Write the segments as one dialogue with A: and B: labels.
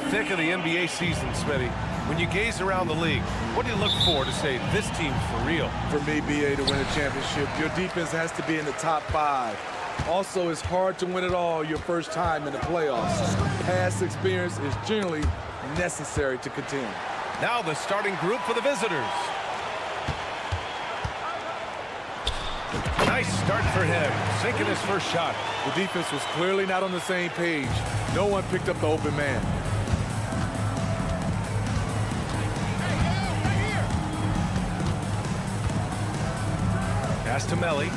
A: thick of the NBA season, Smitty. When you gaze around the league, what do you look for to say this team's for real?
B: For me, BA, to win a championship, your defense has to be in the top 5. Also, it's hard to win it all your first time in the playoffs. Past experience is generally necessary to contend.
A: Now the starting group for the visitors. Nice start for him, sinking his first shot.
B: The defense was clearly not on the same page. No one picked up the open man.
A: Pass to Melly.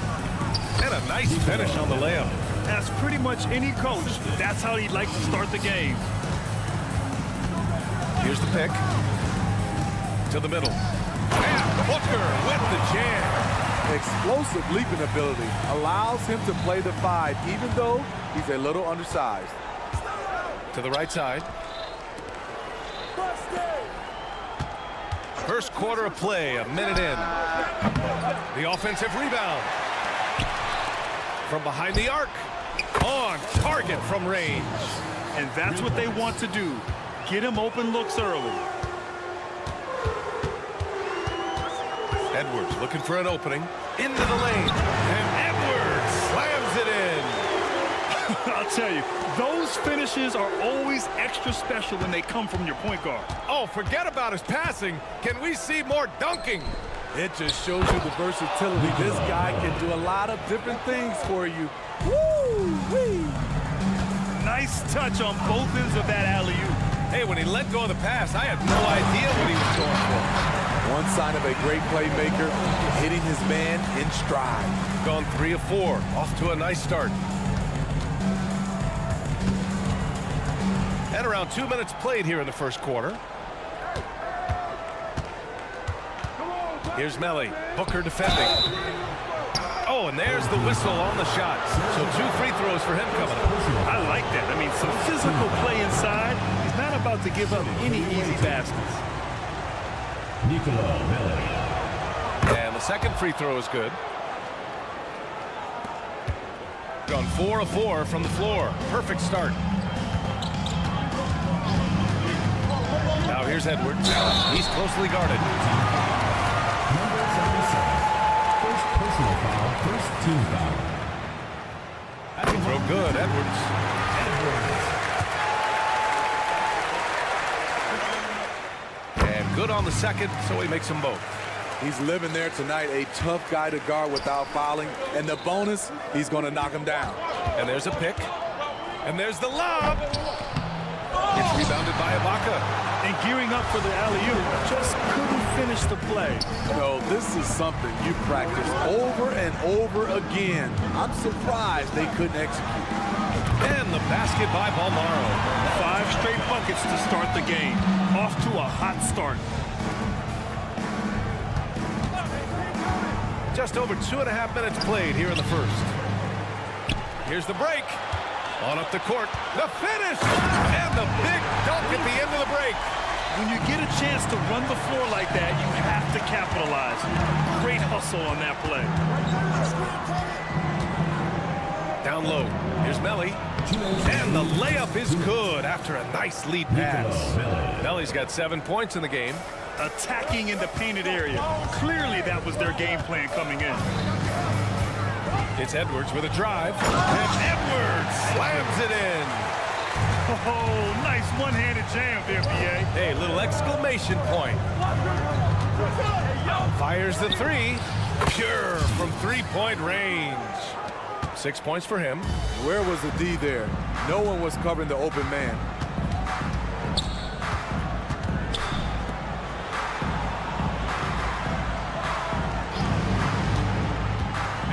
A: And a nice finish on the layup.
C: As pretty much any coach, that's how he'd like to start the game.
A: Here's the pick. To the middle. And Booker with the jam.
B: Explosive leaping ability allows him to play the 5, even though he's a little undersized.
A: To the right side. First quarter of play, a minute in. The offensive rebound. From behind the arc. On target from range.
C: And that's what they want to do. Get him open looks early.
A: Edwards looking for an opening. Into the lane. And Edwards slams it in.
C: I'll tell you, those finishes are always extra special when they come from your point guard.
A: Oh, forget about his passing. Can we see more dunking?
B: It just shows you the versatility. This guy can do a lot of different things for you. Woo-wee!
C: Nice touch on both ends of that alley-oop.
A: Hey, when he let go of the pass, I had no idea what he was going for.
B: One sign of a great playmaker, hitting his man in stride.
A: Gone 3 of 4, off to a nice start. And around 2 minutes played here in the first quarter. Here's Melly. Booker defending. Oh, and there's the whistle on the shot. So 2 free throws for him coming up.
C: I like that. I mean, some physical play inside. He's not about to give up any easy baskets.
A: And the second free throw is good. Gone 4 of 4 from the floor. Perfect start. Now here's Edwards. He's closely guarded.
D: Number 77. First personal foul, first team foul.
A: Free throw good, Edwards. And good on the second, so he makes them both.
B: He's living there tonight, a tough guy to guard without fouling. And the bonus, he's going to knock him down.
A: And there's a pick. And there's the lob. It's rebounded by Ibaka.
C: And gearing up for the alley-oop, just couldn't finish the play.
B: No, this is something you practice over and over again. I'm surprised they couldn't execute.
A: And the basket by Balmaro.
C: 5 straight buckets to start the game. Off to a hot start.
A: Just over 2.5 minutes played here in the first. Here's the break. On up the court. The finish! And the big dunk at the end of the break.
C: When you get a chance to run the floor like that, you have to capitalize. Great hustle on that play.
A: Down low. Here's Melly. And the layup is good after a nice lead pass. Melly's got 7 points in the game.
C: Attacking in the painted area. Clearly that was their game plan coming in.
A: It's Edwards with a drive. And Edwards slams it in.
C: Oh, nice one-handed jam there, BA.
A: Hey, little exclamation point. Fires the 3. Pure from 3-point range. 6 points for him.
B: Where was the D there? No one was covering the open man.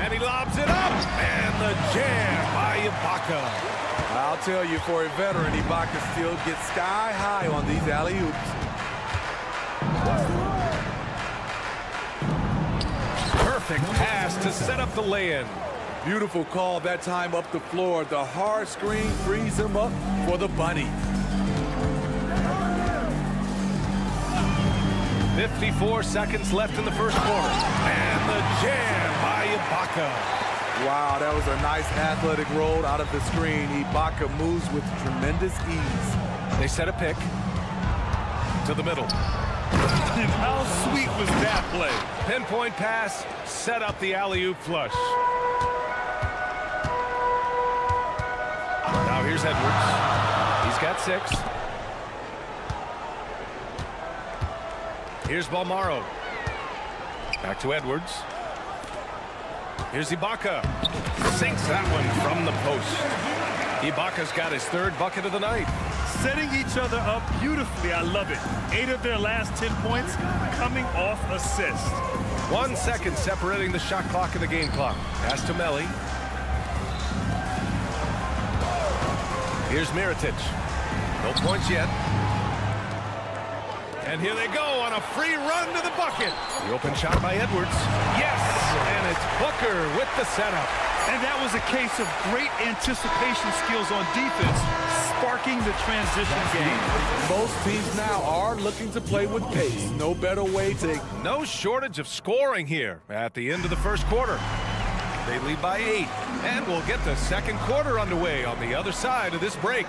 A: And he lobs it up. And the jam by Ibaka.
B: I'll tell you, for a veteran, Ibaka still gets sky high on these alley-oops.
A: Perfect pass to set up the lay-in.
B: Beautiful call that time up the floor. The hard screen frees him up for the bunny.
A: 54 seconds left in the first quarter. And the jam by Ibaka.
B: Wow, that was a nice athletic roll out of the screen. Ibaka moves with tremendous ease.
A: They set a pick to the middle.
C: And how sweet was that play?
A: Pinpoint pass, set up the alley-oop flush. Now here's Edwards. He's got 6. Here's Balmaro. Back to Edwards. Here's Ibaka. Sinks that one from the post. Ibaka's got his 3rd bucket of the night.
C: Setting each other up beautifully. I love it. 8 of their last 10 points coming off assists.
A: 1 second separating the shot clock and the game clock. Pass to Melli. Here's Mirotic. No points yet. And here they go on a free run to the bucket. The open shot by Edwards. Yes! And it's Booker with the setup.
C: And that was a case of great anticipation skills on defense, sparking the transition game.
B: Most teams now are looking to play with pace. No better way to...
A: No shortage of scoring here at the end of the first quarter. They lead by 8. And we'll get the second quarter underway on the other side of this break.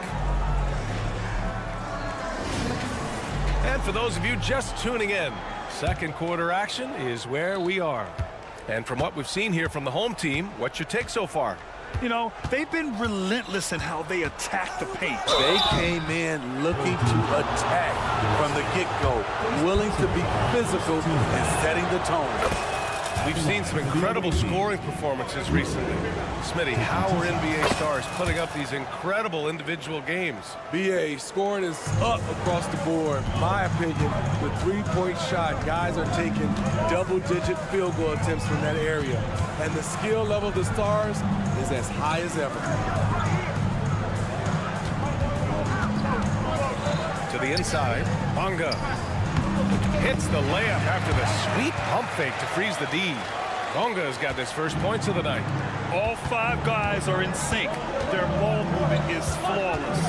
A: And for those of you just tuning in, second quarter action is where we are. And from what we've seen here from the home team, what's your take so far?
C: You know, they've been relentless in how they attack the paint.
E: They came in looking to attack from the get-go, willing to be physical and setting the tone.
A: We've seen some incredible scoring performances recently. Smitty, how are NBA stars putting up these incredible individual games?
B: BA, scoring is up across the board. My opinion, the 3-point shot, guys are taking double-digit field goal attempts from that area. And the skill level of the stars is as high as ever.
A: To the inside, Bonga hits the layup after the sweet pump fake to freeze the D. Bonga's got his first points of the night.
C: All 5 guys are in sync. Their ball movement is flawless.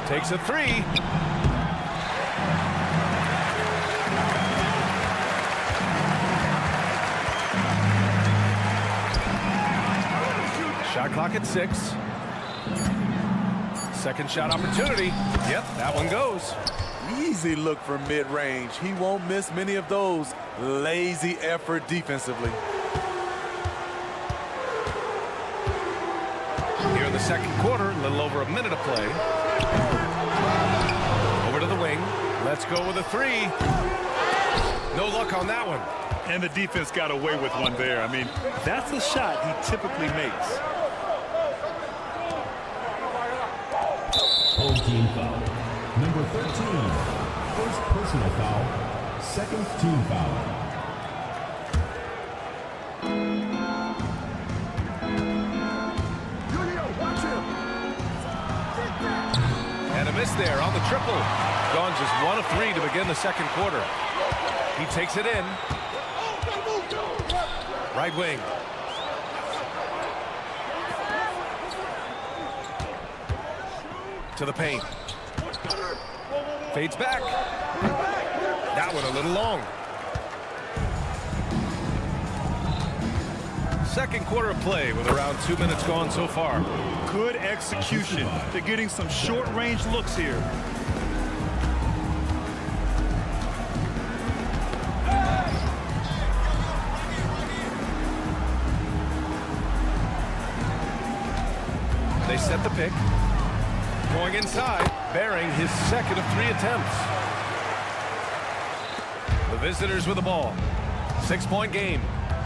A: Takes a 3. Shot clock at 6. Second shot opportunity. Yep, that one goes.
E: Easy look from mid-range. He won't miss many of those. Lazy effort defensively.
A: Here in the second quarter, a little over a minute of play. Over to the wing. Let's go with a 3. No luck on that one.
C: And the defense got away with one there. I mean, that's a shot he typically makes.
D: Home team foul. Number 13. First personal foul. Second team foul.
A: And a miss there on the triple. Gone just 1 of 3 to begin the second quarter. He takes it in. Right wing. To the paint. Fades back. That one a little long. Second quarter of play with around 2 minutes gone so far.
C: Good execution. They're getting some short-range looks here.
A: They set the pick. Going inside, bearing his second of 3 attempts. The visitors with the ball. 6-point game.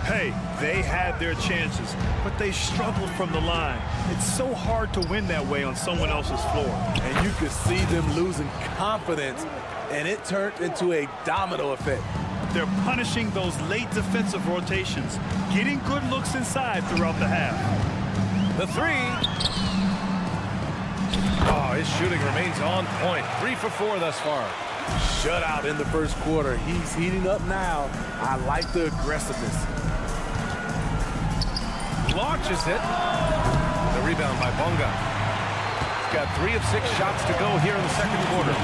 C: Hey, they had their chances, but they struggled from the line. It's so hard to win that way on someone else's floor.
B: And you could see them losing confidence, and it turned into a domino effect.
C: They're punishing those late defensive rotations, getting good looks inside throughout the half.
A: The 3. Oh, his shooting remains on point. 3 for 4 thus far.
B: Shutout in the first quarter. He's heating up now. I like the aggressiveness.
A: Launches it. The rebound by Bonga. He's got 3 of 6 shots to go here in the second quarter.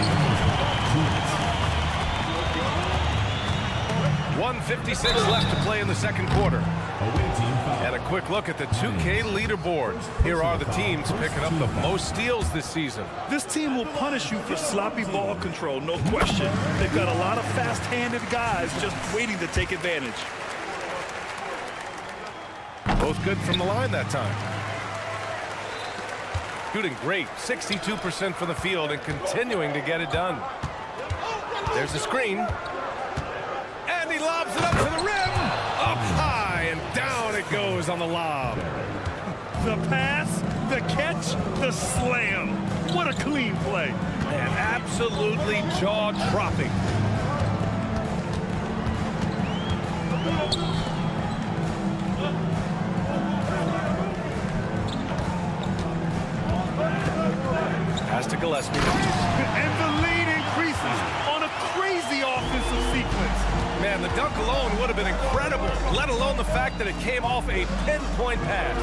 A: 1:56 left to play in the second quarter.
D: Away team foul.
A: And a quick look at the 2K leaderboard. Here are the teams picking up the most steals this season.
C: This team will punish you for sloppy ball control, no question. They've got a lot of fast-handed guys just waiting to take advantage.
A: Both good from the line that time. Shooting great, 62% from the field and continuing to get it done. There's the screen. And he lobs it up to the rim. Up high and down it goes on the lob.
C: The pass, the catch, the slam. What a clean play.
A: And absolutely jaw-dropping. Pass to Gillespie.
C: And the lead increases on a crazy offensive sequence.
A: Man, the dunk alone would have been incredible, let alone the fact that it came off a pinpoint pass.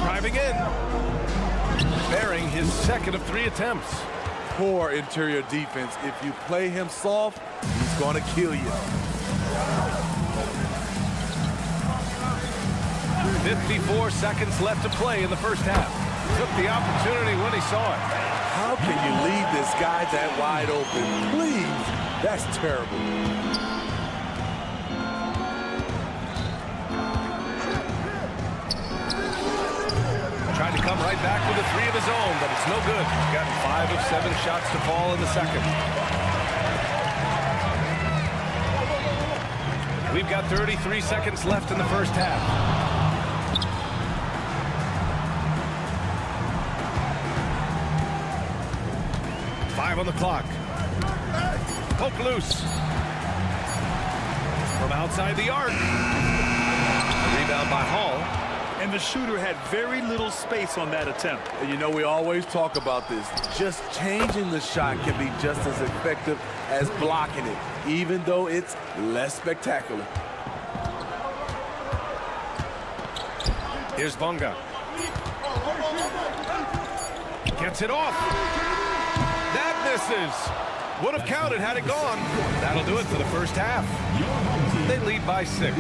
A: Driving in. Bearing his second of 3 attempts.
B: Poor interior defense. If you play him soft, he's going to kill you.
A: 54 seconds left to play in the first half. Took the opportunity when he saw it.
B: How can you leave this guy that wide open? Please, that's terrible.
A: Tried to come right back with a 3 of his own, but it's no good. Gotten 5 of 7 shots to fall in the second. We've got 33 seconds left in the first half. On the clock. Poke loose. From outside the arc. Rebound by Hall.
C: And the shooter had very little space on that attempt.
B: And you know, we always talk about this. Just changing the shot can be just as effective as blocking it, even though it's less spectacular.
A: Here's Bunga. Gets it off. That misses. Would have counted had it gone. That'll do it for the first half. They lead by 6.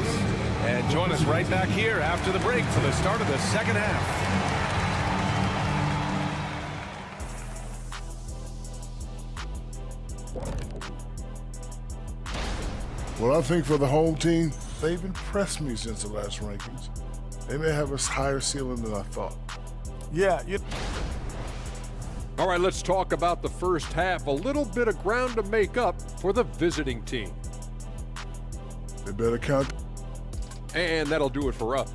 A: And join us right back here after the break for the start of the second half.
F: Well, I think for the home team, they've impressed me since the last rankings. They may have a higher ceiling than I thought.
B: Yeah,
G: All right, let's talk about the first half. A little bit of ground to make up for the visiting team.
F: They better count.
G: And that'll do it for us.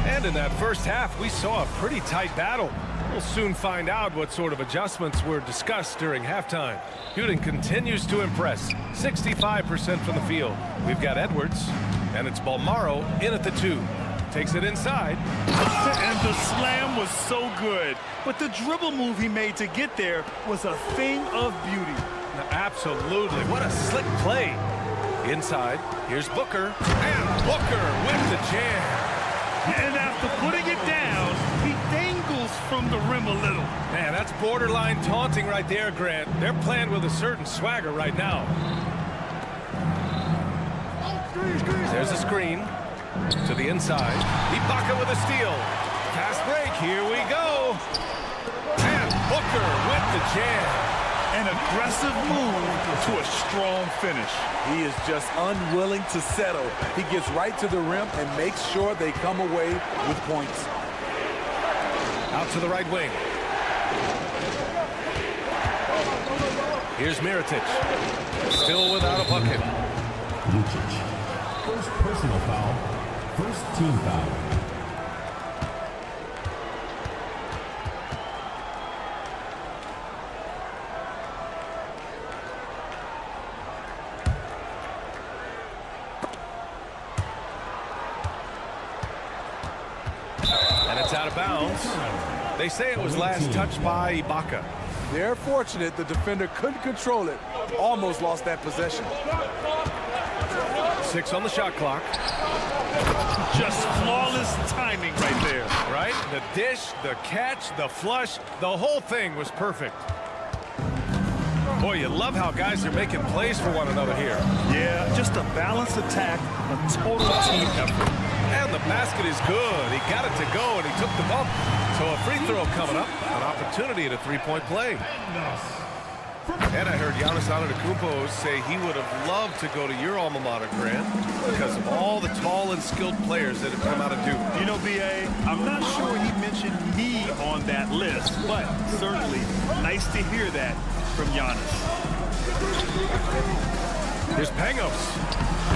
A: And in that first half, we saw a pretty tight battle. We'll soon find out what sort of adjustments were discussed during halftime. Shooting continues to impress. 65% from the field. We've got Edwards, and it's Balmaro in at the 2. Takes it inside.
C: And the slam was so good. But the dribble move he made to get there was a thing of beauty.
A: Absolutely. What a slick play. Inside, here's Booker. And Booker with the jam.
C: And after putting it down, he dangles from the rim a little.
A: Man, that's borderline taunting right there, Grant. They're playing with a certain swagger right now. There's a screen to the inside. Ibaka with a steal. Fast break, here we go. And Booker with the jam.
C: An aggressive move to a strong finish.
B: he is just unwilling to settle. He gets right to the rim and makes sure they come away with points.
A: Out to the right wing. Here's Mirotic. Still without a bucket.
D: Lucic. First personal foul. First team foul.
A: And it's out of bounds. They say it was last touched by Ibaka.
B: They're fortunate the defender couldn't control it. Almost lost that possession.
A: 6 on the shot clock.
C: Just flawless timing right there.
A: Right? The dish, the catch, the flush, the whole thing was perfect. Boy, you love how guys are making plays for one another here.
C: Yeah, just a balanced attack, a total team effort.
A: And the basket is good. He got it to go, and he took the bump. So a free throw coming up, an opportunity at a three-point play. And I heard Giannis Antetokounmpo say he would have loved to go to your alma mater, Grant, because of all the tall and skilled players that have come out of Duke.
C: You know, B.A., I'm not sure he mentioned me on that list, but certainly nice to hear that from Giannis.
A: Here's Pangos.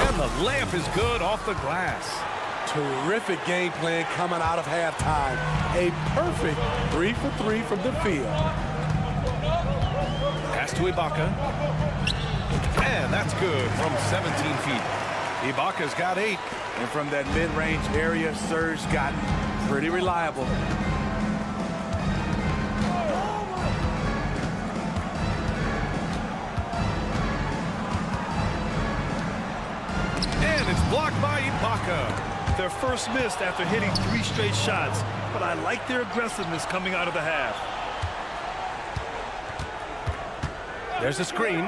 A: And the layup is good off the glass.
B: Terrific game plan coming out of halftime. A perfect 3 for 3 from the field.
A: Pass to Ibaka. And that's good from 17 feet. Ibaka's got 8.
E: And from that mid-range area, Serge got pretty reliable.
A: And it's blocked by Ibaka.
C: Their first missed after hitting 3 straight shots, but I like their aggressiveness coming out of the half.
A: There's a screen.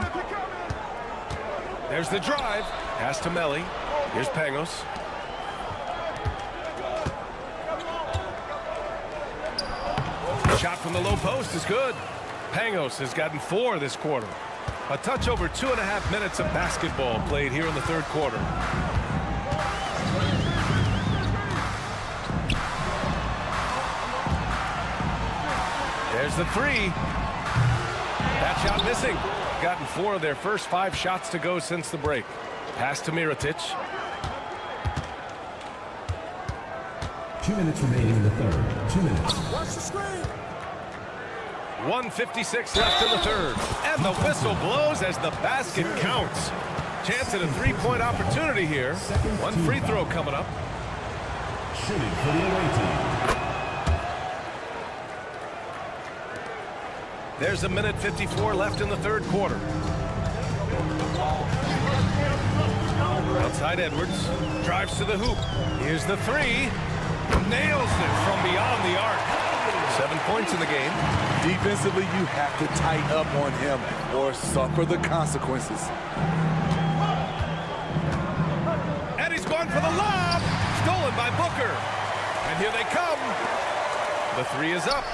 A: There's the drive. Pass to Melly. Here's Pangos. Shot from the low post is good. Pangos has gotten 4 this quarter. A touch over 2.5 minutes of basketball played here in the third quarter. There's the 3. That shot missing. Gotten 4 of their first 5 shots to go since the break. Pass to Mirotic.
D: 2 minutes remaining in the third. 2 minutes.
H: Watch the screen.
A: 1:56 left in the third. And the whistle blows as the basket counts. Chance at a 3-point opportunity here. 1 free throw coming up.
D: Shooting for the away team.
A: There's 1:54 left in the third quarter. Outside Edwards. Drives to the hoop. Here's the 3. Nails it from beyond the arc. 7 points in the game.
B: Defensively, you have to tighten up on him or suffer the consequences.
A: And he's going for the lob. Stolen by Booker. And here they come. The 3 is up.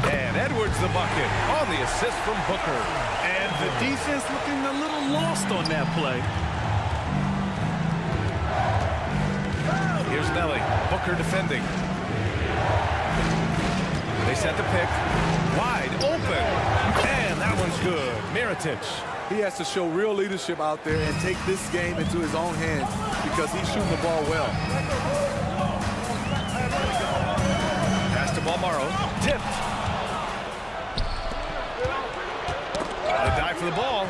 A: And Edwards the bucket on the assist from Booker.
C: And the defense looking a little lost on that play.
A: Here's Nelly. Booker defending. They set the pick. Wide open. And that one's good. Mirotic.
B: He has to show real leadership out there and take this game into his own hands because he's shooting the ball well.
A: Pass to Balmaro. Tipped. The dive for the ball.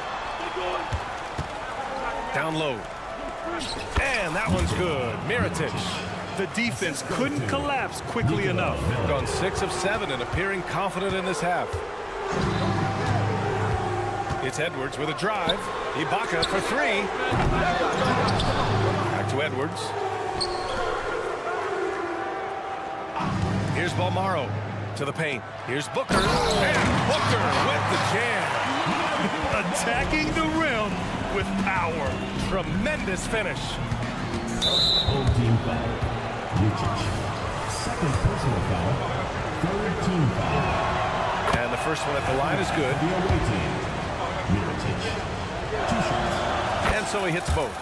A: Down low. And that one's good. Mirotic.
C: The defense couldn't collapse quickly enough.
A: Gone 6 of 7 and appearing confident in this half. It's Edwards with a drive. Ibaka for 3. Back to Edwards. Here's Balmaro to the paint. Here's Booker. And Booker with the jam.
C: Attacking the rim with power.
A: Tremendous finish.
D: Home team foul. Lucic. Second personal foul. Third team foul.
A: And the first one at the line is good.
D: The away team. Mirotic. 2 shots.
A: And so he hits both.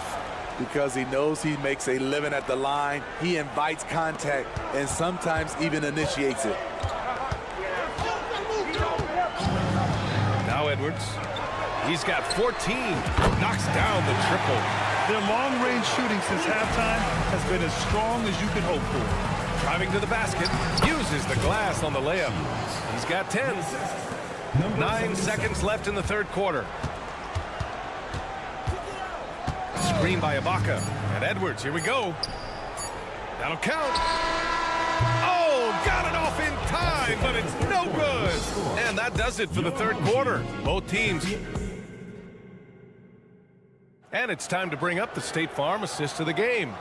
B: Because he knows he makes a living at the line, he invites contact and sometimes even initiates it.
A: Now Edwards. He's got 14. Knocks down the triple.
C: Their long-range shooting since halftime has been as strong as you could hope for.
A: Driving to the basket. Uses the glass on the layup. He's got 10. 9 seconds left in the third quarter. Screen by Ibaka. And Edwards, here we go. That'll count. Oh, got it off in time, but it's no good. And that does it for the third quarter. Both teams. And it's time to bring up the State Farm assist of the game.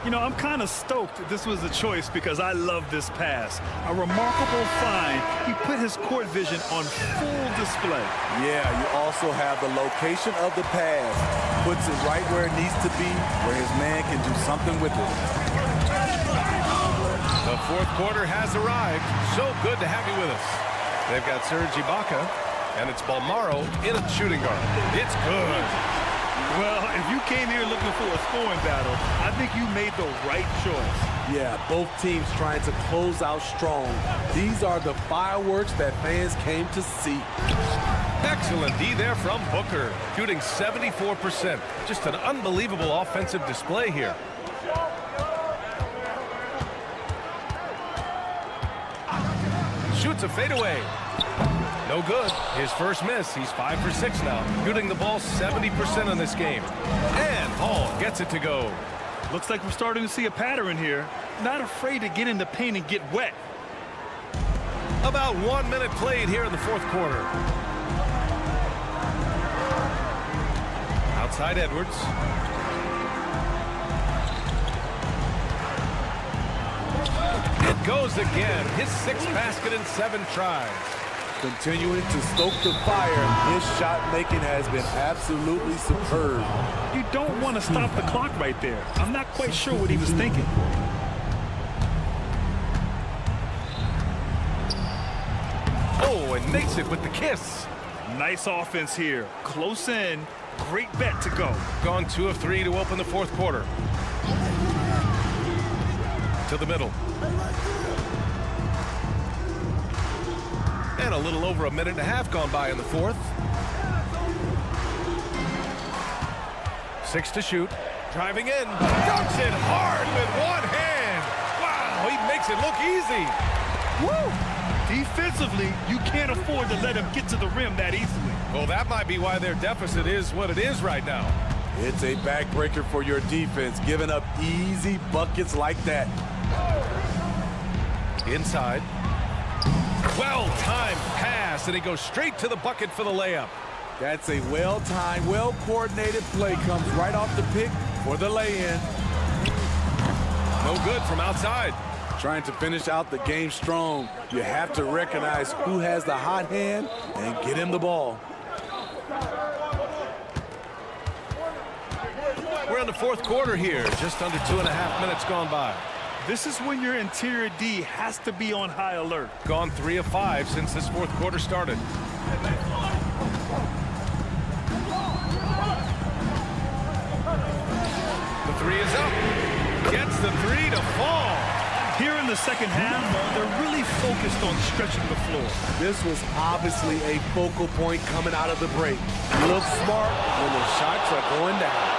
C: You know, I'm kind of stoked that this was a choice because I love this pass. A remarkable find. He put his court vision on full display.
E: Yeah, you also have the location of the pass. Puts it right where it needs to be, where his man can do something with it.
A: The fourth quarter has arrived. So good to have you with us. They've got Serge Ibaka, and it's Balmaro in at shooting guard. It's good.
C: Well, if you came here looking for a scoring battle, I think you made the right choice.
E: Yeah, both teams trying to close out strong. These are the fireworks that fans came to see.
A: Excellent D there from Booker, shooting 74%. Just an unbelievable offensive display here. Shoots a fadeaway. No good. His first miss. He's 5 for 6 now. Shooting the ball 70% in this game. And Paul gets it to go.
C: Looks like we're starting to see a pattern here. Not afraid to get in the paint and get wet.
A: About 1 minute played here in the fourth quarter. Outside Edwards. It goes again. His 6th basket in 7 tries.
E: Continuing to stoke the fire, his shot making has been absolutely superb.
C: You don't want to stop the clock right there. I'm not quite sure what he was thinking.
A: Oh, and makes it with the kiss.
C: Nice offense here. Close in. Great bet to go.
A: Gone 2 of 3 to open the fourth quarter. To the middle. And a little over a minute and a half gone by in the fourth. 6 to shoot. Driving in. Dunks it hard with one hand. Wow, he makes it look easy.
C: Woo! Defensively, you can't afford to let him get to the rim that easily.
A: Well, that might be why their deficit is what it is right now.
E: It's a backbreaker for your defense, giving up easy buckets like that.
A: Inside. Well-timed pass, and he goes straight to the bucket for the layup.
E: That's a well-timed, well-coordinated play. Comes right off the pick for the lay-in.
A: No good from outside.
E: Trying to finish out the game strong. You have to recognize who has the hot hand and get him the ball.
A: We're in the fourth quarter here. Just under 2.5 minutes gone by.
C: This is when your interior D has to be on high alert.
A: Gone 3 of 5 since this fourth quarter started. The 3 is up. Gets the 3 to fall.
C: Here in the second half, they're really focused on stretching the floor.
E: This was obviously a focal point coming out of the break. Look smart when the shots are going down.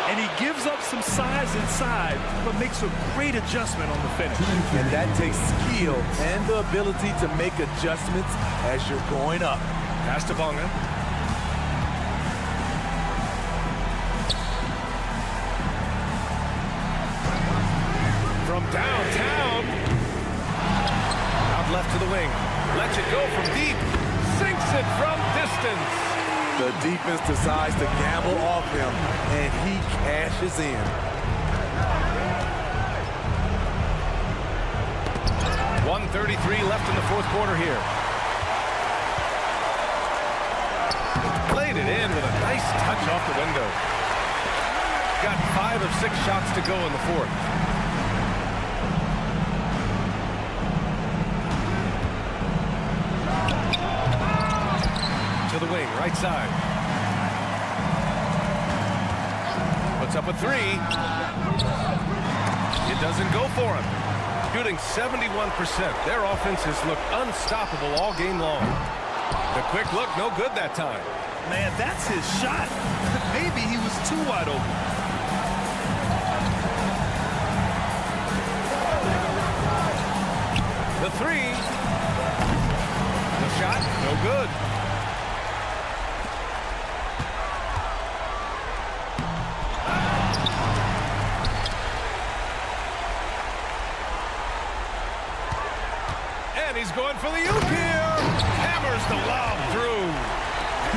C: And he gives up some size inside, but makes a great adjustment on the finish.
E: And that takes skill and the ability to make adjustments as you're going up.
A: Pass to Bonga. From downtown. Out left to the wing. Lets it go from deep. Sinks it from distance.
E: The defense decides to gamble off him, and he cashes in.
A: .133 left in the fourth quarter here. Played it in with a nice touch off the window. Got 5 of 6 shots to go in the fourth. To the wing, right side. Puts up a 3. It doesn't go for him. Shooting 71%. Their offense has looked unstoppable all game long. The quick look, no good that time.
C: Man, that's his shot. Maybe he was too wide open.
A: The 3. The shot, no good. And he's going for the oop here. Hammers the lob through.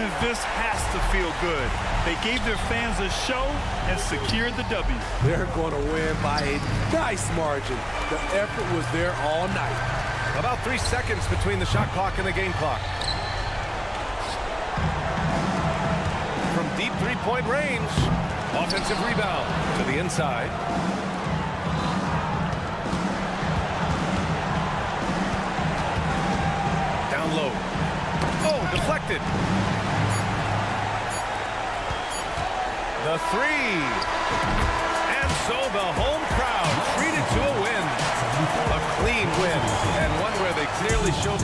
C: This has to feel good. They gave their fans a show and secured the W.
E: They're going to win by a nice margin. The effort was there all night.
A: About 3 seconds between the shot clock and the game clock. From deep three-point range, offensive rebound to the inside. Down low. Oh, deflected. The three. And so the home crowd treated to a win. A clean win, and one where they clearly showed.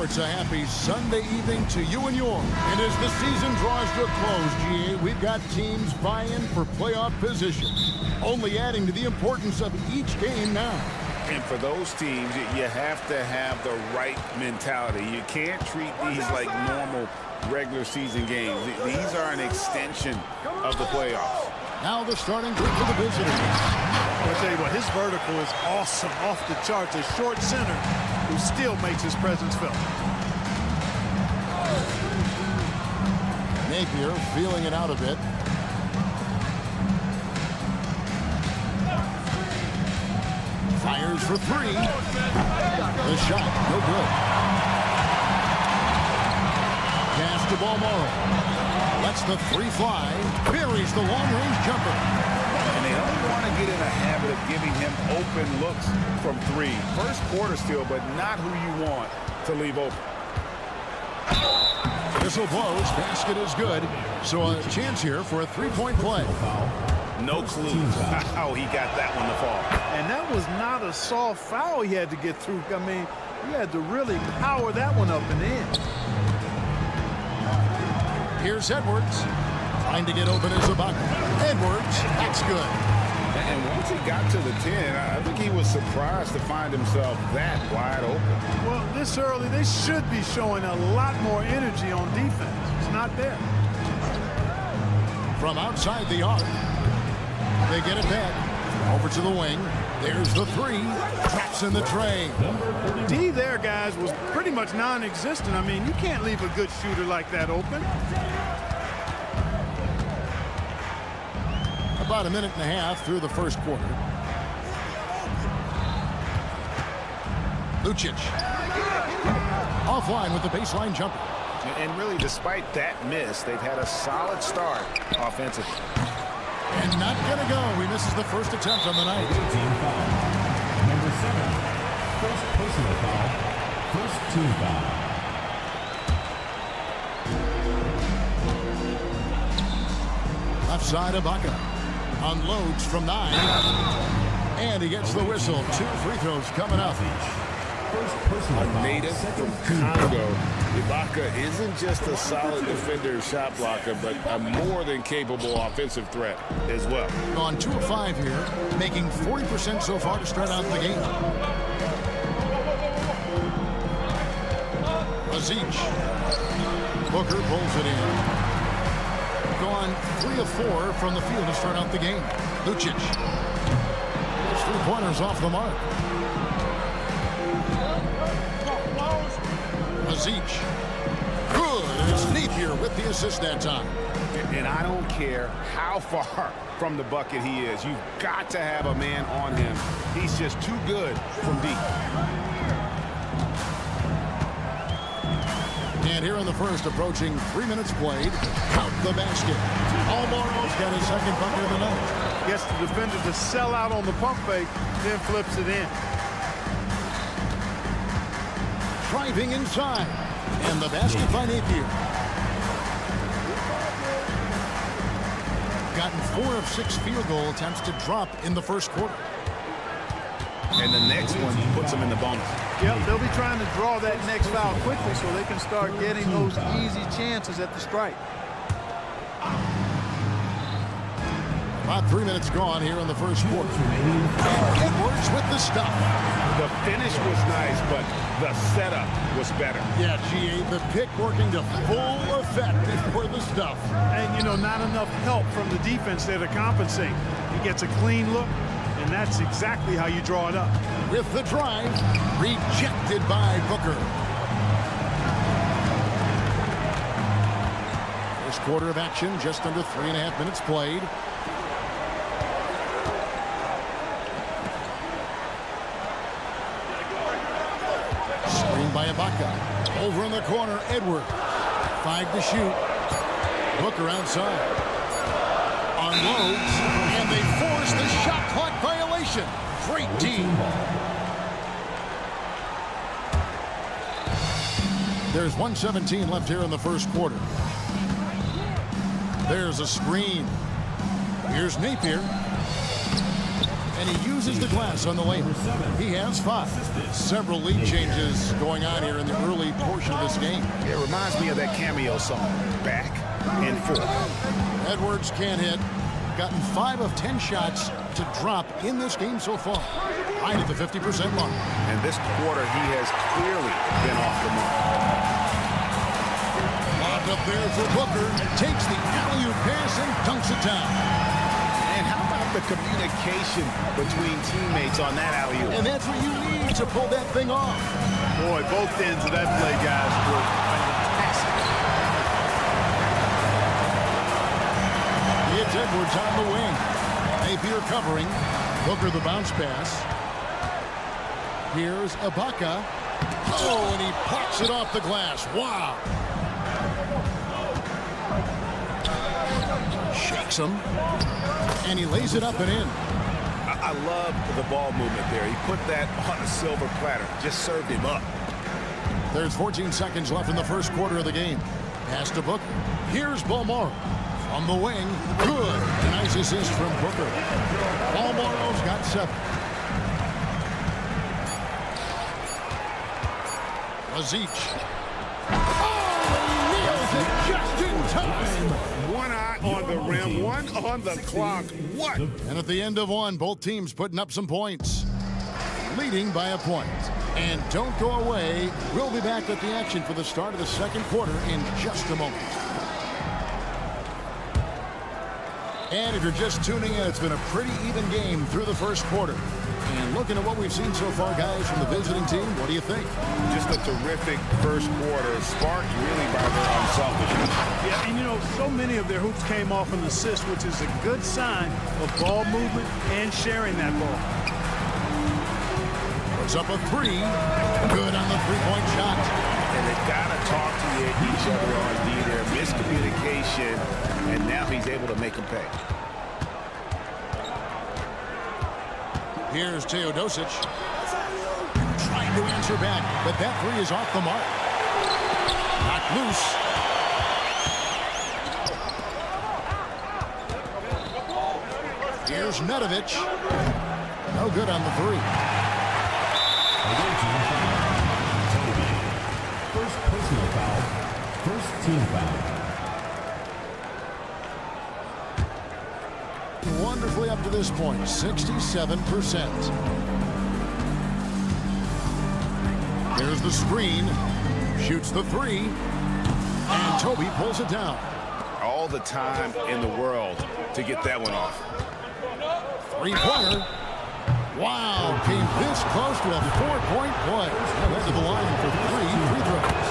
H: Sports, a happy Sunday evening to you and yours. And as the season draws to a close, GA, we've got teams vying for playoff position, only adding to the importance of each game now.
I: And for those teams, you have to have the right mentality. You can't treat these like normal regular season games. These are an extension of the playoffs.
H: Now the starting group for the visitors.
C: I'll tell you what, his vertical is awesome, off the charts. A short center who still makes his presence felt.
H: Napier feeling it out a bit. Fires for three. The shot, no good. Pass to Balmoro. Lets the three fly. Buries the long-range jumper.
I: And they don't want to get in a habit of giving him open looks from three. First quarter still, but not who you want to leave open.
H: Whistle blows. Basket is good. So a chance here for a three-point play.
I: No clue how he got that one to fall.
C: And that was not a soft foul he had to get through. I mean, he had to really power that one up and in.
H: Here's Edwards. Trying to get open as Ibaka. Edwards, that's good.
I: And once he got to the 10, I think he was surprised to find himself that wide open.
C: Well, this early, they should be showing a lot more energy on defense. It's not there.
H: From outside the arc, they get it back. Over to the wing. There's the three. Traps in the tray.
C: D there, guys, was pretty much non-existent. I mean, you can't leave a good shooter like that open.
H: About a minute and a half through the first quarter. Lucic. Offline with the baseline jumper.
I: And really, despite that miss, they've had a solid start offensively.
H: And not going to go. He misses the first attempt on the night.
D: Team foul. Number 7. First personal foul. First team foul.
H: Left side, Ibaka. Unloads from 9. And he gets the whistle. 2 free throws coming up.
D: First personal foul.
I: Native from Congo, Ibaka isn't just a solid defender, shot blocker, but a more than capable offensive threat as well.
H: On 2 of 5 here, making 40% so far to start out the game. Aziz. Booker pulls it in. Gone 3 of 4 from the field to start out the game. Lucic. Those 3-pointers off the mark. Aziz. Good. And it's Napier with the assist that time.
I: And I don't care how far from the bucket he is. You've got to have a man on him. He's just too good from deep.
H: And here in the first, approaching 3 minutes played. Count the basket. Almoro's got his second bucket of the night.
C: Gets the defender to sell out on the pump fake, then flips it in.
H: Driving inside. And the basket by Napier. Gotten 4 of 6 field goal attempts to drop in the first quarter.
I: And the next one puts him in the bonus.
C: Yep, they'll be trying to draw that next foul quickly so they can start getting those easy chances at the strike.
H: About 3 minutes gone here in the first quarter. Edwards with the stuff.
I: The finish was nice, but the setup was better.
H: Yeah, GA, the pick working to full effect before the stuff.
C: And, you know, not enough help from the defense there to compensate. He gets a clean look, and that's exactly how you draw it up.
H: With the drive, rejected by Booker. First quarter of action, just under 3.5 minutes played. Screen by Ibaka. Over in the corner, Edward. 5 to shoot. Booker outside. Unloads, and they force the shot clock violation. Great team. There's 1:17 left here in the first quarter. There's a screen. Here's Napier. And he uses the glass on the lane. He has 5. Several lead changes going on here in the early portion of this game.
I: It reminds me of that cameo song, Back and Forth.
H: Edwards can't hit. Gotten 5 of 10 shots to drop in this game so far. Right at the 50% mark.
I: And this quarter, he has clearly been off the mark.
H: Lobbed up there for Booker. Takes the alley-oop pass and dunks it down.
J: the communication between teammates on that alley-oop.
H: And that's what you need to pull that thing off.
C: Boy, both ends of that play, guys, were fantastic.
H: It's Edwards on the wing. Napier covering. Booker the bounce pass. Here's Ibaka. Oh, and he pops it off the glass. Wow. Shakes him. And he lays it up and in.
J: I love the ball movement there. He put that on a silver platter. Just served him up.
H: There's 14 seconds left in the first quarter of the game. Pass to Booker. Here's Balmoro. From the wing. Good. Nice assist from Booker. Balmoro's got 7. Lazic. Oh, he nails it just in time.
I: One eye on the rim, one on the clock. What?
H: And at the end of one, both teams putting up some points. Leading by a point. And don't go away. We'll be back at the action for the start of the second quarter in just a moment. And if you're just tuning in, it's been a pretty even game through the first quarter. And looking at what we've seen so far, guys, from the visiting team, what do you think?
I: Just a terrific first quarter, sparked really by their unselfishness.
C: Yeah, and you know, so many of their hoops came off an assist, which is a good sign of ball movement and sharing that ball.
H: Puts up a 3. Good on the three-point shot.
J: And they've got to talk to each other on D there. Miscommunication, and now he's able to make them pay.
H: Here's Teodosic. Trying to answer back, but that 3 is off the mark. Knocked loose. Here's Nedovic. No good on the 3.
D: First personal foul. First team foul.
H: Wonderfully up to this point, 67%. There's the screen. Shoots the 3. And Toby pulls it down.
J: All the time in the world to get that one off.
H: 3-pointer. Wow, came this close to a 4-point play. Went to the line for 3 free throws.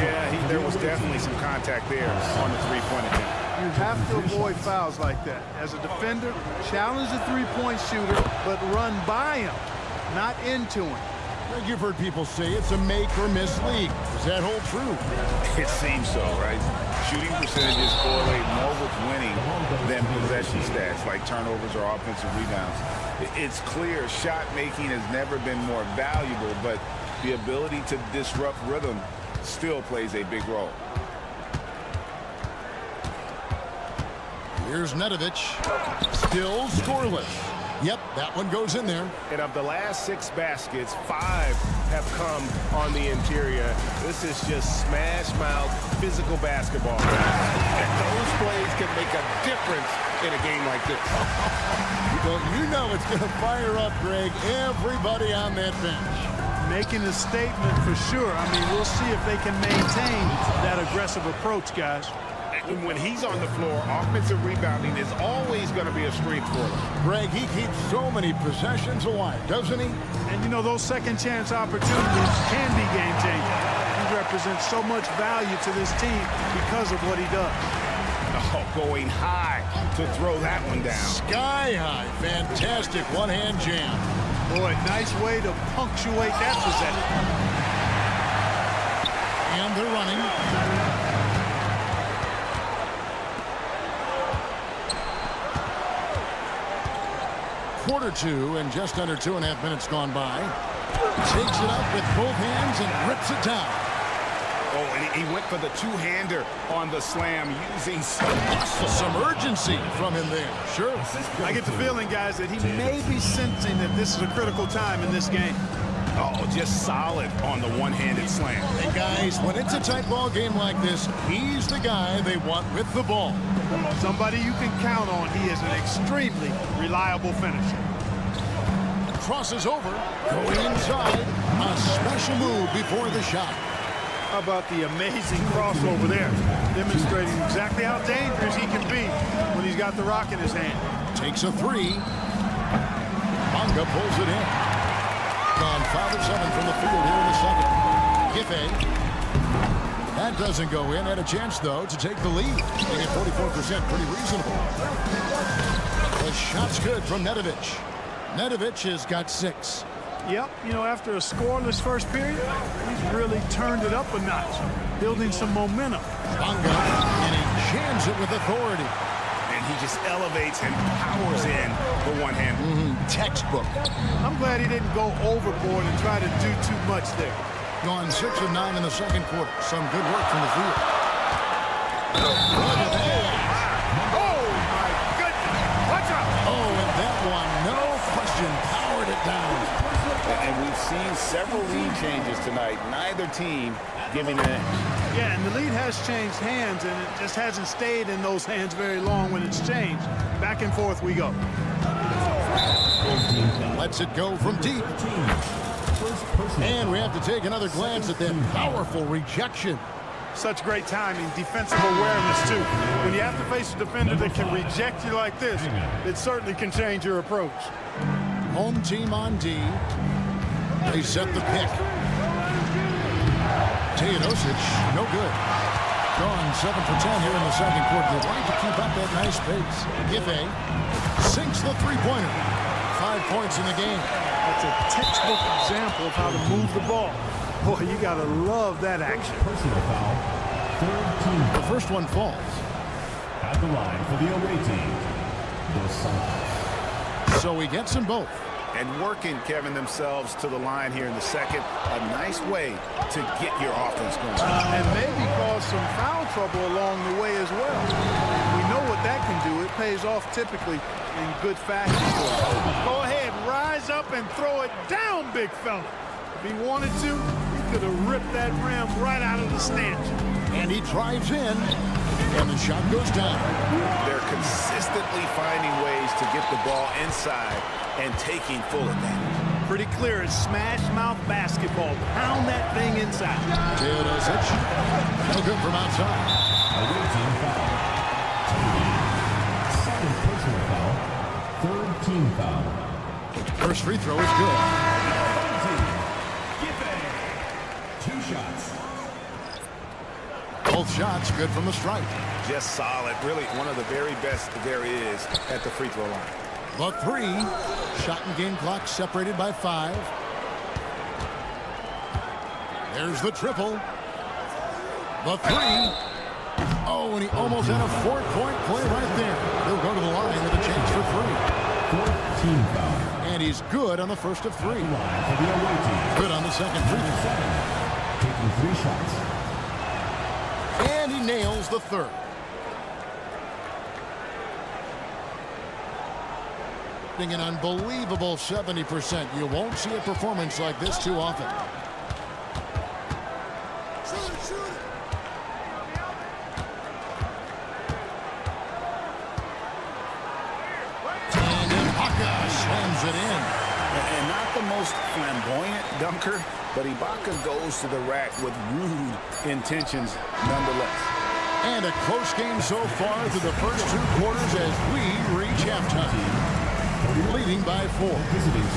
J: Yeah, there was definitely some contact there on the three-point attempt.
C: You have to avoid fouls like that. As a defender, challenge the three-point shooter, but run by him, not into him.
H: You've heard people say it's a make-or-miss league. Does that hold true?
J: It seems so, right? Shooting percentages correlate more with winning than possession stats, like turnovers or offensive rebounds. It's clear shot making has never been more valuable, but the ability to disrupt rhythm still plays a big role.
H: Here's Nedovic. Still scoreless. Yep, that one goes in there.
I: And of the last 6 baskets, 5 have come on the interior. This is just smash-mouth physical basketball. And those plays can make a difference in a game like this.
H: Well, you know it's going to fire up, Greg, everybody on that bench.
C: Making a statement for sure. I mean, we'll see if they can maintain that aggressive approach, guys.
I: And when he's on the floor, offensive rebounding is always going to be a strength for him.
H: Greg, he keeps so many possessions alive, doesn't he?
C: And, you know, those second-chance opportunities can be game-changing. He represents so much value to this team because of what he does.
I: Oh, going high to throw that one down.
H: Sky high. Fantastic one-hand jam.
C: Boy, nice way to punctuate that possession.
H: And they're running. Quarter 2 and just under 2.5 minutes gone by. Takes it up with both hands and rips it down.
J: Oh, and he went for the two-hander on the slam using some muscle.
H: Some urgency from him there. Sure.
C: I get the feeling, guys, that he may be sensing that this is a critical time in this game.
J: Oh, just solid on the one-handed slam.
H: And guys, when it's a tight ball game like this, he's the guy they want with the ball.
C: Somebody you can count on. He is an extremely reliable finisher.
H: Crosses over, going inside. A special move before the shot.
C: How about the amazing crossover there, demonstrating exactly how dangerous he can be when he's got the rock in his hand.
H: Takes a three. Bonga pulls it in. Gone 5 of 7 from the field here in the second. Kele. That doesn't go in. Had a chance, though, to take the lead. Making it 44%, pretty reasonable. The shot's good from Nedovic. Nedovic has got 6.
C: Yep, you know, after a scoreless first period, he's really turned it up a notch, building some momentum.
H: Bonga, and he jams it with authority.
I: And he just elevates and powers in the one-hander.
H: Textbook.
C: I'm glad he didn't go overboard and try to do too much there.
H: Gone 6 of 9 in the second quarter. Some good work from the field.
C: Oh, my goodness. Watch out.
H: Oh, and that one, no question, powered it down.
J: And we've seen several lead changes tonight. Neither team giving an inch.
C: Yeah, and the lead has changed hands, and it just hasn't stayed in those hands very long when it's changed. Back and forth we go.
H: Lets it go from deep. And we have to take another glance at that powerful rejection.
C: Such great timing, defensive awareness, too. When you have to face a defender that can reject you like this, it certainly can change your approach.
H: Home team on D. They set the pick. Teodosic, no good. Gone 7 for 10 here in the second quarter. They're trying to keep up that nice pace. Kele sinks the three-pointer. 5 points in the game.
C: That's a textbook example of how to move the ball. Boy, you got to love that action.
D: Personal foul. Third team.
H: The first one falls.
D: At the line for the away team.
H: So he gets them both.
J: And working, Kevin, themselves to the line here in the second. A nice way to get your offense going.
C: And maybe cause some foul trouble along the way as well. We know what that can do. It pays off typically in good fashion. Go ahead, rise up and throw it down, big fella. If he wanted to, he could have ripped that rim right out of the stanchion.
H: And he drives in, and the shot goes down.
J: They're consistently finding ways to get the ball inside and taking full advantage.
C: Pretty clear, it's smash mouth basketball. Pound that thing inside.
H: Teodosic, no good from outside.
D: Away team foul. Second personal foul. Third team foul.
H: First free throw is good.
D: 2 shots.
H: Both shots good from the stripe.
J: Just solid. Really one of the very best there is at the free throw line.
H: The 3. Shot and game clock separated by 5. There's the triple. The 3. Oh, and he almost had a 4-point play right there. He'll go to the line with a chance for 3.
D: Fourth team foul.
H: And he's good on the first of 3.
D: Line for the away team.
H: Good on the second free throw.
D: Taking 3 shots.
H: And he nails the third. An unbelievable 70%. You won't see a performance like this too often. And Ibaka slams it in.
J: And not the most flamboyant dunker, but Ibaka goes to the rack with rude intentions nonetheless.
H: And a close game so far through the first 2 quarters as we reach halftime. Leading by 4.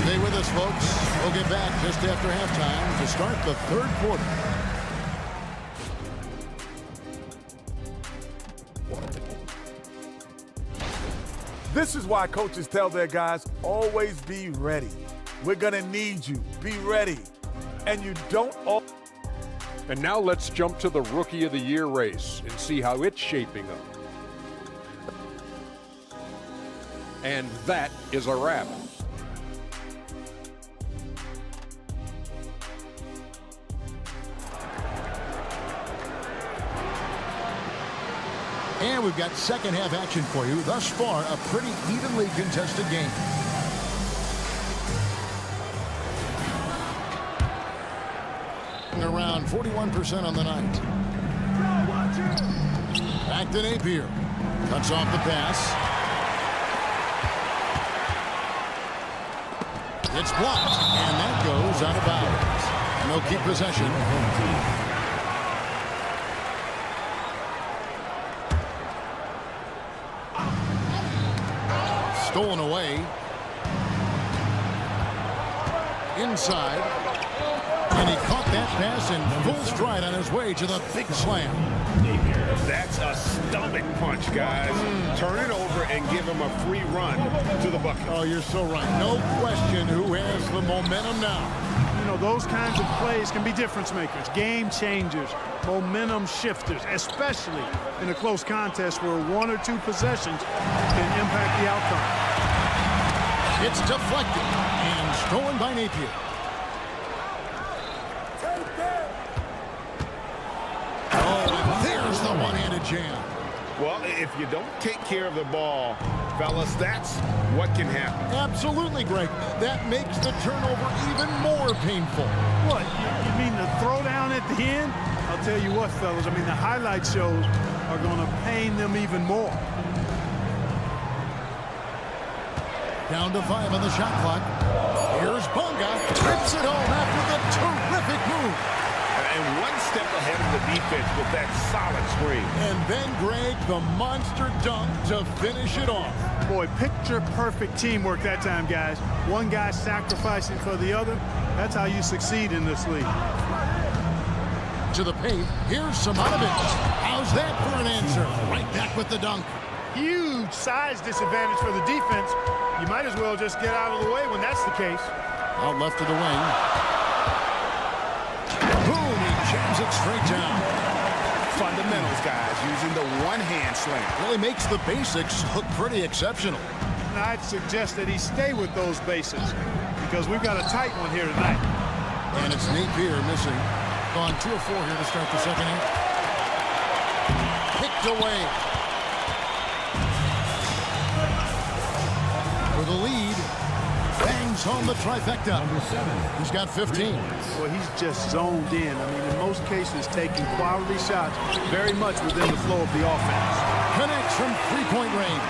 H: Stay with us, folks. We'll get back just after halftime to start the third quarter.
B: This is why coaches tell their guys, always be ready. We're going to need you. Be ready. And you don't all.
G: And now let's jump to the Rookie of the Year race and see how it's shaping up. And that is a wrap.
H: And we've got second half action for you. Thus far, a pretty evenly contested game. Around 41% on the night. Back to Napier. Cuts off the pass. It's blocked, and that goes out of bounds. No keep possession. stolen away. Inside. And he caught that pass in full stride on his way to the big slam.
I: That's a stomach punch, guys. Turn it over and give him a free run to the bucket.
H: Oh, you're so right. No question who has the momentum now.
C: You know, those kinds of plays can be difference makers, game changers, momentum shifters, especially in a close contest where 1 or 2 possessions can impact the outcome.
H: It's deflected and stolen by Napier. There's the one-handed jam.
I: Well, if you don't take care of the ball, fellas, that's what can happen.
H: Absolutely, Greg. That makes the turnover even more painful.
C: What, you mean the throwdown at the end? I'll tell you what, fellas, I mean, the highlight shows are going to pain them even more.
H: Down to 5 on the shot clock. Here's Bonga. Trips it home after the terrific move.
I: And one step ahead of the defense with that solid screen.
H: And then, Greg, the monster dunk to finish it off.
C: Boy, picture-perfect teamwork that time, guys. One guy sacrificing for the other. That's how you succeed in this league.
H: To the paint. Here's Simonovic. How's that for an answer? Right back with the dunk.
C: Huge size disadvantage for the defense. You might as well just get out of the way when that's the case.
H: Out left to the wing. Boom, he jams it straight down.
J: Fundamentals, guys, using the one-hand slam.
H: Really makes the basics look pretty exceptional.
C: And I'd suggest that he stay with those basics because we've got a tight one here tonight.
H: And it's Napier missing. Gone 2 of 4 here to start the second half. Picked away. For the lead. Bangs home the trifecta. He's got 15.
C: Well, he's just zoned in. I mean, in most cases, taking quality shots very much within the flow of the offense.
H: Connects from three-point range.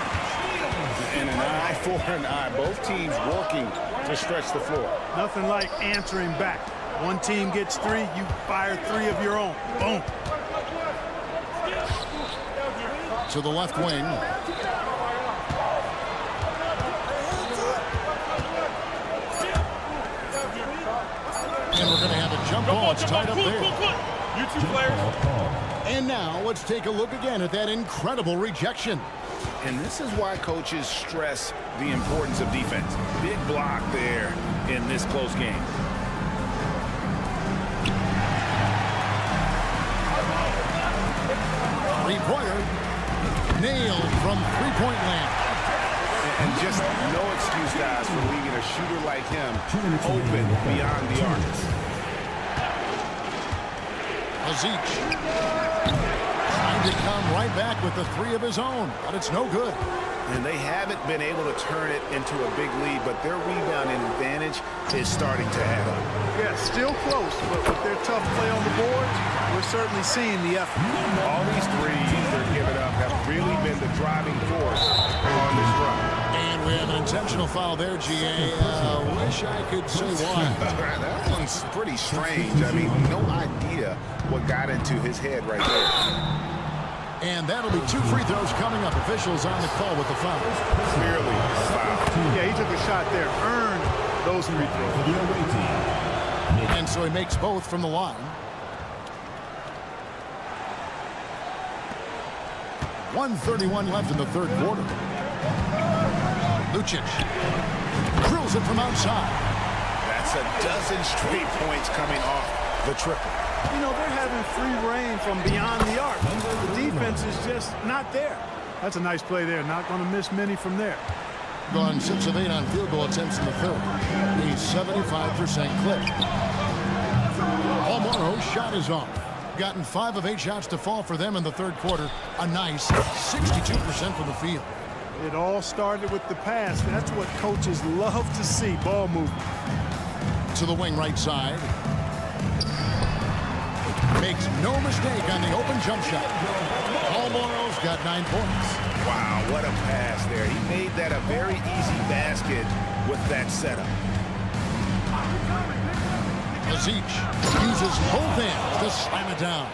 J: And an eye for an eye. Both teams working to stretch the floor.
C: Nothing like answering back. One team gets 3, you fire 3 of your own. Boom.
H: To the left wing. And we're going to have a jump ball. It's tied up there.
I: You 2 players.
H: And now let's take a look again at that incredible rejection.
J: And this is why coaches stress the importance of defense. Big block there in this close game.
H: Three-pointer. Nailed from three-point land.
J: And just no excuse, guys, for leaving a shooter like him open beyond the arc.
H: Azic trying to come right back with the 3 of his own, but it's no good.
J: And they haven't been able to turn it into a big lead, but their rebounding advantage is starting to add up.
C: Yeah, still close, but with their tough play on the boards, we're certainly seeing the effort.
J: All these threes they're giving up have really been the driving force on this run.
H: And we have an intentional foul there, GA. Wish I could say why.
J: That one's pretty strange. I mean, no idea what got into his head right there.
H: And that'll be 2 free throws coming up. Officials on the call with the foul.
J: Clearly a foul.
C: Yeah, he took a shot there. Earned those free throws.
H: And so he makes both from the line. 1:31 left in the third quarter. Lucic drills it from outside.
J: That's a dozen straight points coming off the triple.
C: You know, they're having free reign from beyond the arc. The defense is just not there. That's a nice play there. Not going to miss many from there.
H: Gone 6 of 8 on field goal attempts in the third. A 75% clip. Almoro's shot is off. Gotten 5 of 8 shots to fall for them in the third quarter. A nice 62% from the field.
C: It all started with the pass. That's what coaches love to see. Ball movement.
H: To the wing right side. Makes no mistake on the open jump shot. Almoro's got 9 points.
J: Wow, what a pass there. He made that a very easy basket with that setup.
H: Azic uses both hands to slam it down.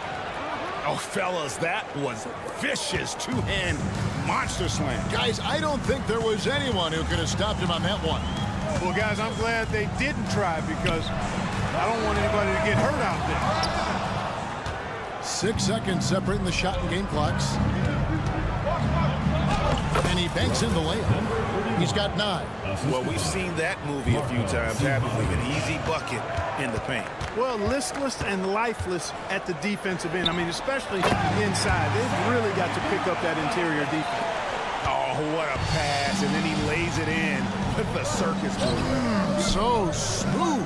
J: Oh, fellas, that was vicious 2-hand monster slam.
H: Guys, I don't think there was anyone who could have stopped him on that one.
C: Well, guys, I'm glad they didn't try because I don't want anybody to get hurt out there.
H: 6 seconds separating the shot and game clocks. And he banks in the layup. He's got 9.
J: Well, we've seen that movie a few times, haven't we? An easy bucket in the paint.
C: Well, listless and lifeless at the defensive end. I mean, especially inside. They've really got to pick up that interior defense.
J: Oh, what a pass. And then he lays it in with the circus move.
H: So smooth.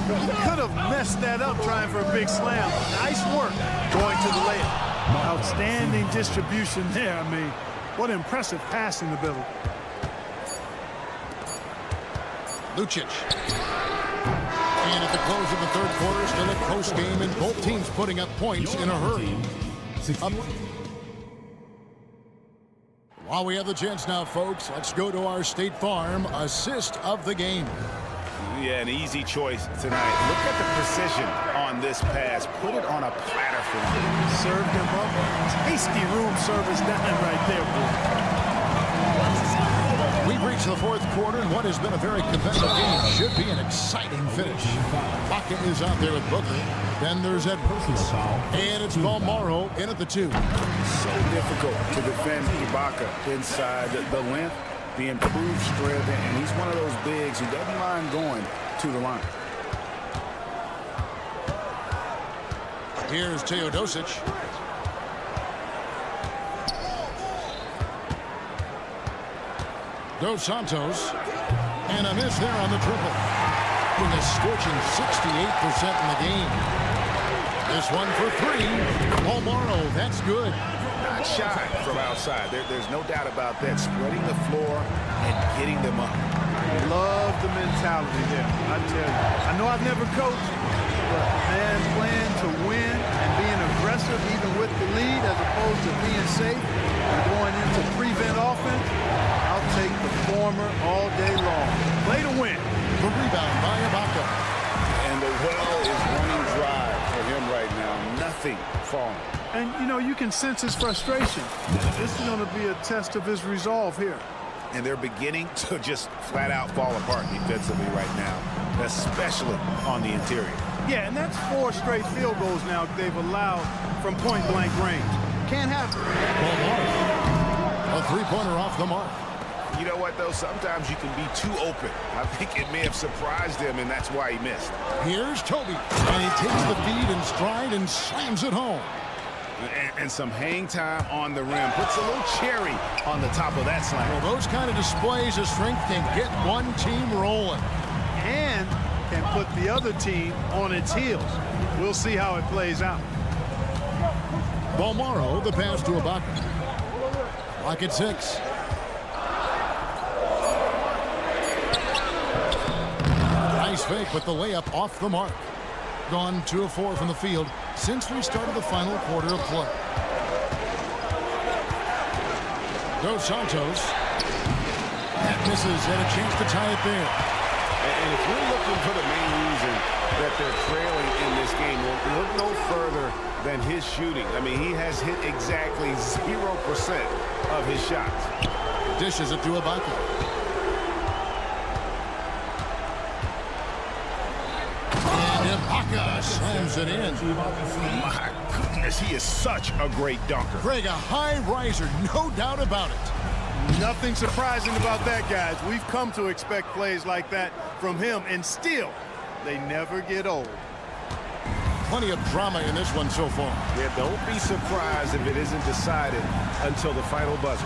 C: He could have messed that up trying for a big slam. Nice work going to the layup. Outstanding distribution there. I mean, what impressive pass in the middle.
H: Lucic. And at the close of the third quarter, still a close game, and both teams putting up points in a hurry. While we have the chance now, folks, let's go to our State Farm assist of the game.
J: Yeah, an easy choice tonight. Look at the precision on this pass. Put it on a platter for him.
C: Served him up. Tasty room service done right there, boy.
H: We've reached the fourth quarter, and what has been a very competitive game should be an exciting finish. Baca is out there with Booker. Then there's Edwards. And it's Balmaro in at the 2.
J: So difficult to defend Ibaka inside the length, the improved strength, and he's one of those bigs who doesn't mind going to the line.
H: Here's Teodosic. Dos Santos. And a miss there on the triple. With a scorching 68% in the game. This one for 3. Balmaro, that's good.
J: Not shy from outside. There's no doubt about that. Spreading the floor and getting them up.
C: Love the mentality there. I tell you. I know I've never coached, but man, playing to win and being aggressive even with the lead as opposed to being safe and going into prevent offense, I'll take the former all day long. Play to win.
H: The rebound by Ibaka.
J: And the well is running dry for him right now. Nothing falling.
C: And, you know, you can sense his frustration. This is going to be a test of his resolve here.
J: And they're beginning to just flat out fall apart defensively right now, especially on the interior.
C: Yeah, and that's 4 straight field goals now they've allowed from point-blank range. Can't happen.
H: A 3-pointer off the mark.
J: You know what, though? Sometimes you can be too open. I think it may have surprised him, and that's why he missed.
H: Here's Toby. And he takes the feed in stride and slams it home.
J: And some hang time on the rim. Puts a little cherry on the top of that slam.
H: Well, those kind of displays of strength can get one team rolling.
C: And can put the other team on its heels. We'll see how it plays out.
H: Balmaro, the pass to Ibaka. Lock at 6. Nice fake, but the layup off the mark. Gone 2 of 4 from the field since we started the final quarter of play. Dos Santos. That misses, and a chance to tie it there.
J: And if you're looking for the main reason that they're trailing in this game, we'll look no further than his shooting. I mean, he has hit exactly 0% of his shots.
H: Dishes it to Ibaka. Ibaka slams it in.
J: My goodness, he is such a great dunker.
H: Greg, a high riser, no doubt about it.
C: Nothing surprising about that, guys. We've come to expect plays like that from him, and still, they never get old.
H: Plenty of drama in this one so far.
J: Yeah, don't be surprised if it isn't decided until the final buzzer.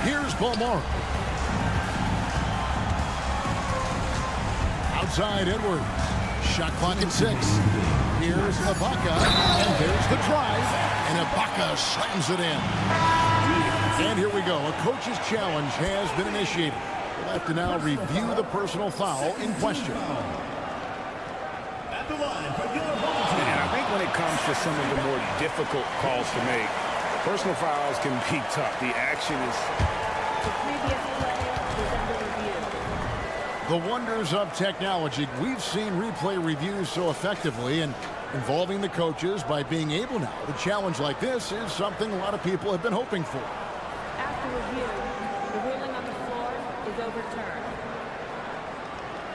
H: Here's Balmaro. Outside Edwards. Shot clock at 6. Here's Ibaka, and there's the drive, and Ibaka slams it in. And here we go. A coach's challenge has been initiated. We'll have to now review the personal foul in question.
D: At the line for your opponent.
J: And I think when it comes to some of the more difficult calls to make, personal fouls can be tough. The action is...
H: The wonders of technology. We've seen replay reviews so effectively, and involving the coaches by being able now to challenge like this is something a lot of people have been hoping for.
K: After review, the ruling on the floor is overturned.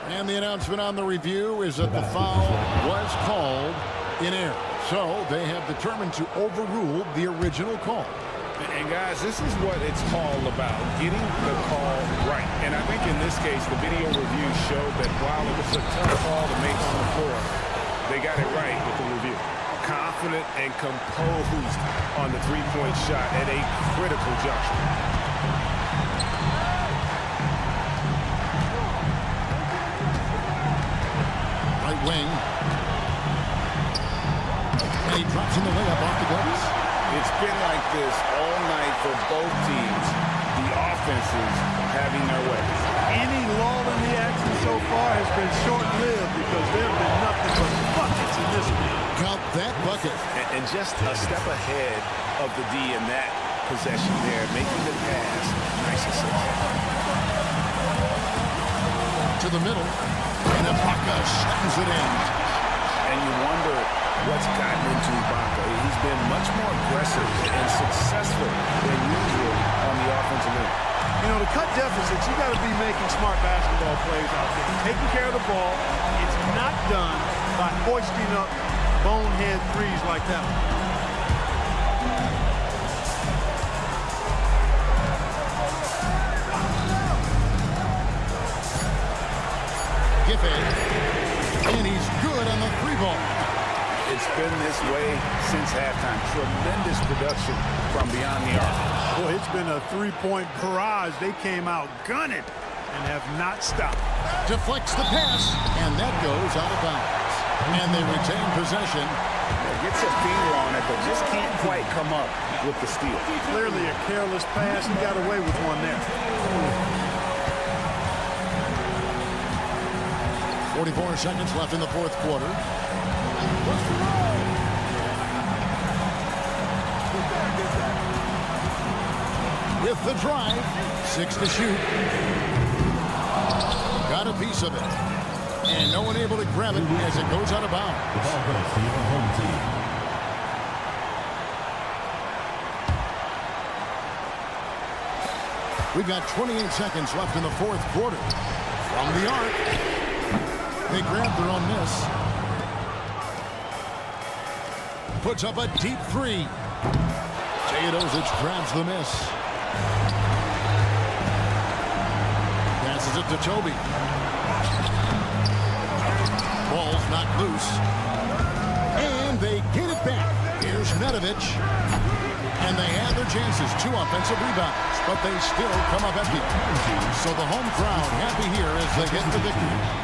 H: And the announcement on the review is that the foul was called in error. So they have determined to overrule the original call.
I: And guys, this is what it's all about, getting the call right. And I think in this case, the video review showed that while it was a tough call to make on the floor, they got it right with the review. Confident and composed on the three-point shot at a critical juncture.
H: Right wing. And he drops in the layup off the glass.
J: It's been like this all night for both teams. The offenses having their way.
C: Any lull in the action so far has been short-lived because there have been nothing but buckets in this one.
H: Count that bucket.
J: And just a step ahead of the D in that possession there, making the pass. Nice assist.
H: To the middle. And Ibaka slams it in.
J: And you wonder what's gotten into Ibaka. He's been much more aggressive and successful than usual on the offensive end.
C: You know, to cut deficits, you got to be making smart basketball plays out there. Taking care of the ball. It's not done by hoisting up bonehead threes like that one.
H: And he's good on the three ball.
J: It's been this way since halftime. Tremendous production from beyond the arc.
C: Boy, it's been a three-point barrage. They came out gunning and have not stopped.
H: Deflects the pass, and that goes out of bounds. And they retain possession.
J: Gets a finger on it, but just can't quite come up with the steal.
C: Clearly a careless pass. He got away with one there.
H: 44 seconds left in the fourth quarter. With the drive, 6 to shoot. Got a piece of it. And no one able to grab it as it goes out of bounds.
D: The ball goes to your home team.
H: We've got 28 seconds left in the fourth quarter. From the arc. They grab their own miss. Puts up a deep three. Teodosic grabs the miss. Passes it to Toby. Ball's knocked loose. And they get it back. Here's Nedovic. And they have their chances. 2 offensive rebounds. But they still come up empty. So the home crowd happy here as they get the victory.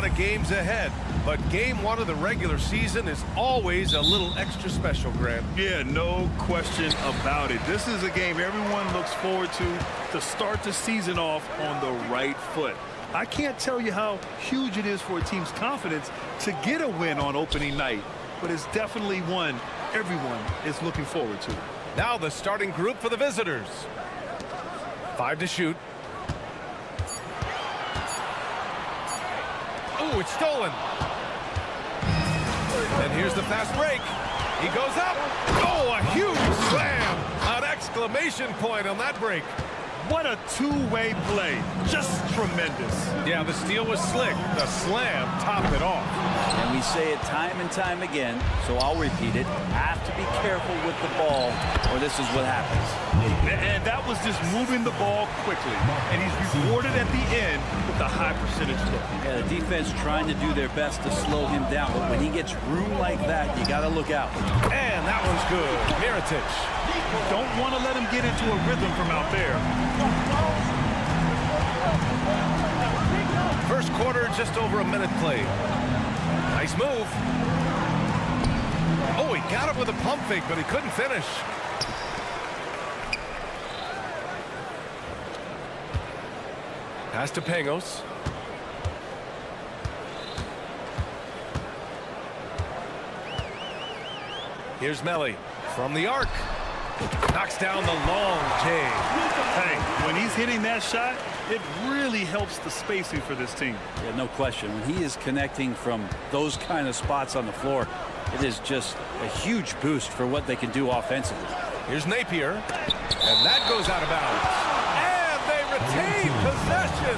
A: lot of games ahead, but game one of the regular season is always a little extra special, Grant.
C: Yeah, no question about it. This is a game everyone looks forward to start the season off on the right foot. I can't tell you how huge it is for a team's confidence to get a win on opening night, but it's definitely one everyone is looking forward to.
A: Now the starting group for the visitors. 5 to shoot. Oh, it's stolen. And here's the fast break. He goes up. Oh, a huge slam. An exclamation point on that break.
C: What a two-way play. Just tremendous.
A: Yeah, the steal was slick. The slam topped it off.
L: And we say it time and time again, so I'll repeat it. Have to be careful with the ball, or this is what happens.
C: And that was just moving the ball quickly. And he's rewarded at the end with a high percentage look.
L: Yeah, the defense trying to do their best to slow him down, but when he gets room like that, you got to look out.
A: And that one's good. Mirotic.
C: Don't want to let him get into a rhythm from out there.
A: First quarter, just over a minute played. Nice move. Oh, he got it with a pump fake, but he couldn't finish. Pass to Pangos. Here's Melli from the arc. Knocks down the long J.
C: Hey, when he's hitting that shot, it really helps the spacing for this team.
L: Yeah, no question. When he is connecting from those kind of spots on the floor, it is just a huge boost for what they can do offensively.
A: Here's Napier, and that goes out of bounds. And they retain possession.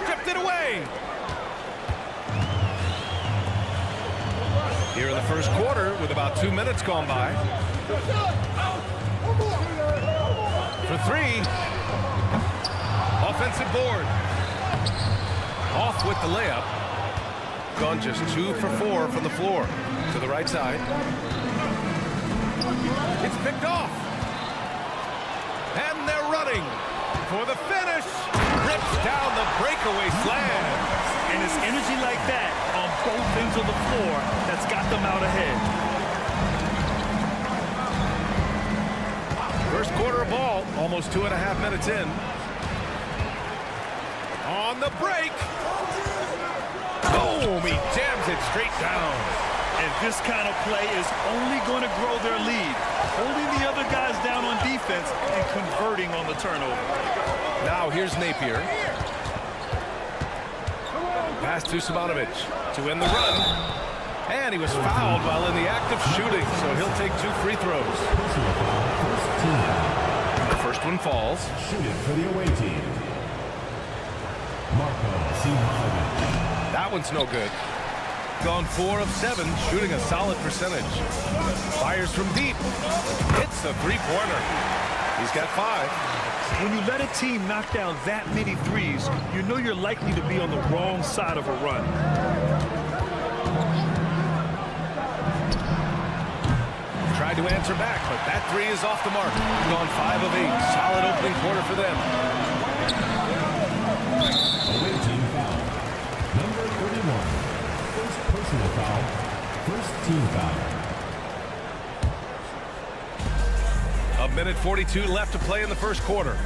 A: Stripped it away. Here in the first quarter, with about 2 minutes gone by. For three. Offensive board. Off with the layup. Gone just 2 for 4 from the floor. To the right side. It's picked off. And they're running for the finish. Rips down the breakaway slam.
C: And it's energy like that on both ends of the floor that's got them out ahead.
A: First quarter of ball, almost 2.5 minutes in. On the break. Boom! He jams it straight down.
C: And this kind of play is only going to grow their lead. Holding the other guys down on defense and converting on the turnover.
A: Now here's Napier. Pass to Simonovic to end the run. And he was fouled while in the act of shooting, so he'll take 2 free throws. The first one falls.
D: Shoot it for the away team.
A: That one's no good. Gone 4 of 7, shooting a solid percentage. Fires from deep. Hits a three-pointer. He's got 5.
C: When you let a team knock down that many threes, you know you're likely to be on the wrong side of a run.
A: Tried to answer back, but that 3 is off the mark. Gone 5 of 8. Solid opening quarter for them.
D: Away team foul. Number 31. First personal foul. First team foul.
A: A minute 42 left to play in the first quarter.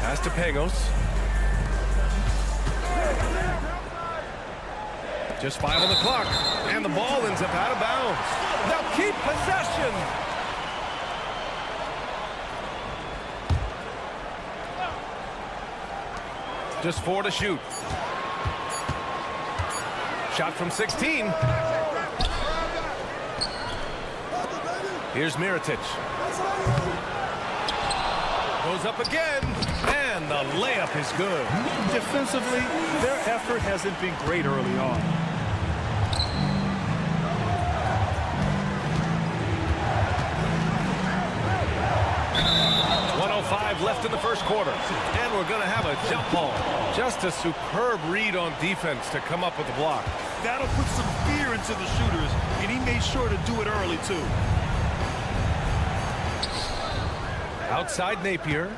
A: Pass to Pangos. Just 5 on the clock, and the ball ends up out of bounds. They'll keep possession. Just 4 to shoot. Shot from 16. Here's Mirotic. Goes up again, and the layup is good.
C: Defensively, their effort hasn't been great early on.
A: Left in the first quarter, and we're going to have a jump ball. Just a superb read on defense to come up with the block.
C: That'll put some fear into the shooters, and he made sure to do it early too.
A: Outside Napier.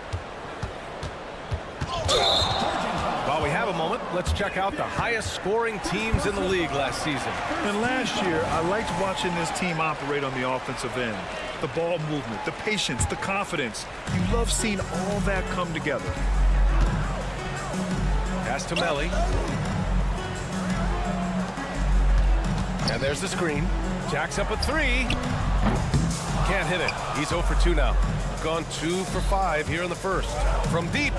A: While we have a moment, let's check out the highest scoring teams in the league last season.
C: And last year, I liked watching this team operate on the offensive end. The ball movement, the patience, the confidence. You love seeing all that come together.
A: Pass to Melli. And there's the screen. Jacks up a 3. Can't hit it. He's 0 for 2 now. gone 2 for 5 here in the first. From deep,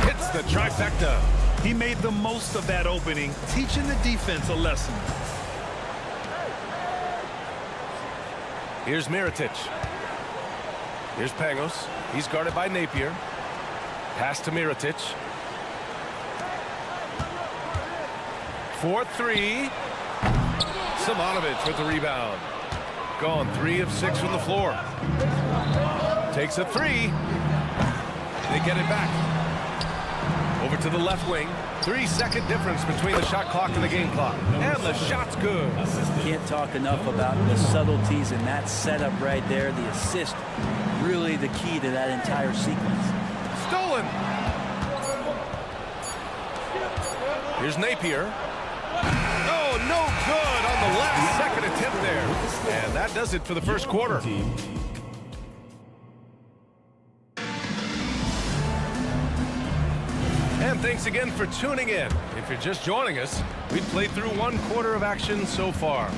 A: hits the trifecta.
M: He made the most of that opening, teaching the defense a lesson.
A: Here's Mirotic. Here's Pangos. He's guarded by Napier. Pass to Mirotic. 4-3. Simonovic with the rebound. Gone 3 of 6 from the floor. Takes a 3. They get it back. Over to the left wing. 3-second difference between the shot clock and the game clock. And the shot's good.
L: Can't talk enough about the subtleties in that setup right there. The assist, really the key to that entire sequence.
A: Stolen. Here's Napier. Oh, no good on the last second attempt there. And that does it for the first quarter. And thanks again for tuning in. If you're just joining us, we've played through 1 quarter of action so far.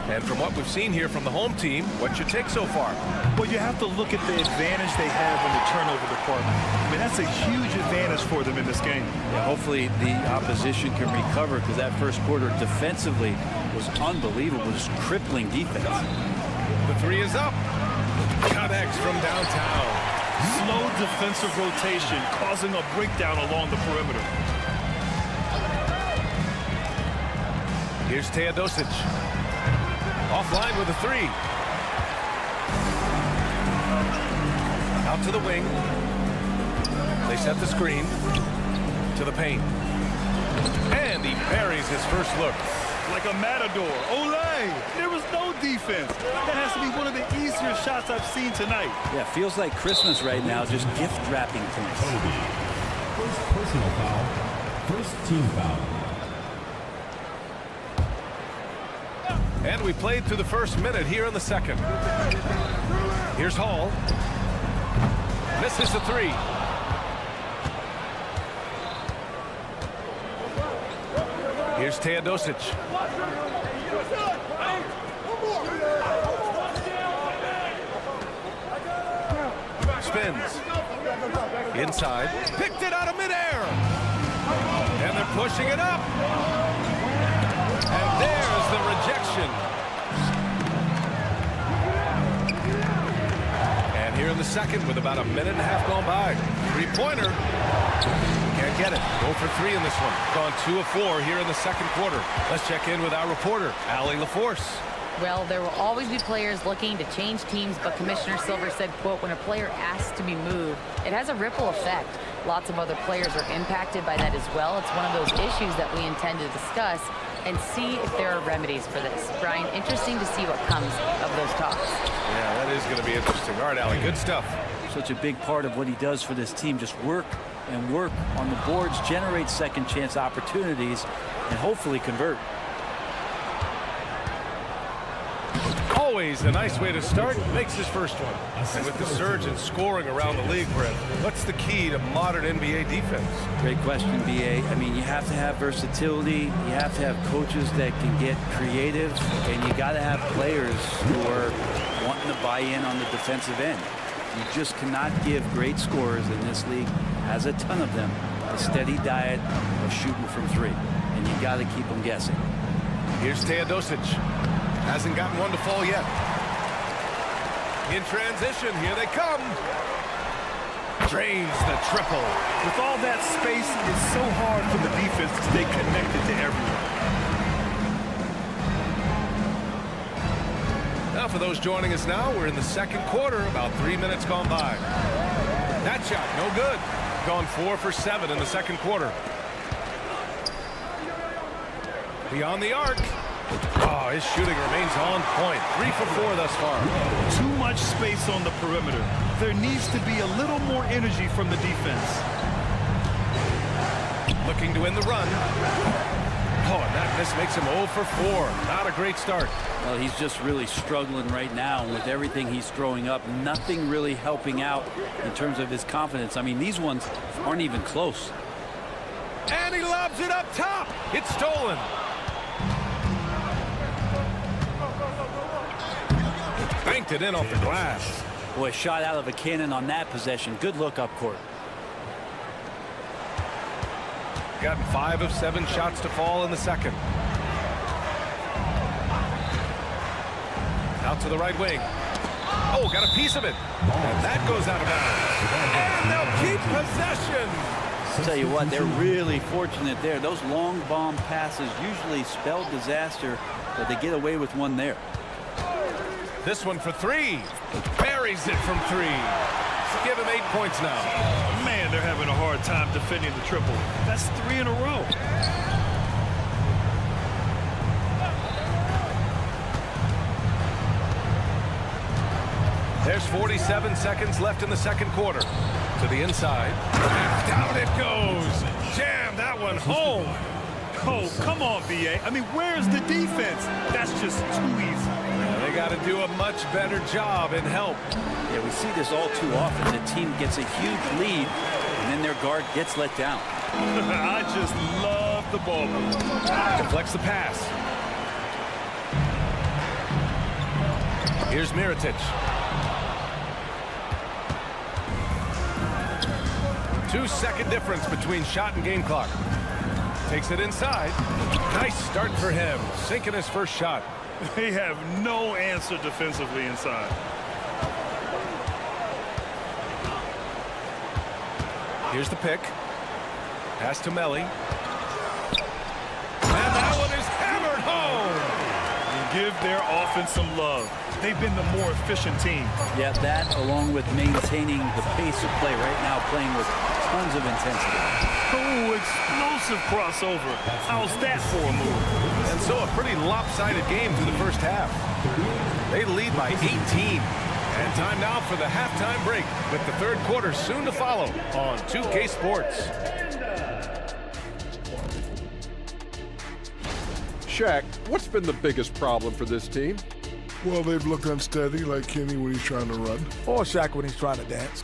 A: And from what we've seen here from the home team, what's your take so far?
M: Well, you have to look at the advantage they have in the turnover department. I mean, that's a huge advantage for them in this game.
L: Yeah, hopefully the opposition can recover, because that first quarter defensively was unbelievable. Just crippling defense.
A: The 3 is up. Connects from downtown.
M: Slow defensive rotation, causing a breakdown along the perimeter.
A: Here's Teodosic. Offline with a 3. Out to the wing. They set the screen. To the paint. And he buries his first look.
M: Like a matador. Olay! There was no defense. That has to be one of the easier shots I've seen tonight.
L: Yeah, feels like Christmas right now, just gift wrapping things.
D: First personal foul. First team foul.
A: And we played through the first minute here in the second. Here's Hall. Misses the 3. Here's Teodosic. Spins. Inside. Picked it out of midair. And they're pushing it up. And there's the rejection. And here in the second, with about a minute and a half gone by. 3-pointer. Can't get it. 0 for 3 in this one. Gone 2 of 4 here in the second quarter. Let's check in with our reporter, Allie LaForce.
N: Well, there will always be players looking to change teams, but Commissioner Silver said, quote, when a player asks to be moved, it has a ripple effect. Lots of other players are impacted by that as well. It's one of those issues that we intend to discuss and see if there are remedies for this. Brian, interesting to see what comes of those talks.
A: Yeah, that is going to be interesting. All right, Allie, good stuff.
L: Such a big part of what he does for this team, just work and work on the boards, generate second chance opportunities, and hopefully convert.
A: Always a nice way to start. Makes his first one. And with the surge in scoring around the league, Brett, what's the key to modern NBA defense?
L: Great question, BA. I mean, you have to have versatility. You have to have coaches that can get creative. And you got to have players who are wanting to buy in on the defensive end. You just cannot give great scorers in this league, has a ton of them, a steady diet of shooting from 3. And you got to keep them guessing.
A: Here's Teodosic. Hasn't gotten one to fall yet. In transition, here they come. Drains the triple.
M: With all that space, it's so hard for the defense to stay connected to everyone.
A: Now, for those joining us now, we're in the second quarter, about 3 minutes gone by. That shot, no good. Gone 4 for 7 in the second quarter. Beyond the arc. Oh, his shooting remains on point. 3 for 4 thus far.
M: Too much space on the perimeter. There needs to be a little more energy from the defense.
A: Looking to win the run. Oh, and that miss makes him 0 for 4. Not a great start.
L: Well, he's just really struggling right now with everything he's throwing up. Nothing really helping out in terms of his confidence. I mean, these ones aren't even close.
A: And he lobs it up top. It's stolen. Banked it in off the glass.
L: Boy, shot out of a cannon on that possession. Good look up court.
A: Gotten 5 of 7 shots to fall in the second. Out to the right wing. Oh, got a piece of it. And that goes out of bounds. And they'll keep possession.
L: I'll tell you what, they're really fortunate there. Those long bomb passes usually spell disaster, but they get away with one there.
A: This one for 3. Buries it from 3. Give him 8 points now.
M: Man, they're having a hard time defending the triple. That's 3 in a row.
A: There's 47 seconds left in the second quarter. To the inside. And down it goes. Jam that one home.
M: Oh, come on, BA. I mean, where's the defense? That's just too easy.
A: Yeah, they got to do a much better job in help.
L: Yeah, we see this all too often. The team gets a huge lead, and then their guard gets let down.
M: I just love the ball move.
A: Deflects the pass. Here's Mirotic. 2-second difference between shot and game clock. Takes it inside. Nice start for him. Sinking his first shot.
M: They have no answer defensively inside.
A: Here's the pick. Pass to Melly. And that one is hammered home.
M: Give their offense some love. They've been the more efficient team.
L: Yeah, that along with maintaining the pace of play right now, playing with tons of intensity.
M: Oh, explosive crossover. How's that for a move?
A: And so a pretty lopsided game through the first half. They lead by 18. And time now for the halftime break, with the third quarter soon to follow on 2K Sports.
G: Shaq, what's been the biggest problem for this team?
F: Well, they've looked unsteady, like Kenny when he's trying to run.
B: Or Shaq when he's trying to dance.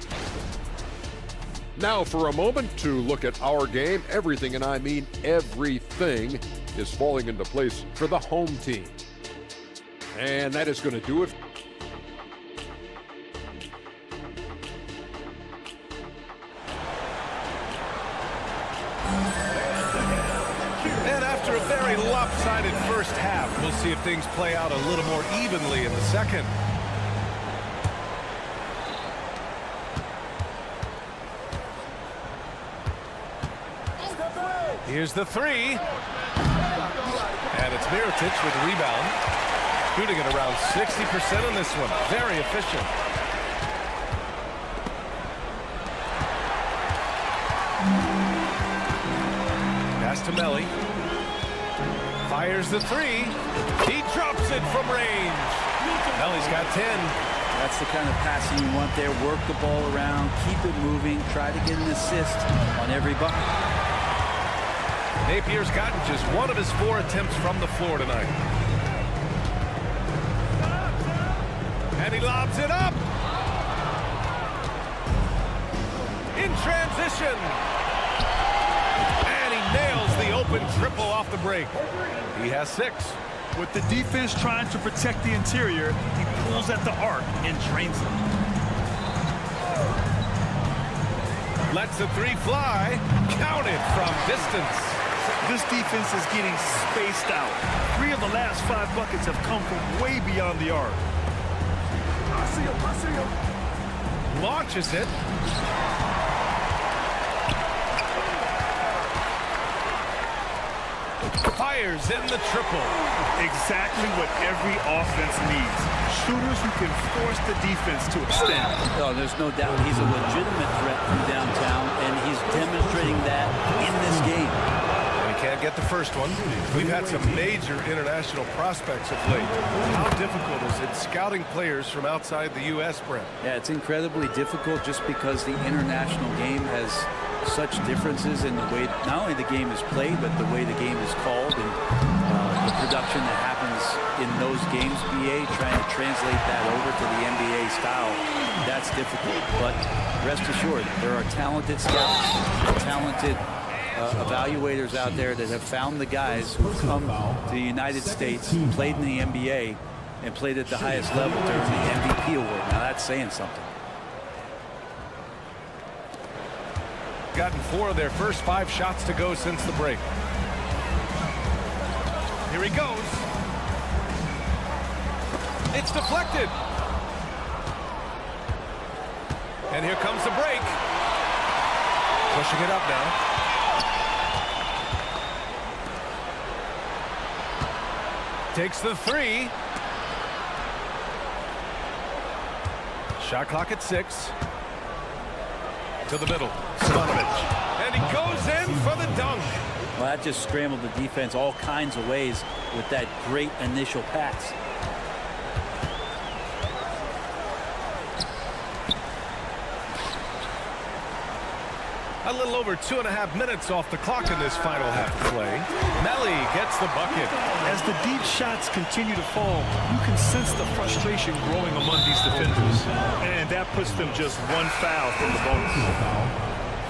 G: Now for a moment to look at our game. Everything, and I mean everything, is falling into place for the home team. And that is going to do it.
A: And after a very lopsided first half, we'll see if things play out a little more evenly in the second. Here's the 3. And it's Mirotic with the rebound. Shooting at around 60% on this one. Very efficient. Pass to Melly. Fires the 3. He drops it from range. Melly's got 10.
L: That's the kind of passing you want there. Work the ball around, keep it moving, try to get an assist on every bucket.
A: Napier's gotten just 1 of his 4 attempts from the floor tonight. And he lobs it up. In transition. And he nails the open triple off the break. He has 6.
M: With the defense trying to protect the interior, he pulls at the arc and drains it.
A: Lets the 3 fly. Counted from distance.
M: This defense is getting spaced out. 3 of the last 5 buckets have come from way beyond the arc.
B: I see him.
A: Launches it. Fires in the triple.
M: Exactly what every offense needs. Shooters who can force the defense to extend.
L: Oh, there's no doubt he's a legitimate threat from downtown, and he's demonstrating that in this game.
A: Can't get the first one. We've had some major international prospects of late. How difficult is it scouting players from outside the U.S., Brent?
L: Yeah, it's incredibly difficult just because the international game has such differences in the way not only the game is played, but the way the game is called and the production that happens in those games, BA, trying to translate that over to the NBA style, that's difficult. But rest assured, there are talented scouts, talented evaluators out there that have found the guys who come to the United States, played in the NBA, and played at the highest level during the MVP award. Now that's saying something.
A: Gotten 4 of their first 5 shots to go since the break. Here he goes. It's deflected. And here comes the break. Pushing it up now. Takes the 3. Shot clock at 6. To the middle. Stefanovic. And he goes in for the dunk.
L: Well, that just scrambled the defense all kinds of ways with that great initial pass.
A: A little over 2.5 minutes off the clock in this final half of play. Melli gets the bucket.
M: As the deep shots continue to fall, you can sense the frustration growing among these defenders. And that puts them just 1 foul from the bonus.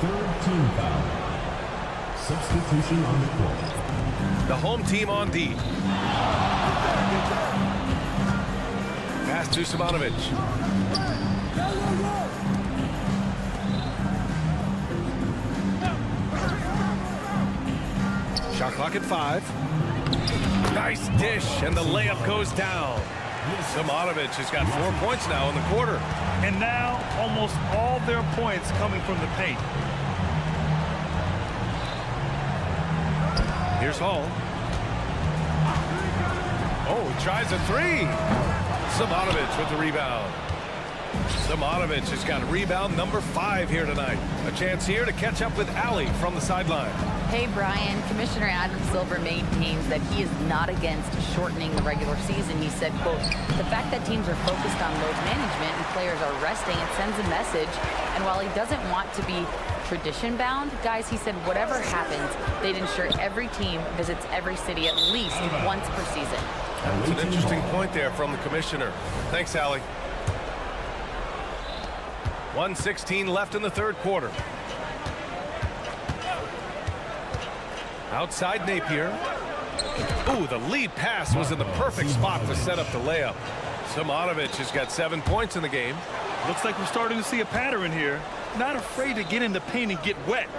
D: Third team foul. Substitution on the court.
A: The home team on D. Pass to Stefanovic. Shot clock at 5. Nice dish, and the layup goes down. Stefanovic has got 4 points now in the quarter.
M: And now almost all their points coming from the paint.
A: Here's Hall. Oh, he tries a 3. Stefanovic with the rebound. Stefanovic has got rebound number 5 here tonight. A chance here to catch up with Ali from the sideline.
N: Hey, Brian, Commissioner Adam Silver maintains that he is not against shortening the regular season. He said, quote, the fact that teams are focused on load management and players are resting, it sends a message. And while he doesn't want to be tradition-bound, guys, he said whatever happens, they'd ensure every team visits every city at least once per season.
A: That's an interesting point there from the commissioner. Thanks, Ali. 1:16 left in the third quarter. Outside Napier. Ooh, the lead pass was in the perfect spot to set up the layup. Stefanovic has got 7 points in the game.
M: Looks like we're starting to see a pattern here. Not afraid to get in the paint and get wet.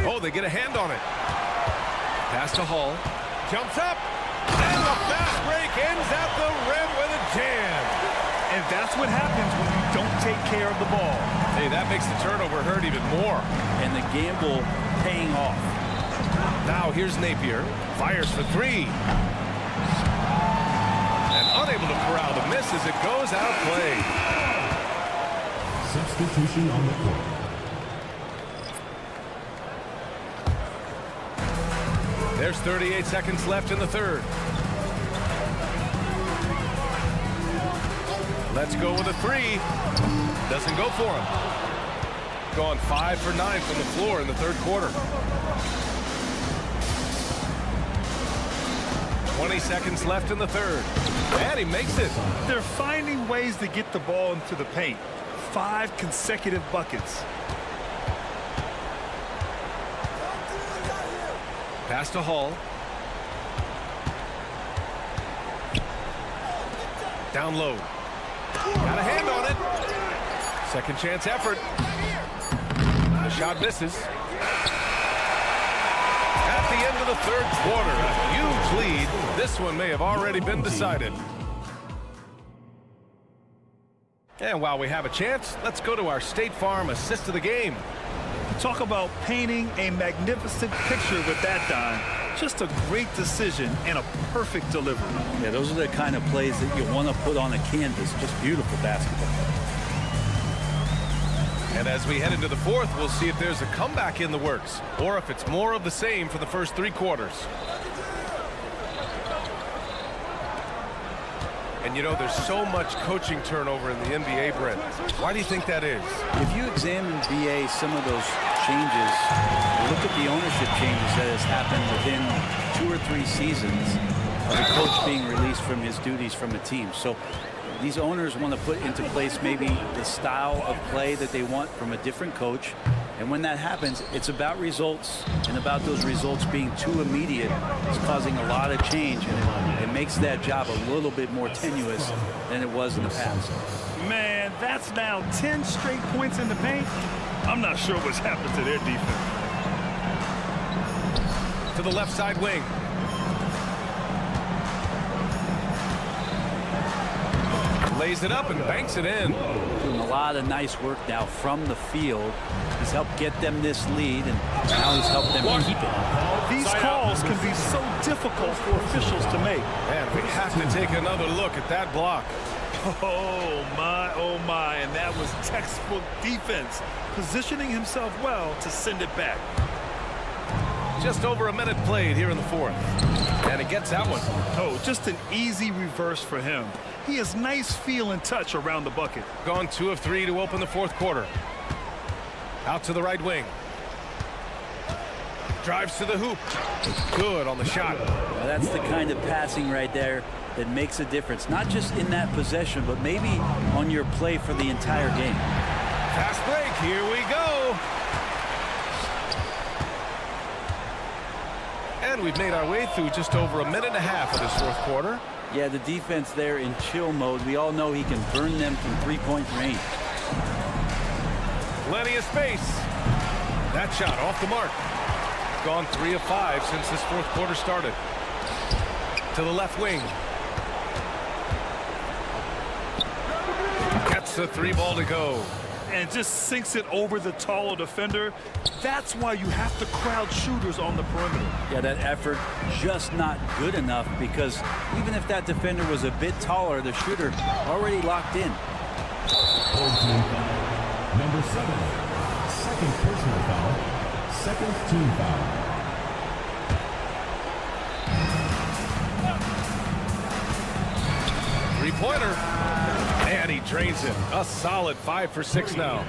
A: Oh, they get a hand on it. Pass to Hall. Jumps up. And the fast break ends at the rim with a jam.
M: And that's what happens when you don't take care of the ball.
A: Hey, that makes the turnover hurt even more.
L: And the gamble paying off.
A: Now here's Napier. Fires for 3. And unable to corral the miss as it goes out of play.
D: Substitution on the court.
A: There's 38 seconds left in the third. Let's go with a 3. Doesn't go for him. Gone 5 for 9 from the floor in the third quarter. 20 seconds left in the third. And he makes it.
M: They're finding ways to get the ball into the paint. 5 consecutive buckets.
A: Pass to Hall. Down low. Got a hand on it. Second chance effort. The shot misses. At the end of the third quarter, a huge lead. This one may have already been decided. And while we have a chance, let's go to our State Farm assist of the game.
M: Talk about painting a magnificent picture with that dime. Just a great decision and a perfect delivery.
L: Yeah, those are the kind of plays that you want to put on a canvas. Just beautiful basketball.
A: And as we head into the fourth, we'll see if there's a comeback in the works or if it's more of the same for the first 3 quarters. And you know, there's so much coaching turnover in the NBA, Brent. Why do you think that is?
L: If you examine, BA, some of those changes, look at the ownership changes that has happened within 2 or 3 seasons of the coach being released from his duties from the team. So these owners want to put into place maybe the style of play that they want from a different coach. And when that happens, it's about results, and about those results being too immediate. It's causing a lot of change, and it makes that job a little bit more tenuous than it was in the past.
M: Man, that's now 10 straight points in the paint. I'm not sure what's happened to their defense.
A: To the left side wing. Lays it up and banks it in.
L: Doing a lot of nice work now from the field. He's helped get them this lead, and now he's helped them keep it.
M: These calls can be so difficult for officials to make.
A: And we have to take another look at that block.
M: Oh my, and that was textbook defense, positioning himself well to send it back.
A: Just over a minute played here in the fourth. And it gets that one.
M: Oh, just an easy reverse for him. He has nice feel and touch around the bucket.
A: Gone 2 of 3 to open the fourth quarter. Out to the right wing. Drives to the hoop. Good on the shot.
L: Now that's the kind of passing right there that makes a difference. Not just in that possession, but maybe on your play for the entire game.
A: Fast break. Here we go. And we've made our way through just over a minute and a half of this fourth quarter.
L: Yeah, the defense there in chill mode. We all know he can burn them from three-point range.
A: Plenty of space. That shot off the mark. Gone 3 of 5 since this fourth quarter started. To the left wing. Gets the 3 ball to go.
M: And just sinks it over the taller defender. That's why you have to crowd shooters on the perimeter.
L: Yeah, that effort just not good enough, because even if that defender was a bit taller, the shooter already locked in.
D: Number 7, second personal foul, second team foul.
A: Three-pointer. And he drains it. A solid 5 for 6 now.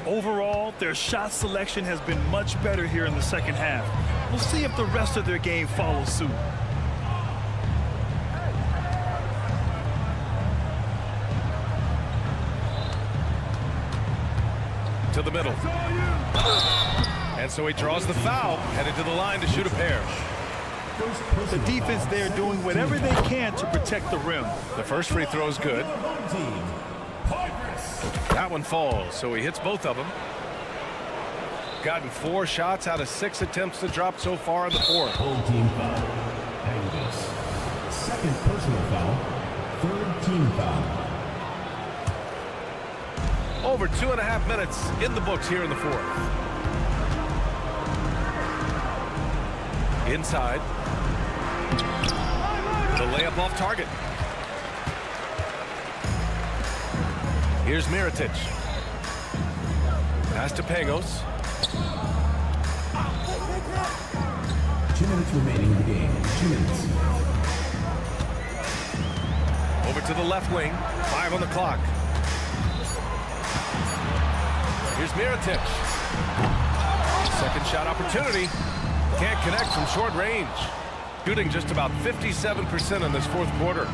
M: Overall, their shot selection has been much better here in the second half. We'll see if the rest of their game follows suit.
A: To the middle. And so he draws the foul, headed to the line to shoot a pair.
M: The defense there doing whatever they can to protect the rim.
A: The first free throw is good. That one falls, so he hits both of them. Gotten 4 shots out of 6 attempts to drop so far in the fourth.
D: Whole team foul. Angus. Second personal foul. Third team foul.
A: Over 2.5 minutes in the books here in the fourth. Inside. The layup off target. Here's Mirotic. Pass to Pangos.
D: 2 minutes remaining in the game. 2 minutes.
A: Over to the left wing. 5 on the clock. Here's Mirotic. Second shot opportunity. Can't connect from short range. Shooting just about 57% in this fourth quarter.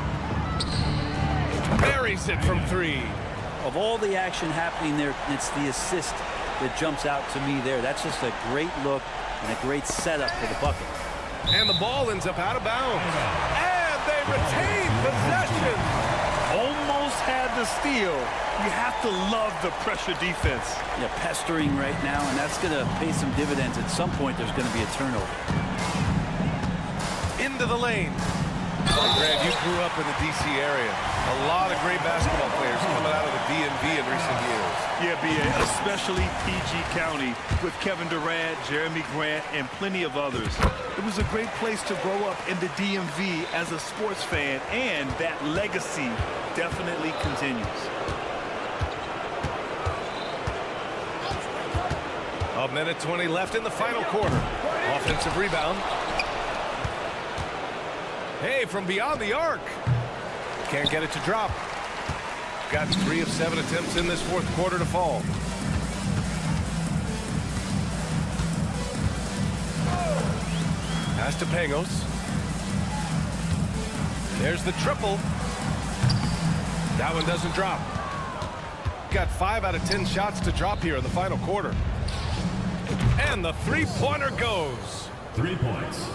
A: Buries it from 3.
L: Of all the action happening there, it's the assist that jumps out to me there. That's just a great look and a great setup for the bucket.
A: And the ball ends up out of bounds. And they retain possession.
M: Almost had the steal. You have to love the pressure defense.
L: Yeah, pestering right now, and that's going to pay some dividends. At some point, there's going to be a turnover.
A: Into the lane. Grant, you grew up in the D.C. area. A lot of great basketball players coming out of the DMV in recent years.
M: Yeah, B.A., especially PG County with Kevin Durant, Jeremy Grant, and plenty of others. It was a great place to grow up in the DMV as a sports fan, and that legacy definitely continues.
A: A minute 20 left in the final quarter. Offensive rebound. Hey, from beyond the arc. Can't get it to drop. Got 3 of 7 attempts in this fourth quarter to fall. Pass to Pangos. There's the triple. That one doesn't drop. Got 5 out of 10 shots to drop here in the final quarter. And the three-pointer goes.
D: 3 points.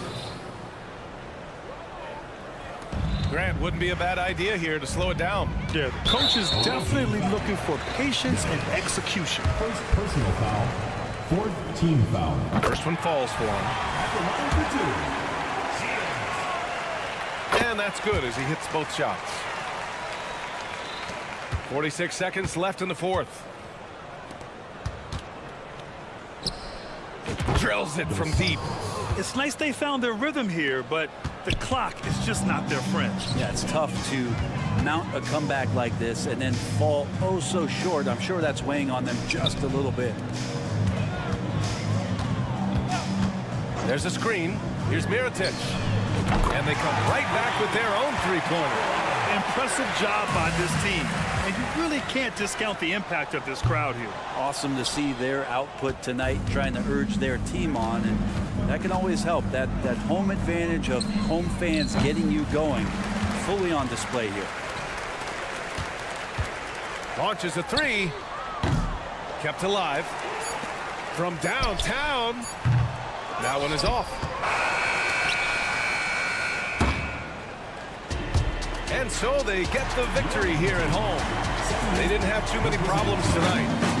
A: Grant, wouldn't be a bad idea here to slow it down.
M: Yeah, the coach is definitely looking for patience and execution.
D: First personal foul. Fourth team foul.
A: First one falls for him.
D: At the line for 2.
A: And that's good as he hits both shots. 46 seconds left in the fourth. Drills it from deep.
M: It's nice they found their rhythm here, but the clock is just not their friend.
L: Yeah, it's tough to mount a comeback like this and then fall oh so short. I'm sure that's weighing on them just a little bit.
A: There's a screen. Here's Mirotic. And they come right back with their own three-pointer.
M: Impressive job by this team. And you really can't discount the impact of this crowd here.
L: Awesome to see their output tonight, trying to urge their team on, and that can always help. That home advantage of home fans getting you going, fully on display here.
A: Launches a three. Kept alive. From downtown. That one is off. And so they get the victory here at home. They didn't have too many problems tonight.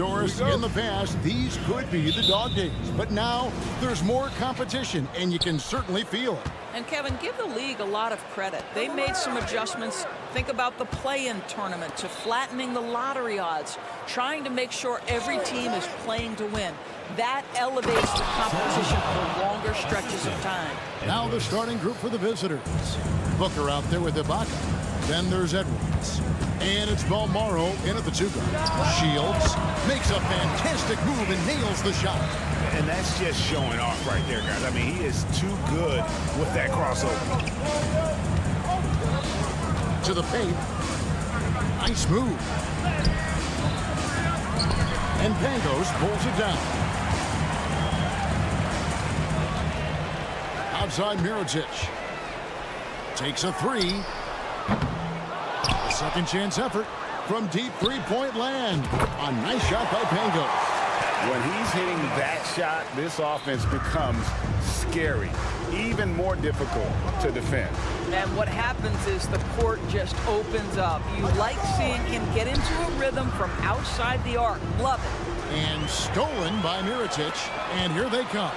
H: Doris, in the past, these could be the dog days. But now, there's more competition, and you can certainly feel it.
O: And, Kevin, give the league a lot of credit. They made some adjustments. Think about the play-in tournament, to flattening the lottery odds, trying to make sure every team is playing to win. That elevates the competition for longer stretches of time.
H: Now the starting group for the visitors. Booker out there with Ibaka. Then there's Edwards. And it's Balmaro in at the two-guard. Shields makes a fantastic move and nails the shot.
J: And that's just showing off right there, guys. I mean, he is too good with that crossover.
H: To the paint. Nice move. And Pangos pulls it down. Outside Mirotic. Takes a three. A second chance effort from deep three-point land. A nice shot by Pangos.
J: When he's hitting that shot, this offense becomes scary, even more difficult to defend.
O: And what happens is the court just opens up. You like seeing him get into a rhythm from outside the arc. Love it.
H: And stolen by Mirotic. And here they come.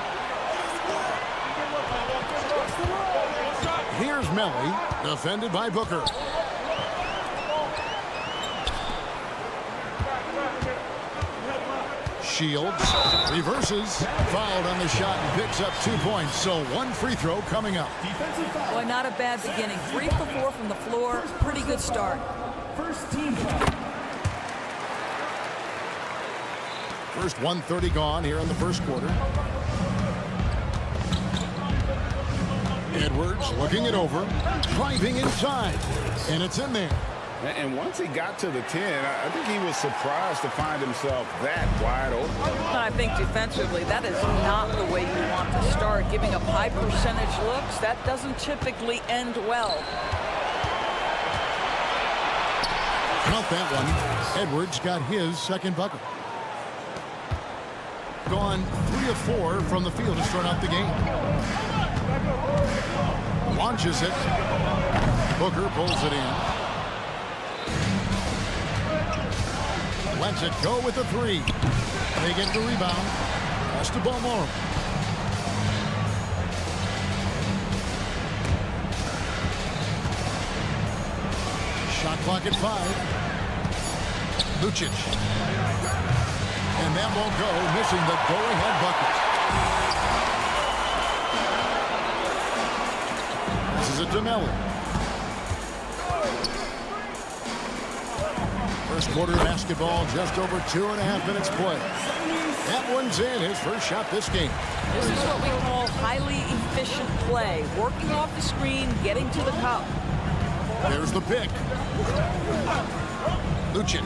H: Here's Melly, defended by Booker. Shields reverses, fouled on the shot and picks up 2 points. So one free throw coming up.
O: Boy, not a bad beginning. 3 for 4 from the floor. Pretty good start.
D: First team foul.
H: First 1:30 gone here in the first quarter. Edwards looking it over, driving inside, and it's in there.
J: And once he got to the 10, I think he was surprised to find himself that wide open.
O: And I think defensively, that is not the way you want to start. Giving up high percentage looks, that doesn't typically end well.
H: Count that one. Edwards got his second bucket. Gone 3 of 4 from the field to start out the game. Launches it. Booker pulls it in. Lets it go with a 3. They get the rebound. Pass to Balmore. Shot clock at 5. Lucic. And that won't go, missing the go-ahead bucket. This is a Demeli. First quarter basketball, just over 2.5 minutes play. That one's in, his first shot this game.
O: This is what we call highly efficient play. Working off the screen, getting to the cup.
H: There's the pick. Lucic.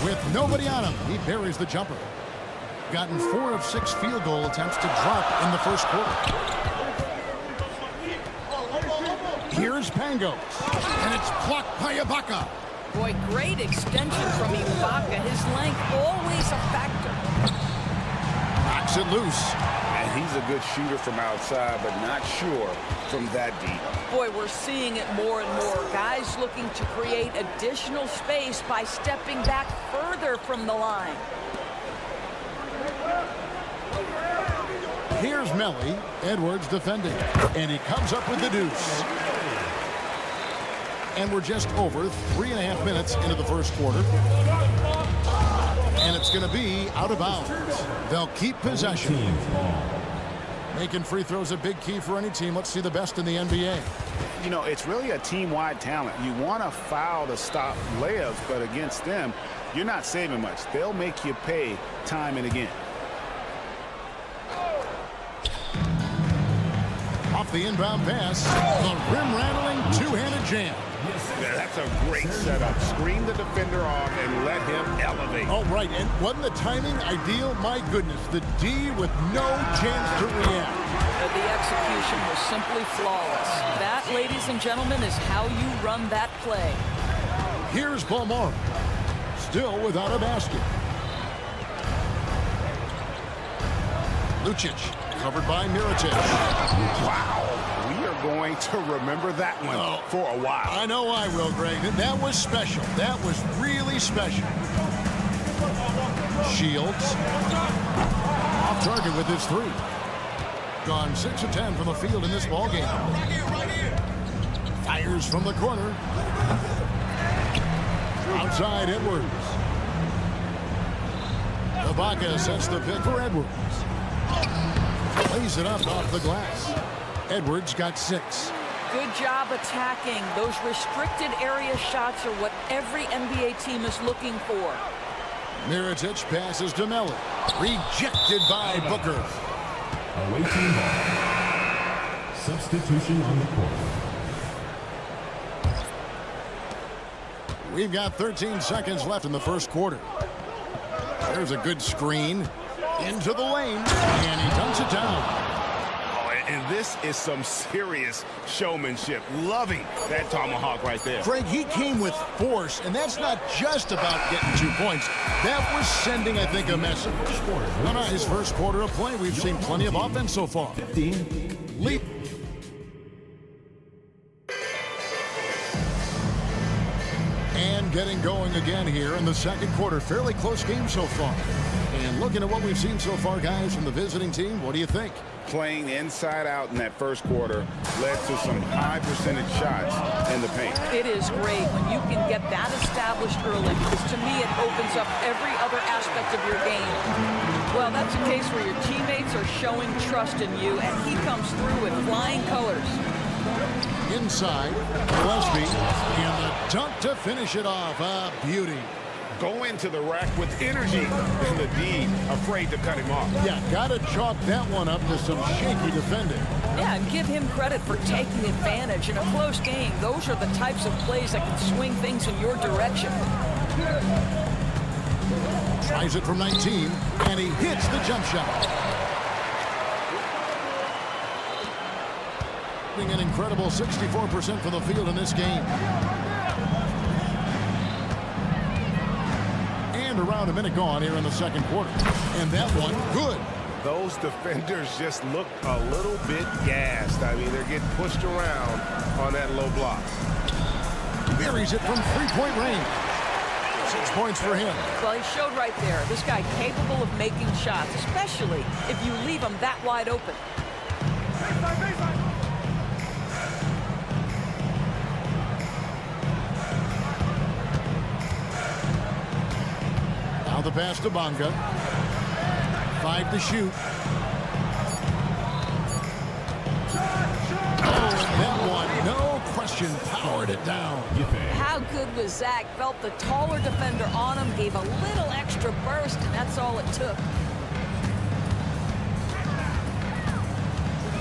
H: With nobody on him, he buries the jumper. Gotten 4 of 6 field goal attempts to drop in the first quarter. Here's Pangos. And it's blocked by Ibaka.
O: Boy, great extension from Ibaka. His length always a factor.
H: Knocks it loose.
J: And he's a good shooter from outside, but not sure from that deep.
O: Boy, we're seeing it more and more. Guys looking to create additional space by stepping back further from the line.
H: Here's Melly. Edwards defending. And he comes up with the deuce. And we're just over 3.5 minutes into the first quarter. And it's going to be out of bounds. They'll keep possession. Making free throws a big key for any team. Let's see the best in the NBA.
J: You know, it's really a team-wide talent. You want to foul to stop layups, but against them, you're not saving much. They'll make you pay time and again.
H: Off the inbound pass, the rim-rattling two-handed jam.
J: Yeah, that's a great setup. Screen the defender off and let him elevate.
H: Oh, right. And wasn't the timing ideal? My goodness, the D with no chance to react.
O: The execution was simply flawless. That, ladies and gentlemen, is how you run that play.
H: Here's Balmore. Still without a basket. Lucic, covered by Mirotic.
J: Wow. We are going to remember that one for a while.
H: I know I will, Greg. That was special. That was really special. Shields. Off target with his 3. Gone 6 of 10 from the field in this ballgame. Fires from the corner. Outside Edwards. Ibaka sets the pick for Edwards. Lays it up off the glass. Edwards got 6.
O: Good job attacking. Those restricted area shots are what every NBA team is looking for.
H: Mirotic passes to Melly. Rejected by Booker.
D: Away team ball. Substitution on the court.
H: We've got 13 seconds left in the first quarter. There's a good screen. Into the lane. And he dunks it down.
J: And this is some serious showmanship. Loving that tomahawk right there.
H: Greg, he came with force, and that's not just about getting 2 points. That was sending, I think, a message. On his first quarter of play, we've seen plenty of offense so far.
D: 15.
H: Lead. And getting going again here in the second quarter. Fairly close game so far. And looking at what we've seen so far, guys, from the visiting team, what do you think?
J: Playing inside out in that first quarter led to some high percentage shots in the paint.
O: It is great when you can get that established early, because to me it opens up every other aspect of your game. Well, that's a case where your teammates are showing trust in you, and he comes through with flying colors.
H: Inside, Gillespie, and the dunk to finish it off. A beauty.
I: go into the rack with energy, and the D afraid to cut him off.
H: Yeah, got to chalk that one up to some shaky defending.
O: Yeah, and give him credit for taking advantage in a close game. Those are the types of plays that can swing things in your direction.
H: Tries it from 19, and he hits the jump shot. An incredible 64% from the field in this game. And around a minute gone here in the second quarter. And that one, good.
I: Those defenders just look a little bit gassed. I mean, they're getting pushed around on that low block.
H: Buries it from three-point range. 6 points for him.
O: Well, he showed right there. This guy capable of making shots, especially if you leave him that wide open.
H: Now the pass to Bonga. 5 to shoot. Oh, and that one, no question, powered it down.
O: How good was Zach? Felt the taller defender on him, gave a little extra burst, and that's all it took.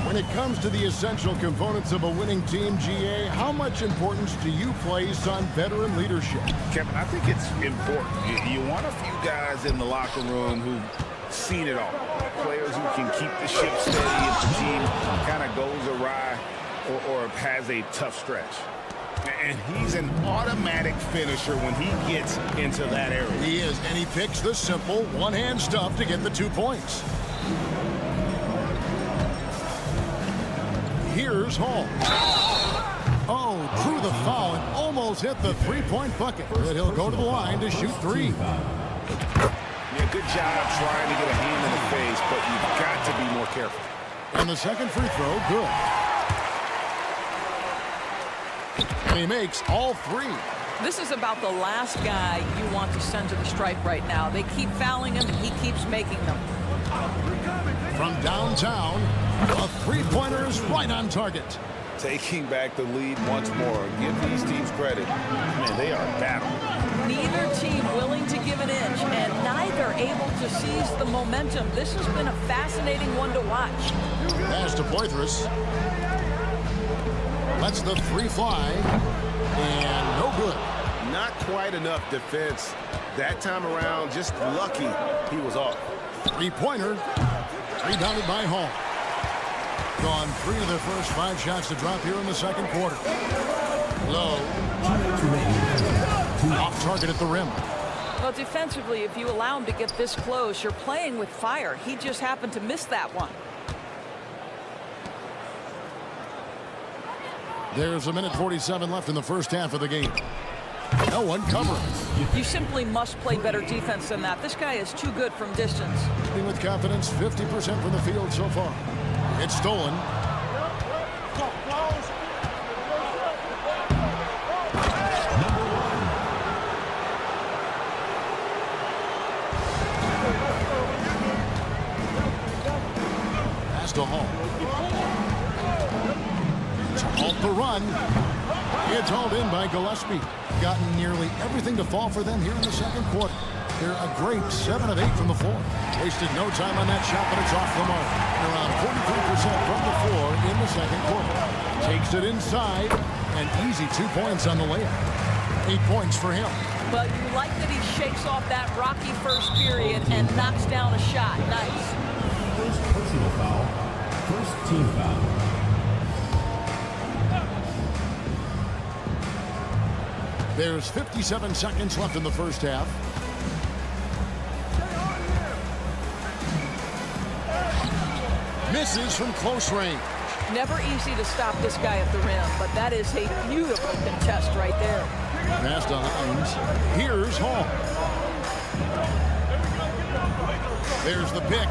H: When it comes to the essential components of a winning team, GA, how much importance do you place on veteran leadership?
J: Kevin, I think it's important. You want a few guys in the locker room who've seen it all. Players who can keep the ship steady if the team kind of goes awry or has a tough stretch. And he's an automatic finisher when he gets into that area.
H: He is, and he picks the simple one-hand stuff to get the 2 points. Here's Hall. Oh, drew the foul and almost hit the three-point bucket. But he'll go to the line to shoot 3.
J: Yeah, good job trying to get a hand in the face, but you've got to be more careful.
H: And the second free throw, good. And he makes all 3.
O: This is about the last guy you want to send to the stripe right now. They keep fouling him, and he keeps making them.
H: From downtown, a three-pointer is right on target.
J: Taking back the lead once more. Give these teams credit. Man, they are battling.
O: Neither team willing to give an inch, and neither able to seize the momentum. This has been a fascinating one to watch.
H: Pass to Poitras. Lets the 3 fly, and no good.
I: Not quite enough defense. That time around, just lucky he was off.
H: Three-pointer, rebounded by Hall. Gone 3 of their first 5 shots to drop here in the second quarter. Low. Off target at the rim.
O: Well, defensively, if you allow him to get this close, you're playing with fire. He just happened to miss that one.
H: There's 1:47 left in the first half of the game. No one covering.
O: You simply must play better defense than that. This guy is too good from distance.
H: With confidence, 50% from the field so far. It's stolen. Pass to Hall. To halt the run. It's hauled in by Gillespie. Gotten nearly everything to fall for them here in the second quarter. They're a great 7 of 8 from the floor. Wasted no time on that shot, but it's off the mark. Around 43% from the floor in the second quarter. Takes it inside, and easy 2 points on the layup. 8 points for him.
O: But you like that he shakes off that rocky first period and knocks down a shot. Nice.
D: First personal foul. First team foul.
H: There's 57 seconds left in the first half. Misses from close range.
O: Never easy to stop this guy at the rim, but that is a beautiful contest right there.
H: Pass to Hines. Here's Hall. There's the pick.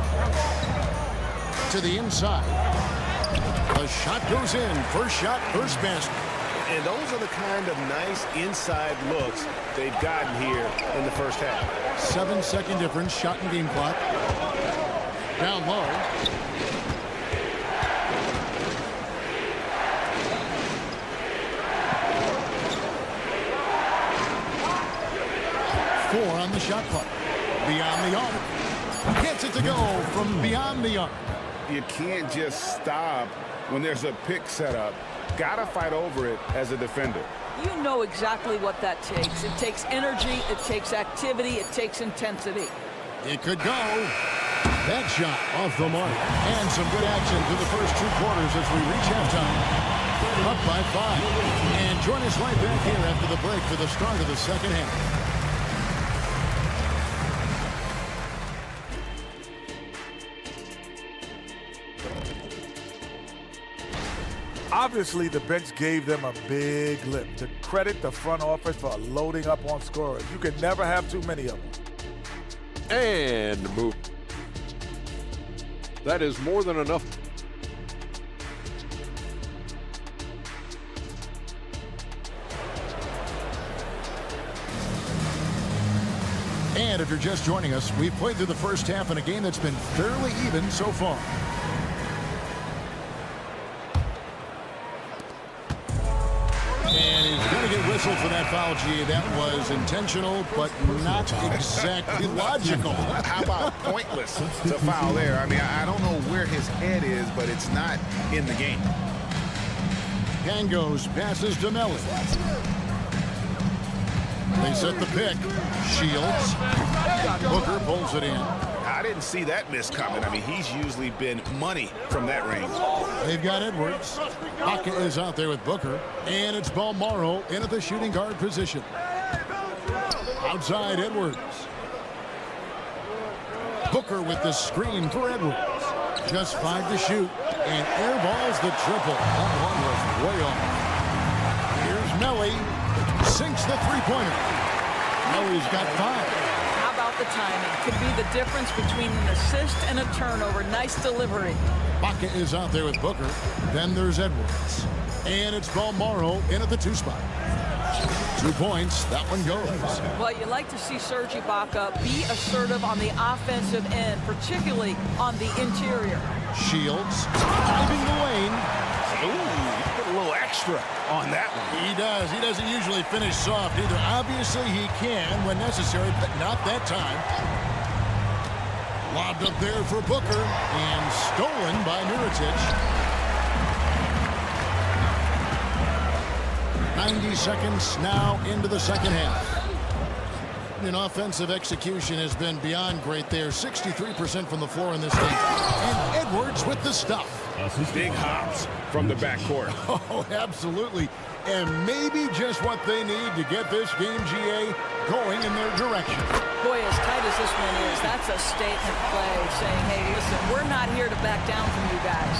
H: To the inside. The shot goes in. First shot, first basket.
I: And those are the kind of nice inside looks they've gotten here in the first half.
H: 7-second difference, shot and game clock. Down low. 4 on the shot clock. Beyond the arc. Gets it to go from beyond the arc.
J: You can't just stop when there's a pick set up. Gotta fight over it as a defender.
O: You know exactly what that takes. It takes energy, it takes activity, it takes intensity.
H: It could go. That shot off the mark. And some good action through the first 2 quarters as we reach halftime. Up by 5. And join us right back here after the break for the start of the second half.
B: Obviously, the bench gave them a big lift. To credit the front office for loading up on scorers. You can never have too many of them.
G: And move. That is more than enough.
H: And if you're just joining us, we've played through the first half in a game that's been fairly even so far. And he's going to get whistled for that foul, G. That was intentional, but not exactly logical.
J: How about pointless to foul there? I mean, I don't know where his head is, but it's not in the game.
H: Pangos passes to Melly. They set the pick. Shields. Booker pulls it in.
J: I didn't see that miss coming. I mean, he's usually been money from that range.
H: They've got Edwards. Haka is out there with Booker. And it's Balmaro in at the shooting guard position. Outside Edwards. Booker with the screen for Edwards. Just 5 to shoot. And airballs the triple. That one was way off. Here's Melly. Sinks the three-pointer. Melly's got 5.
O: How about the timing? Could be the difference between an assist and a turnover. Nice delivery.
H: Baca is out there with Booker. Then there's Edwards. And it's Balmaro in at the 2 spot. 2 points. That one goes.
O: Well, you like to see Serge Ibaka be assertive on the offensive end, particularly on the interior.
H: Shields driving the lane.
J: Ooh, put a little extra on that one.
H: He does. He doesn't usually finish soft either. Obviously, he can when necessary, but not that time. Lobbed up there for Booker and stolen by Mirotic. 90 seconds now into the second half. And offensive execution has been beyond great there. 63% from the floor in this game. And Edwards with the stuff.
J: Big hops from the backcourt.
H: Oh, absolutely. And maybe just what they need to get this game, GA, going in their direction.
O: Boy, as tight as this one is, that's a statement play saying, hey, listen, we're not here to back down from you guys.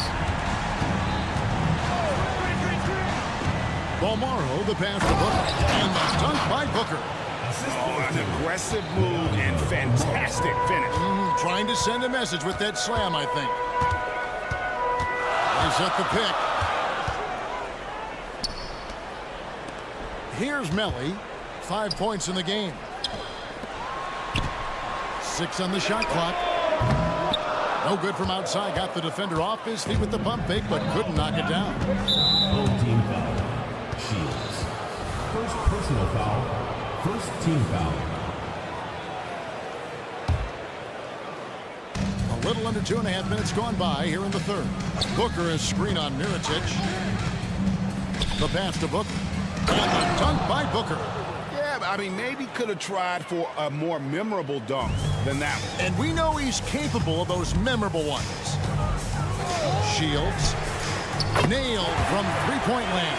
H: Balmaro, the pass to Booker. And the dunk by Booker.
J: Oh, an aggressive move and fantastic finish.
H: Trying to send a message with that slam, I think. They set the pick. Here's Melly. 5 points in the game. 6 on the shot clock. No good from outside. Got the defender off his feet with the pump fake, but couldn't knock it down.
D: Home team foul. Shields. First personal foul. First team foul.
H: A little under 2.5 minutes gone by here in the third. Booker is screen on Mirotic. The pass to Booker. And the dunk by Booker.
J: Yeah, I mean, maybe could have tried for a more memorable dunk than that one.
H: And we know he's capable of those memorable ones. Shields. Nailed from three-point land.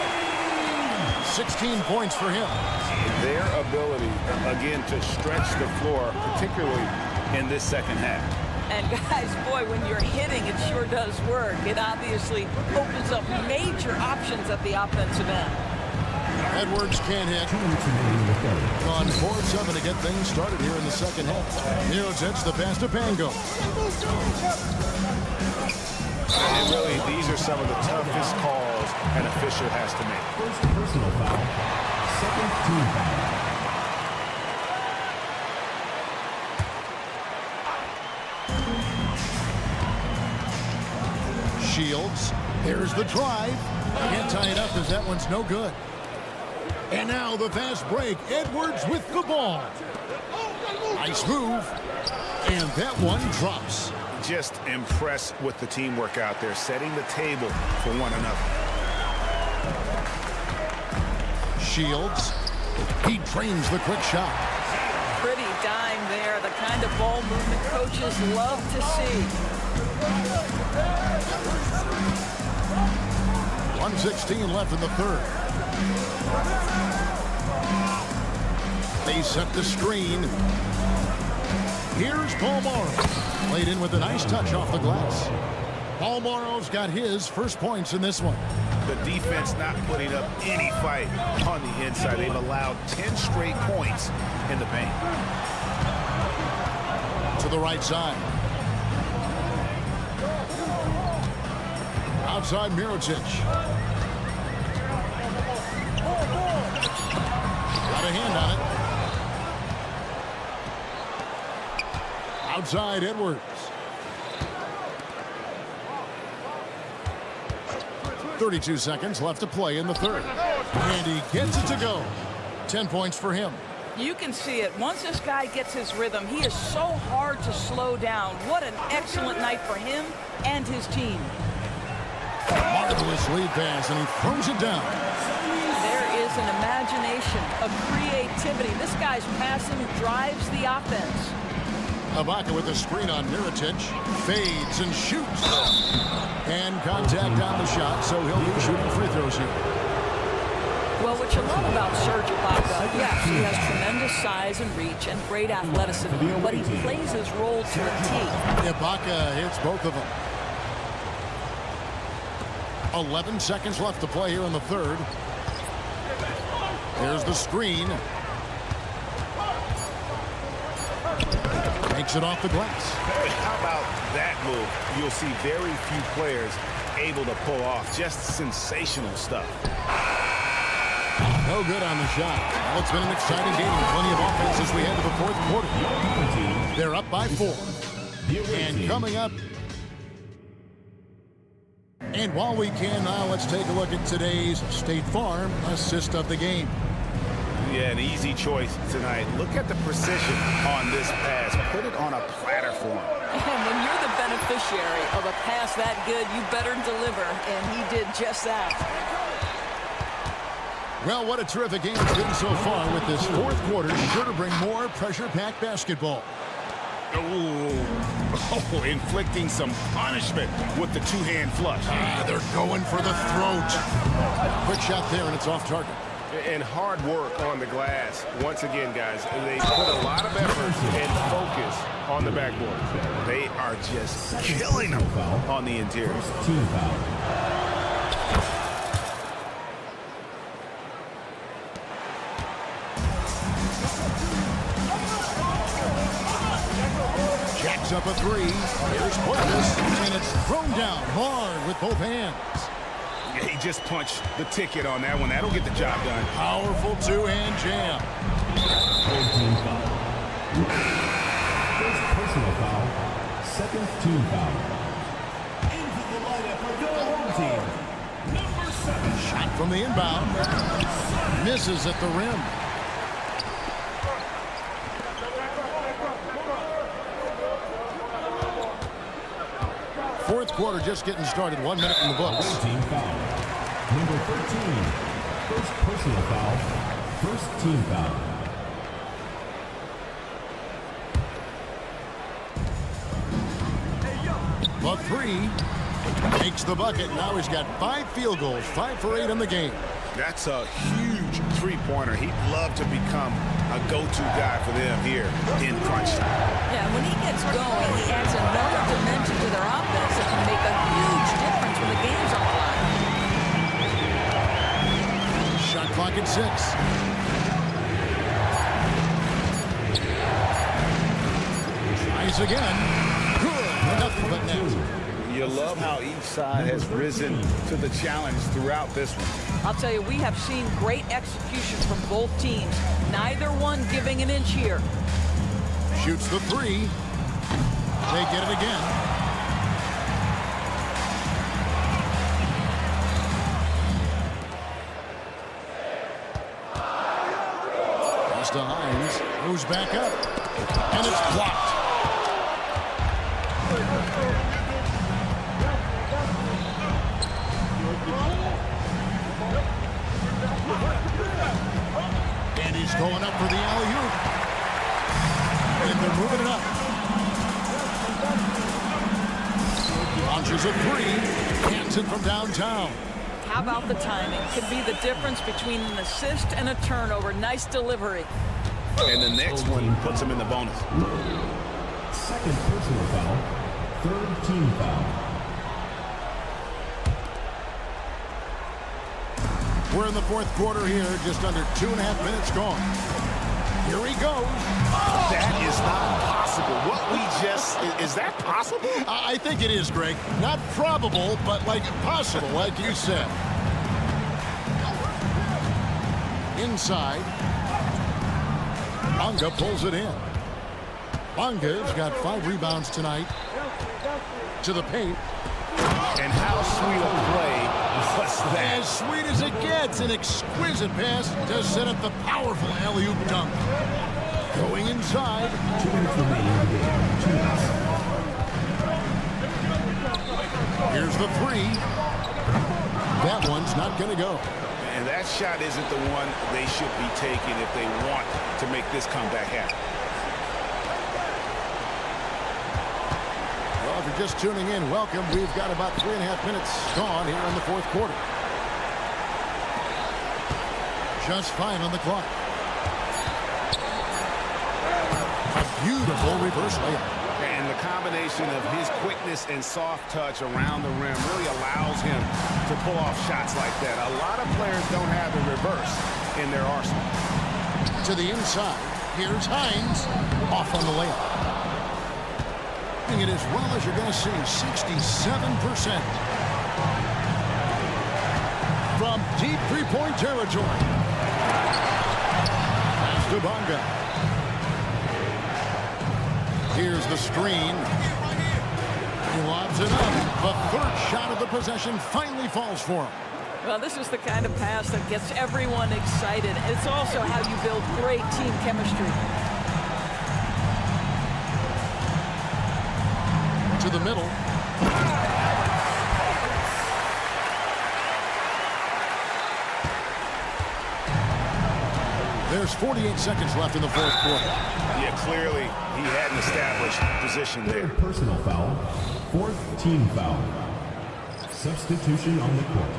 H: 16 points for him.
J: Their ability, again, to stretch the floor, particularly in this second half.
O: And guys, boy, when you're hitting, it sure does work. It obviously opens up major options at the offensive end.
H: Edwards can't hit. On 4-7 to get things started here in the second half. Mirotic the pass to Pango.
J: And really, these are some of the toughest calls an official has to make.
D: First personal foul. Second team foul.
H: Shields. There's the drive. Can't tie it up as that one's no good. And now the fast break. Edwards with the ball. Nice move. And that one drops.
J: Just impressed with the teamwork out there, setting the table for one another.
H: Shields. He drains the quick shot.
O: Pretty dime there, the kind of ball movement coaches love to see.
H: 1:16 left in the third. They set the screen. Here's Paul Morrow. Played in with a nice touch off the glass. Paul Morrow's got his first points in this one.
J: The defense not putting up any fight on the inside. They've allowed 10 straight points in the paint.
H: To the right side. Outside Mirotic. Got a hand on it. Outside Edwards. 32 seconds left to play in the third. And he gets it to go. 10 points for him.
O: You can see it. Once this guy gets his rhythm, he is so hard to slow down. What an excellent night for him and his team.
H: Marvelous lead pass, and he throws it down.
O: There is an imagination, a creativity. This guy's passing drives the offense.
H: Ibaka with a screen on Mirotic. Fades and shoots. And contact on the shot, so he'll be shooting free throws here.
O: Well, what you love about Serge Ibaka, yes, he has tremendous size and reach and great athleticism, but he plays his role to a T.
H: Ibaka hits both of them. 11 seconds left to play here in the third. There's the screen. Makes it off the glass.
J: How about that move? You'll see very few players able to pull off just sensational stuff.
H: No good on the shot. Well, it's been an exciting game. Plenty of offense as we head to the fourth quarter. They're up by 4. And coming up. And while we can now, let's take a look at today's State Farm assist of the game.
J: Yeah, an easy choice tonight. Look at the precision on this pass. Put it on a platter for him.
O: And when you're the beneficiary of a pass that good, you better deliver, and he did just that.
H: Well, what a terrific game it's been so far with this fourth quarter. Sure to bring more pressure-packed basketball.
J: Oh, inflicting some punishment with the two-hand flush.
H: They're going for the throat. Quick shot there, and it's off target.
I: And hard work on the glass. Once again, guys, they put a lot of effort and focus on the backboard.
J: They are just killing them on the interior.
D: Team foul.
H: Jacks up a 3. Here's Portis, and it's thrown down hard with both hands.
J: Yeah, he just punched the ticket on that one. That'll get the job done.
H: Powerful two-hand jam.
D: Third team foul. First personal foul. Second team foul. Into the lineup for the home team. Number 7.
H: Shot from the inbound. Misses at the rim. Fourth quarter just getting started. 1 minute in the books.
D: Team foul. Number 13. First personal foul. First team foul.
H: The 3 makes the bucket. Now he's got 5 field goals, 5 for 8 in the game.
J: That's a huge three-pointer. He'd love to become a go-to guy for them here in crunch time.
O: Yeah, when he gets going, he adds another dimension to their offense that can make a huge difference when the game's on the line.
H: Shot clock at 6. Tries again. Good. Nothing but net.
J: You love how each side has risen to the challenge throughout this one.
O: I'll tell you, we have seen great execution from both teams. Neither one giving an inch here.
H: Shoots the 3. They get it again. Moves back up. And it's blocked. And he's going up for the alley-oop. And they're moving it up. Launches a three. Hands it from downtown.
O: How about the timing? Could be the difference between an assist and a turnover. Nice delivery.
J: And the next one puts him in the bonus.
D: Second personal foul. Third team foul.
H: We're in the fourth quarter here. Just under 2.5 minutes gone. Here he goes.
I: Oh, that is not possible. What we just... Is that possible?
H: I think it is, Greg. Not probable, but like possible, like you said. Inside. Bonga pulls it in. Bonga's got 5 rebounds tonight. To the paint.
I: And how sweet a play was that?
H: As sweet as it gets. An exquisite pass to set up the powerful alley-oop dunk. Going inside.
D: 2 minutes remaining in the game. 2 minutes.
H: Here's the three. That one's not going to go.
J: And that shot isn't the one they should be taking if they want to make this comeback happen.
H: Well, if you're just tuning in, welcome. We've got about 3.5 minutes gone here in the fourth quarter. Just 5 on the clock. A beautiful reverse layup.
J: And the combination of his quickness and soft touch around the rim really allows him to pull off shots like that. A lot of players don't have the reverse in their arsenal.
H: To the inside. Here's Hines. Off on the layup. Doing it as well as you're going to see. 67%. From deep three-point territory. Pass to Bonga. Here's the screen. He lobs it up. The third shot of the possession finally falls for him.
O: Well, this is the kind of pass that gets everyone excited. It's also how you build great team chemistry.
H: To the middle. There's 48 seconds left in the fourth quarter.
J: Yeah, clearly he had an established position there.
D: Third personal foul. Fourth team foul. Substitution on the court.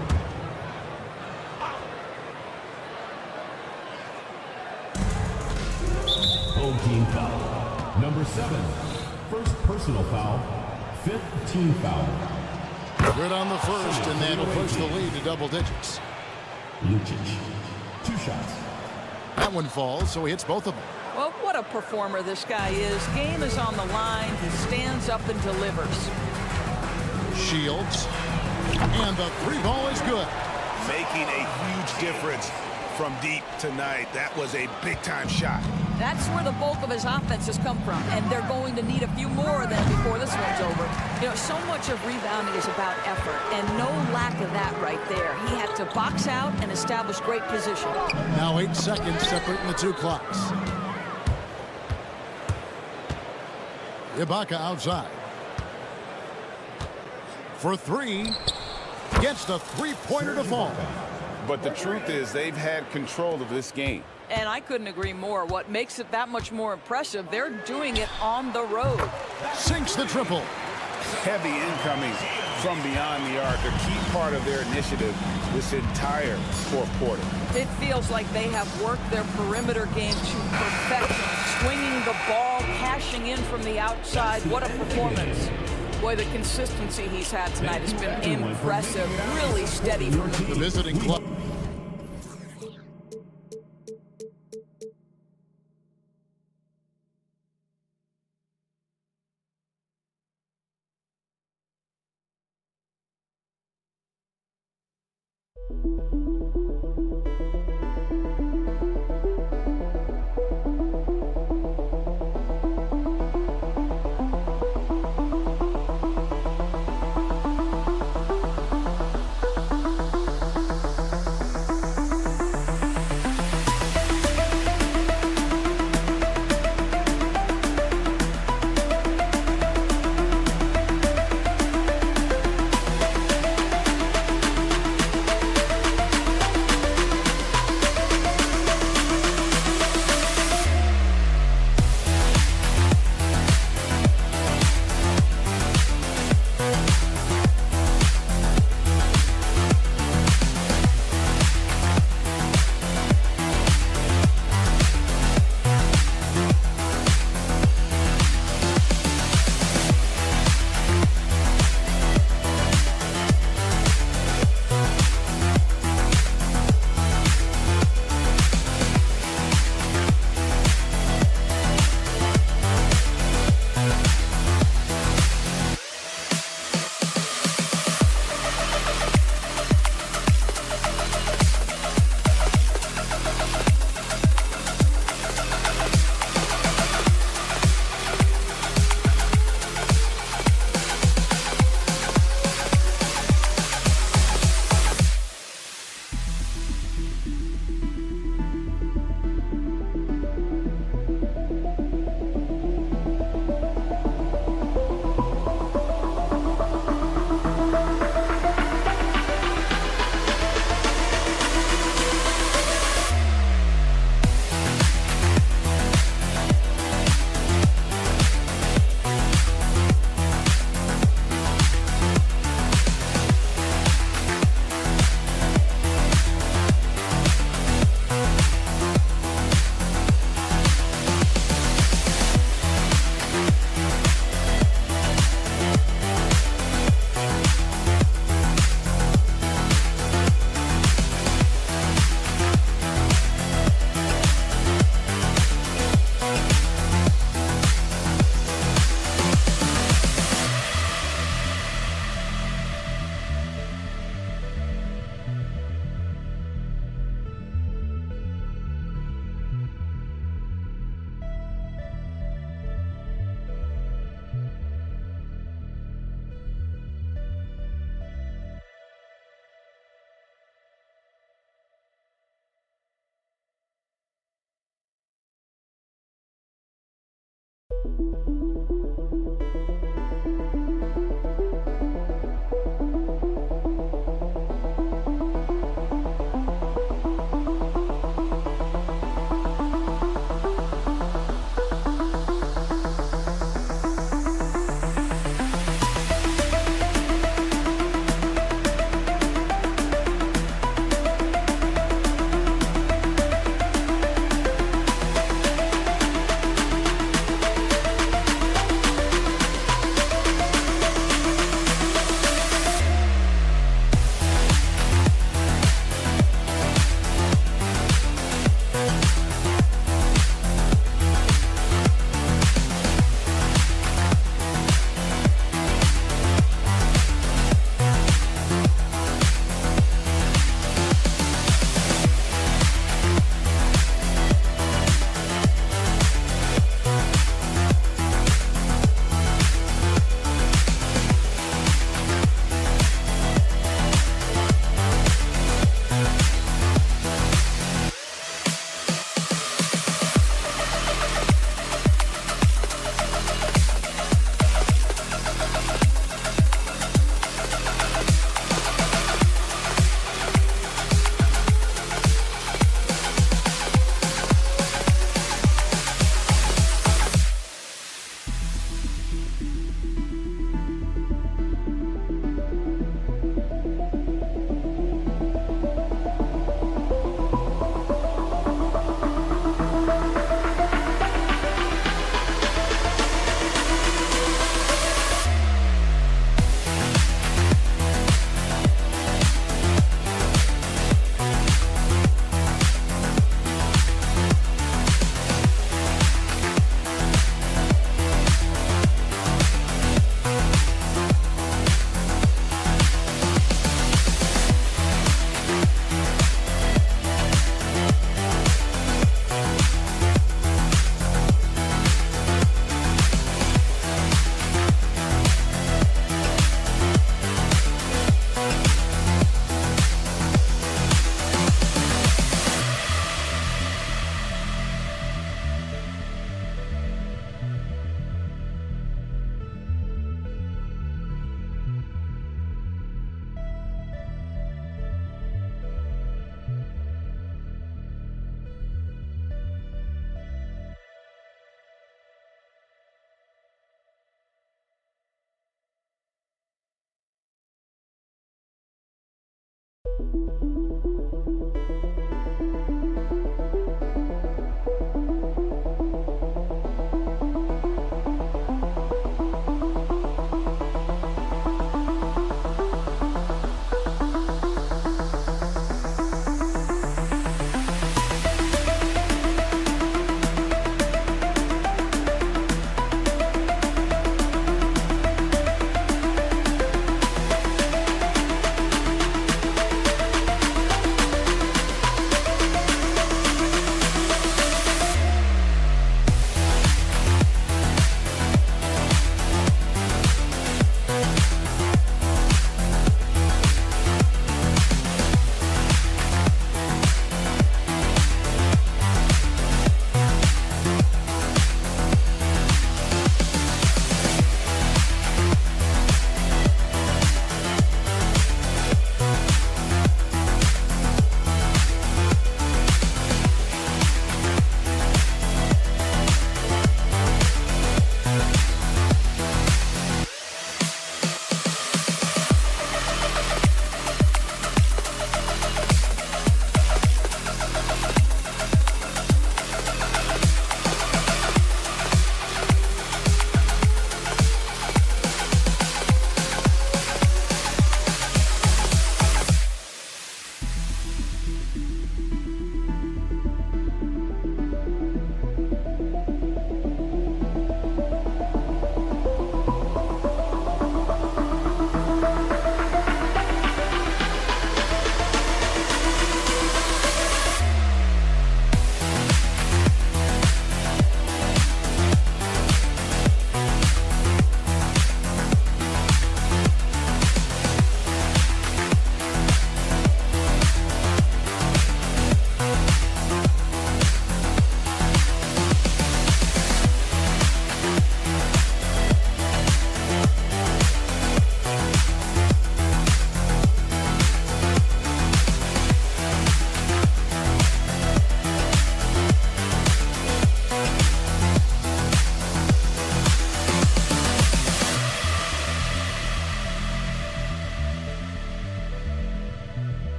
D: Home team foul. Number 7. First personal foul. Fifth team foul.
H: Good on the first, and that'll push the lead to double digits.
D: Lucic. 2 shots.
H: That one falls, so he hits both of them.
O: Well, what a performer this guy is. Game is on the line. He stands up and delivers.
H: Shields. And the 3 ball is good.
J: Making a huge difference from deep tonight. That was a big-time shot.
O: That's where the bulk of his offense has come from, and they're going to need a few more of them before this one's over. You know, so much of rebounding is about effort, and no lack of that right there. He had to box out and establish great position.
H: Now 8 seconds separating the 2 clocks. Ibaka outside. For 3. Gets the 3-pointer to fall.
J: But the truth is they've had control of this game.
O: And I couldn't agree more. What makes it that much more impressive, they're doing it on the road.
H: Sinks the triple.
J: Heavy incoming from beyond the arc, a key part of their initiative this entire fourth quarter.
O: It feels like they have worked their perimeter game to perfection. Swinging the ball, cashing in from the outside. What a performance. Boy, the consistency he's had tonight has been impressive. Really steady from him.
H: The visiting club.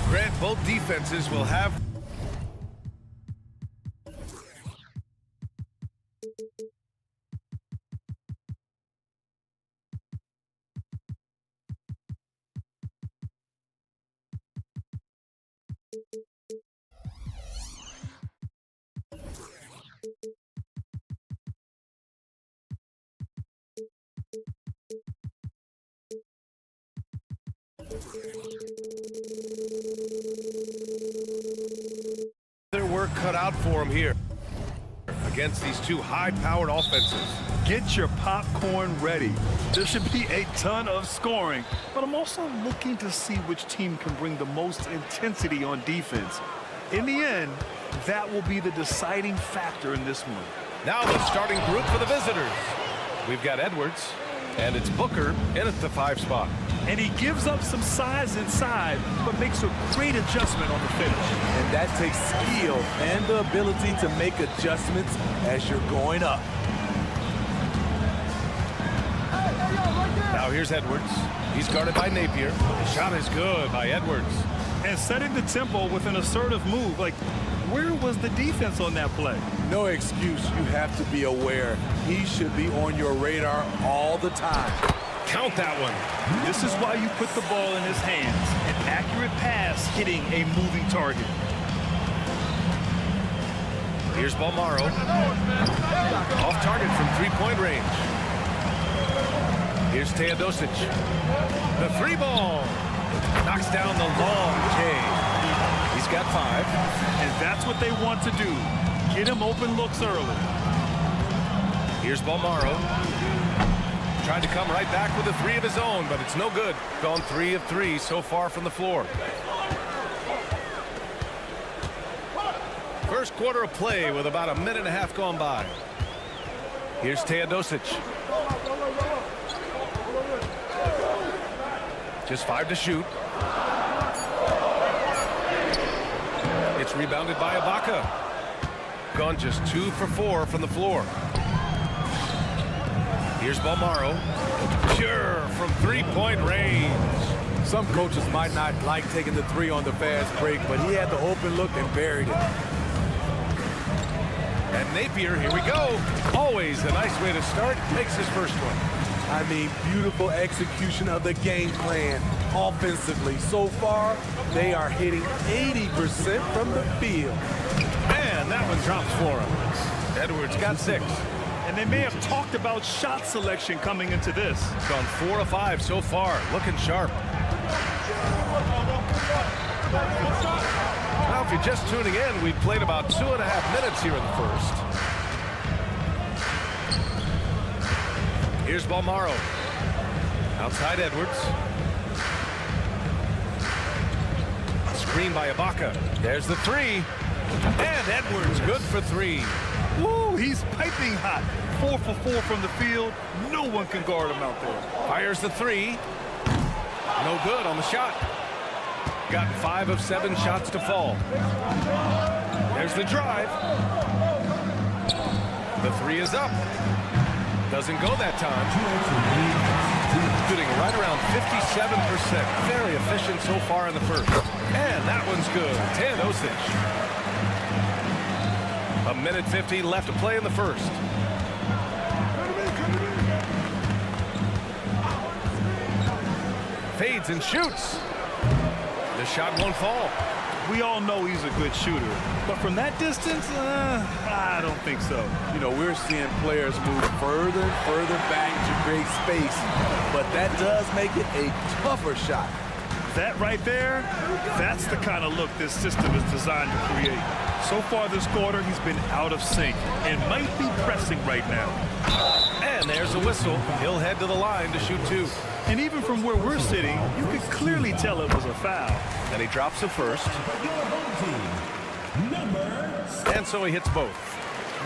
A: Grant, both defenses will have... their work cut out for him here against these two high-powered offenses.
M: Get your popcorn ready. There should be a ton of scoring, but I'm also looking to see which team can bring the most intensity on defense. In the end, that will be the deciding factor in this one.
A: Now the starting group for the visitors. We've got Edwards, and it's Booker in at the 5 spot.
M: And he gives up some size inside, but makes a great adjustment on the finish.
E: And that takes skill and the ability to make adjustments as you're going up.
A: Now here's Edwards. He's guarded by Napier. The shot is good by Edwards.
M: And setting the tempo with an assertive move. Like, where was the defense on that play?
E: No excuse. You have to be aware. He should be on your radar all the time.
A: Count that one.
M: This is why you put the ball in his hands. An accurate pass hitting a moving target.
A: Here's Balmaro. Off target from 3-point range. Here's Teodosic. The 3 ball. Knocks down the long K. He's got 5.
M: And that's what they want to do. Get him open looks early.
A: Here's Balmaro. Tried to come right back with a 3 of his own, but it's no good. Gone 3 of 3 so far from the floor. First quarter of play with about a minute and a half gone by. Here's Teodosic. Just 5 to shoot. It's rebounded by Ibaka. Gone just 2 for 4 from the floor. Here's Balmaro. Sure, from 3-point range.
E: Some coaches might not like taking the 3 on the fast break, but he had the open look and buried it.
A: And Napier, here we go. Always a nice way to start. Makes his first one.
E: I mean, beautiful execution of the game plan offensively. So far, they are hitting 80% from the field.
A: And that one drops for him. Edwards got 6.
M: And they may have talked about shot selection coming into this.
A: Gone 4 of 5 so far. Looking sharp. Now, if you're just tuning in, we've played about 2.5 minutes here in the first. Here's Balmaro. Outside Edwards. Screen by Ibaka. There's the 3. And Edwards good for 3.
M: Woo, he's piping hot. 4 for 4 from the field. No one can guard him out there.
A: Fires the 3. No good on the shot. Got 5 of 7 shots to fall. There's the drive. The 3 is up. Doesn't go that time. Shooting right around 57%. Very efficient so far in the first. And that one's good. Teodosic. A minute 15 left to play in the first. Fades and shoots. The shot won't fall.
M: We all know he's a good shooter, but from that distance, I don't think so.
E: You know, we're seeing players move further and further back to create space, but that does make it a tougher shot.
M: That right there, that's the kind of look this system is designed to create. So far this quarter, he's been out of sync and might be pressing right now.
A: And there's a whistle. He'll head to the line to shoot 2.
M: And even from where we're sitting, you can clearly tell it was a foul.
A: And he drops it first. And so he hits both.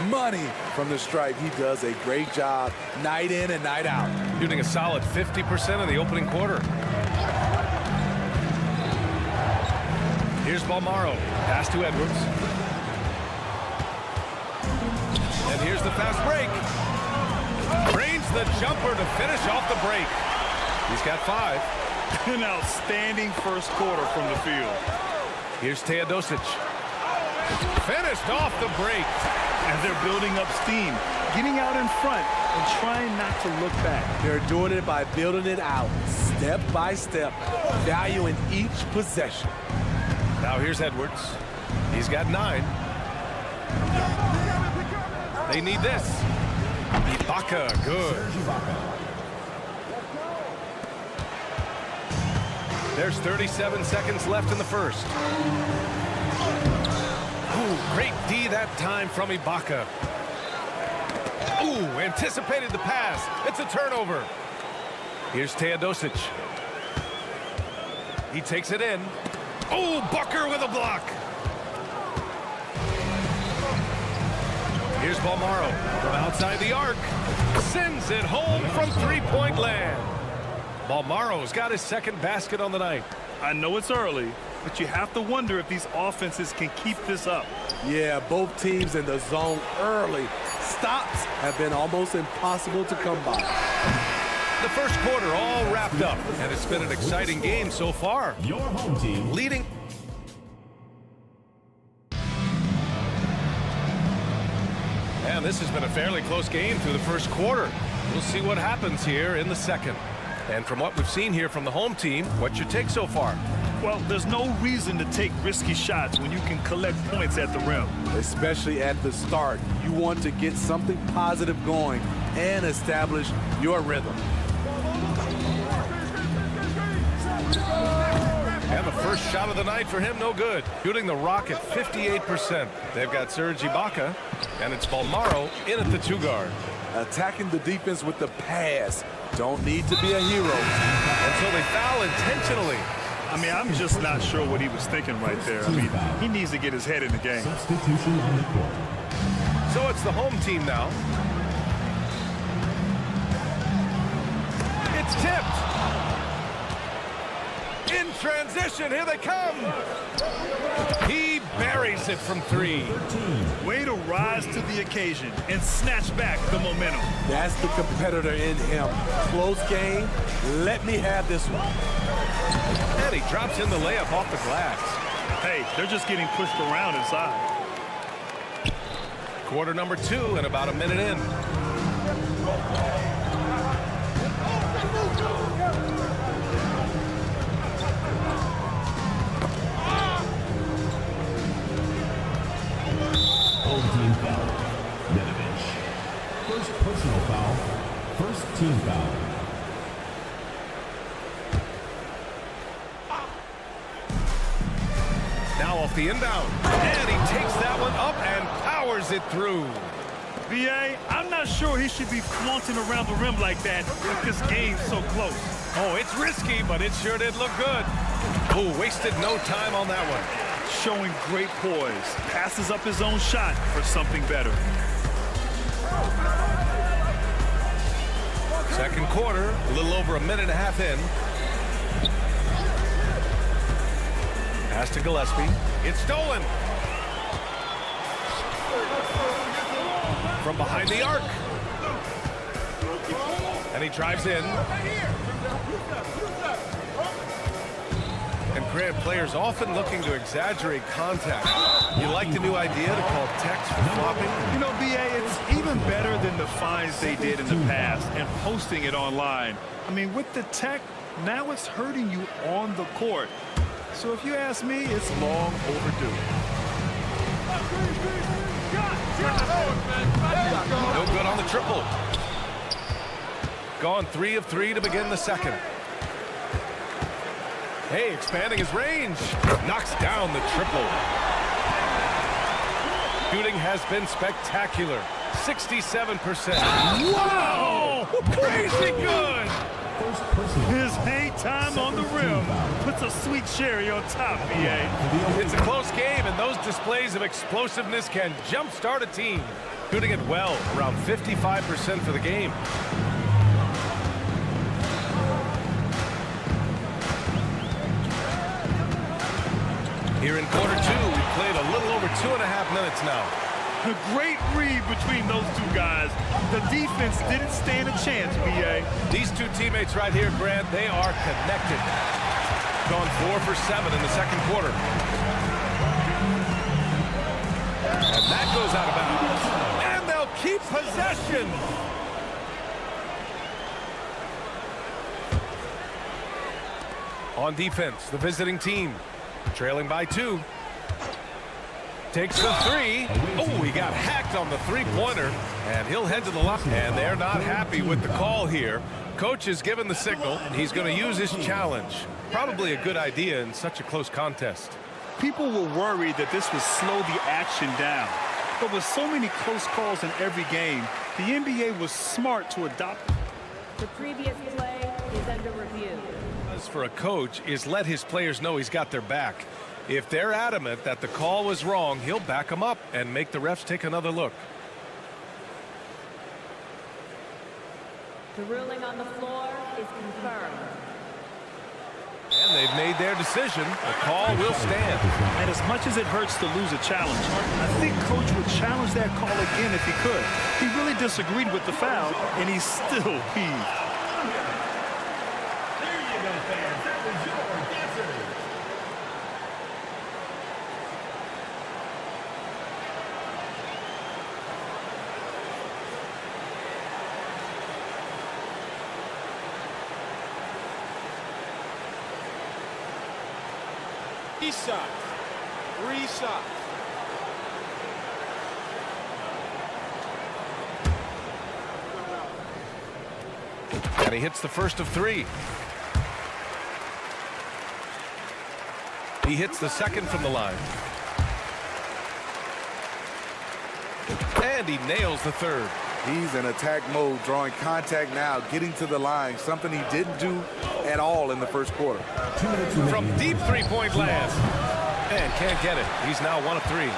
E: Money from the stripe. He does a great job night in and night out.
A: Shooting a solid 50% in the opening quarter. Here's Balmaro. Pass to Edwards. And here's the fast break. Drains the jumper to finish off the break. He's got 5.
M: An outstanding first quarter from the field.
A: Here's Teodosic. Finished off the break.
M: And they're building up steam, getting out in front and trying not to look back.
E: They're doing it by building it out, step by step, valuing each possession.
A: Now here's Edwards. He's got 9. They need this. Ibaka, good. There's 37 seconds left in the first. Ooh, great D that time from Ibaka. Ooh, anticipated the pass. It's a turnover. Here's Teodosic. He takes it in. Oh, Booker with a block. Here's Balmaro from outside the arc. Sends it home from three-point land. Balmaro's got his second basket on the night.
M: I know it's early, but you have to wonder if these offenses can keep this up.
E: Yeah, both teams in the zone early. Stops have been almost impossible to come by.
A: The first quarter all wrapped up, and it's been an exciting game so far.
D: Your home team
A: leading. And this has been a fairly close game through the first quarter. We'll see what happens here in the second. And from what we've seen here from the home team, what's your take so far?
M: Well, there's no reason to take risky shots when you can collect points at the rim.
E: Especially at the start. You want to get something positive going and establish your rhythm.
A: And the first shot of the night for him, no good. Shooting the rock at 58%. They've got Serge Ibaka, and it's Balmaro in at the two guard.
E: Attacking the defense with the pass. Don't need to be a hero.
A: Until they foul intentionally.
M: I mean, I'm just not sure what he was thinking right there. I mean, he needs to get his head in the game.
D: substitution on the court.
A: So it's the home team now. It's tipped. In transition, here they come. He buries it from three.
M: Way to rise to the occasion and snatch back the momentum.
E: That's the competitor in him. Close game. Let me have this one.
A: And he drops in the layup off the glass.
M: Hey, they're just getting pushed around inside.
A: Quarter number 2 and about a minute in.
D: Home team foul. Nedovic. First personal foul. First team foul.
A: Now off the inbound. And he takes that one up and powers it through.
M: B.A., I'm not sure he should be flaunting around the rim like that with this game so close.
A: Oh, it's risky, but it sure did look good. Oh, wasted no time on that one.
M: Showing great poise. Passes up his own shot for something better.
A: Second quarter, a little over a minute and a half in. Pass to Gillespie. It's stolen. From behind the arc. And he drives in. And Grant, players often looking to exaggerate contact. You like the new idea to call text for flopping?
M: You know, B.A., it's even better than the fines they did in the past and posting it online. I mean, with the tech, now it's hurting you on the court. So if you ask me, it's long overdue.
A: No good on the triple. Gone 3 of 3 to begin the second. Hey, expanding his range. Knocks down the triple. Shooting has been spectacular. 67%. Wow! Crazy good!
M: His hang time on the rim puts a sweet cherry on top, B.A.
A: It's a close game, and those displays of explosiveness can jumpstart a team. Shooting it well, around 55% for the game. Here in quarter 2, we played a little over 2.5 minutes now.
M: A great read between those two guys. The defense didn't stand a chance, B.A.
A: These two teammates right here, Grant, they are connected. Gone 4 for 7 in the second quarter. And that goes out of bounds. And they'll keep possession. On defense, the visiting team. Trailing by 2. Takes the 3. Oh, he got hacked on the three-pointer, and he'll head to the line. And they're not happy with the call here. Coach has given the signal. He's going to use his challenge. Probably a good idea in such a close contest.
M: People were worried that this would slow the action down. But with so many close calls in every game, the NBA was smart to adopt.
K: The previous play is under review.
A: As for a coach is let his players know he's got their back. If they're adamant that the call was wrong, he'll back them up and make the refs take another look.
K: The ruling on the floor is confirmed.
A: And they've made their decision. The call will stand.
M: And as much as it hurts to lose a challenge, I think Coach would challenge that call again if he could. He really disagreed with the foul, and he's still peeved.
D: There you go, fans. That was your answer.
C: Three shots.
A: And he hits the first of three. He hits the second from the line. And he nails the third.
B: He's in attack mode, drawing contact now, getting to the line, something he didn't do at all in the first quarter.
A: From deep three-point land. And can't get it. He's now 1 of 3.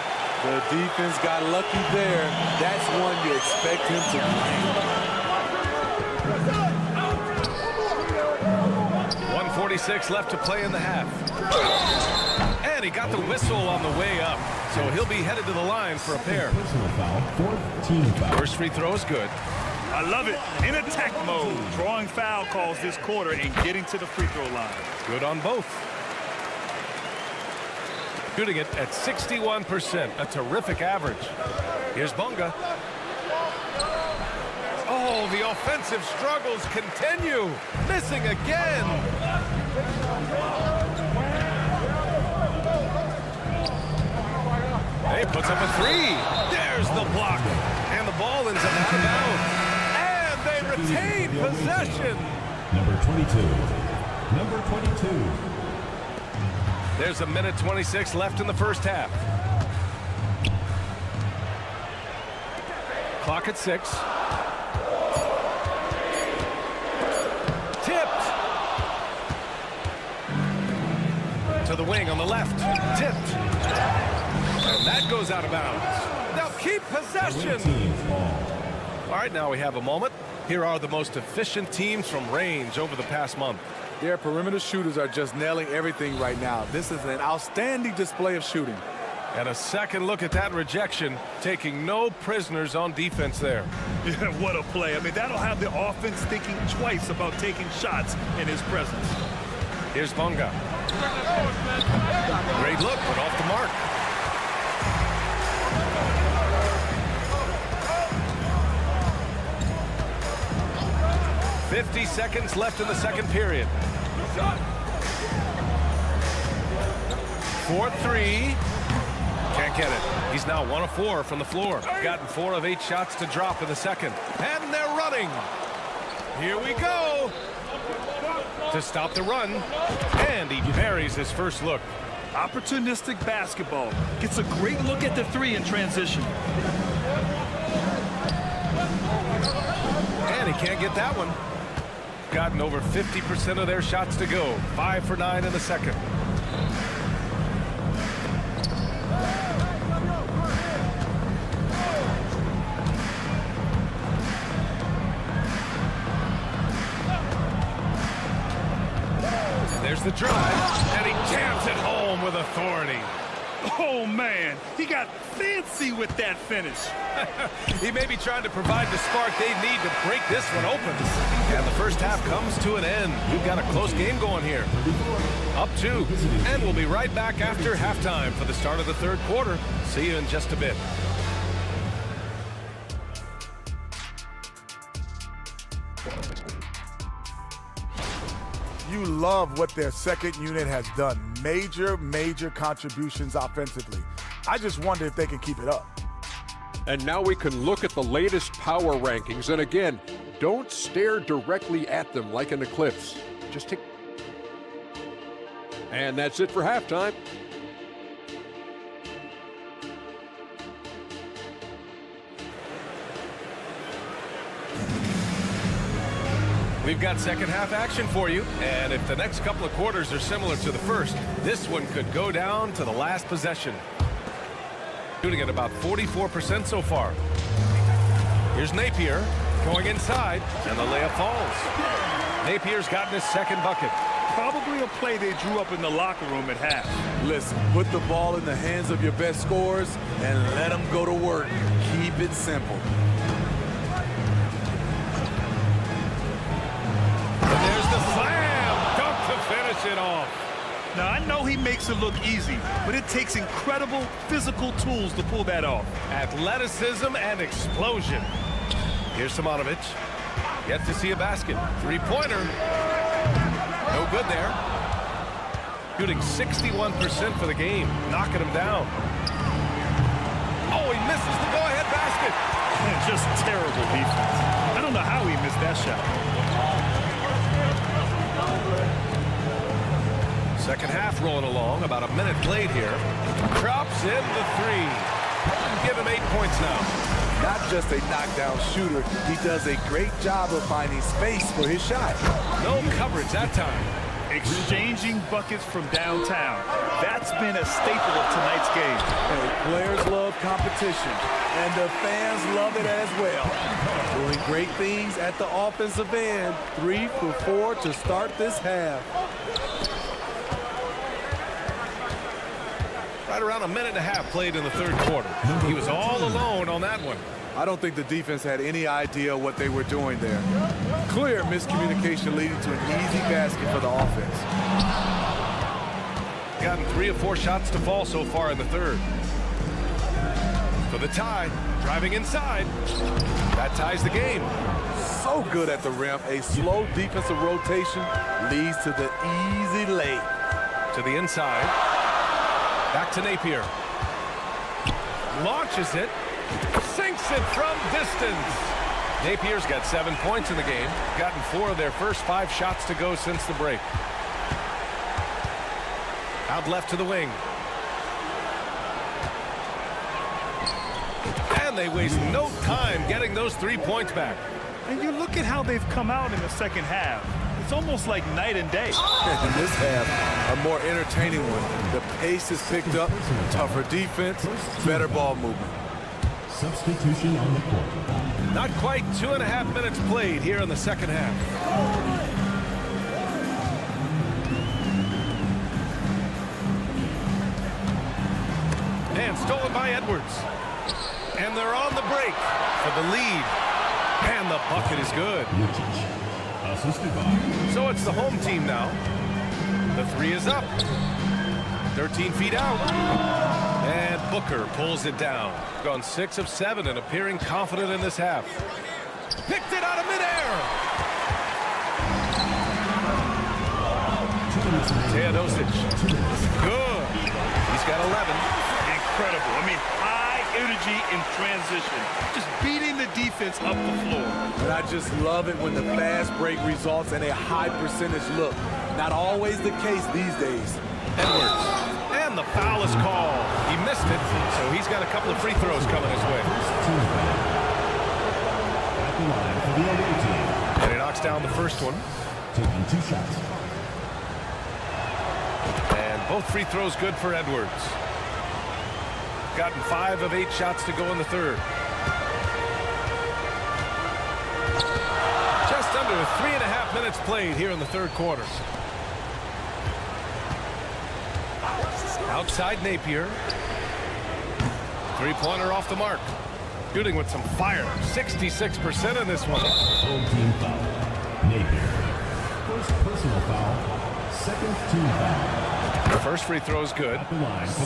B: The defense got lucky there. That's one you expect him to
A: play. 1:46 left to play in the half. And he got the whistle on the way up. So he'll be headed to the line for a pair. First free throw is good.
M: I love it. In attack mode, drawing foul calls this quarter and getting to the free throw line.
A: Good on both. Shooting it at 61%, a terrific average. Here's Bunga. Oh, the offensive struggles continue. Missing again. He puts up a three. There's the block. And the ball ends up out of bounds. And they retain possession.
D: Number 22. Number 22.
A: There's a minute 26 left in the first half. Clock at 6. Tipped. To the wing on the left. Tipped. And that goes out of bounds. They'll keep possession. All right, now we have a moment. Here are the most efficient teams from range over the past month.
B: Their perimeter shooters are just nailing everything right now. This is an outstanding display of shooting.
A: And a second look at that rejection, taking no prisoners on defense there.
M: Yeah, what a play. I mean, that'll have the offense thinking twice about taking shots in his presence.
A: Here's Bunga. Great look, but off the mark. .50 seconds left in the second period. 4-3. Can't get it. He's now 1 of 4 from the floor. Gotten 4 of 8 shots to drop in the second. And they're running. Here we go. To stop the run. And he buries his first look.
M: Opportunistic basketball. Gets a great look at the three in transition.
A: And he can't get that one. Gotten over 50% of their shots to go. 5 for 9 in the second. There's the drive, and he jams it home with authority.
M: Oh, man, he got fancy with that finish.
A: He may be trying to provide the spark they need to break this one open. And the first half comes to an end. We've got a close game going here. Up 2, and we'll be right back after halftime for the start of the third quarter. See you in just a bit.
E: You love what their second unit has done. Major contributions offensively. I just wonder if they can keep it up.
G: And now we can look at the latest power rankings. And again, don't stare directly at them like an eclipse. Just take... And that's it for halftime.
A: We've got second half action for you, and if the next couple of quarters are similar to the first, this one could go down to the last possession. Shooting at about 44% so far. Here's Napier. Going inside, and the layup falls. Napier's gotten his second bucket.
M: Probably a play they drew up in the locker room at half.
E: Listen, put the ball in the hands of your best scorers and let them go to work. Keep it simple.
A: And there's the slam dunk to finish it off.
M: Now, I know he makes it look easy, but it takes incredible physical tools to pull that off.
A: Athleticism and explosion. Here's Simonovic. Yet to see a basket. Three-pointer. No good there. Shooting 61% for the game. Knocking him down. Oh, he misses the go-ahead basket.
M: Just terrible defense. I don't know how he missed that shot.
A: Second half rolling along. About a minute played here. Drops in the three. Give him 8 points now.
E: Not just a knockdown shooter, he does a great job of finding space for his shot.
A: No coverage that time.
M: Exchanging buckets from downtown. That's been a staple of tonight's game.
E: And players love competition, and the fans love it as well. Doing great things at the offensive end. 3 for 4 to start this half.
A: Right around a minute and a half played in the third quarter. He was all alone on that one.
E: I don't think the defense had any idea what they were doing there. Clear miscommunication leading to an easy basket for the offense.
A: Gotten 3 of 4 shots to fall so far in the third. For the tie, driving inside. That ties the game.
E: So good at the rim. A slow defensive rotation leads to the easy lay.
A: To the inside. Back to Napier. Launches it. Sinks it from distance. Napier's got 7 points in the game. Gotten 4 of their first 5 shots to go since the break. Out left to the wing. And they waste no time getting those 3 points back.
M: And you look at how they've come out in the second half. It's almost like night and day.
E: In this half, a more entertaining one. The pace is picked up, tougher defense, better ball movement.
D: Substitution on the court.
A: Not quite 2.5 minutes played here in the second half. And stolen by Edwards. And they're on the break for the lead. And the bucket is good. So it's the home team now. The 3 is up. 13 feet out. And Booker pulls it down. Gone 6 of 7 and appearing confident in this half. Picked it out of midair. Teodosic. Good. He's got 11.
M: Incredible. I mean, high energy in transition. Just beating the defense up the floor.
E: And I just love it when the fast break results in a high percentage look. Not always the case these days.
A: Edwards. And the foul is called. He missed it, so he's got a couple of free throws coming his way. And he knocks down the first one.
D: Taking 2 shots.
A: And both free throws good for Edwards. Gotten 5 of 8 shots to go in the third. Just under 3.5 minutes played here in the third quarter. Outside Napier. Three-pointer off the mark. Shooting with some fire. 66% in this one.
D: Home team foul. Napier. First personal foul. Second team foul.
A: The first free throw is good.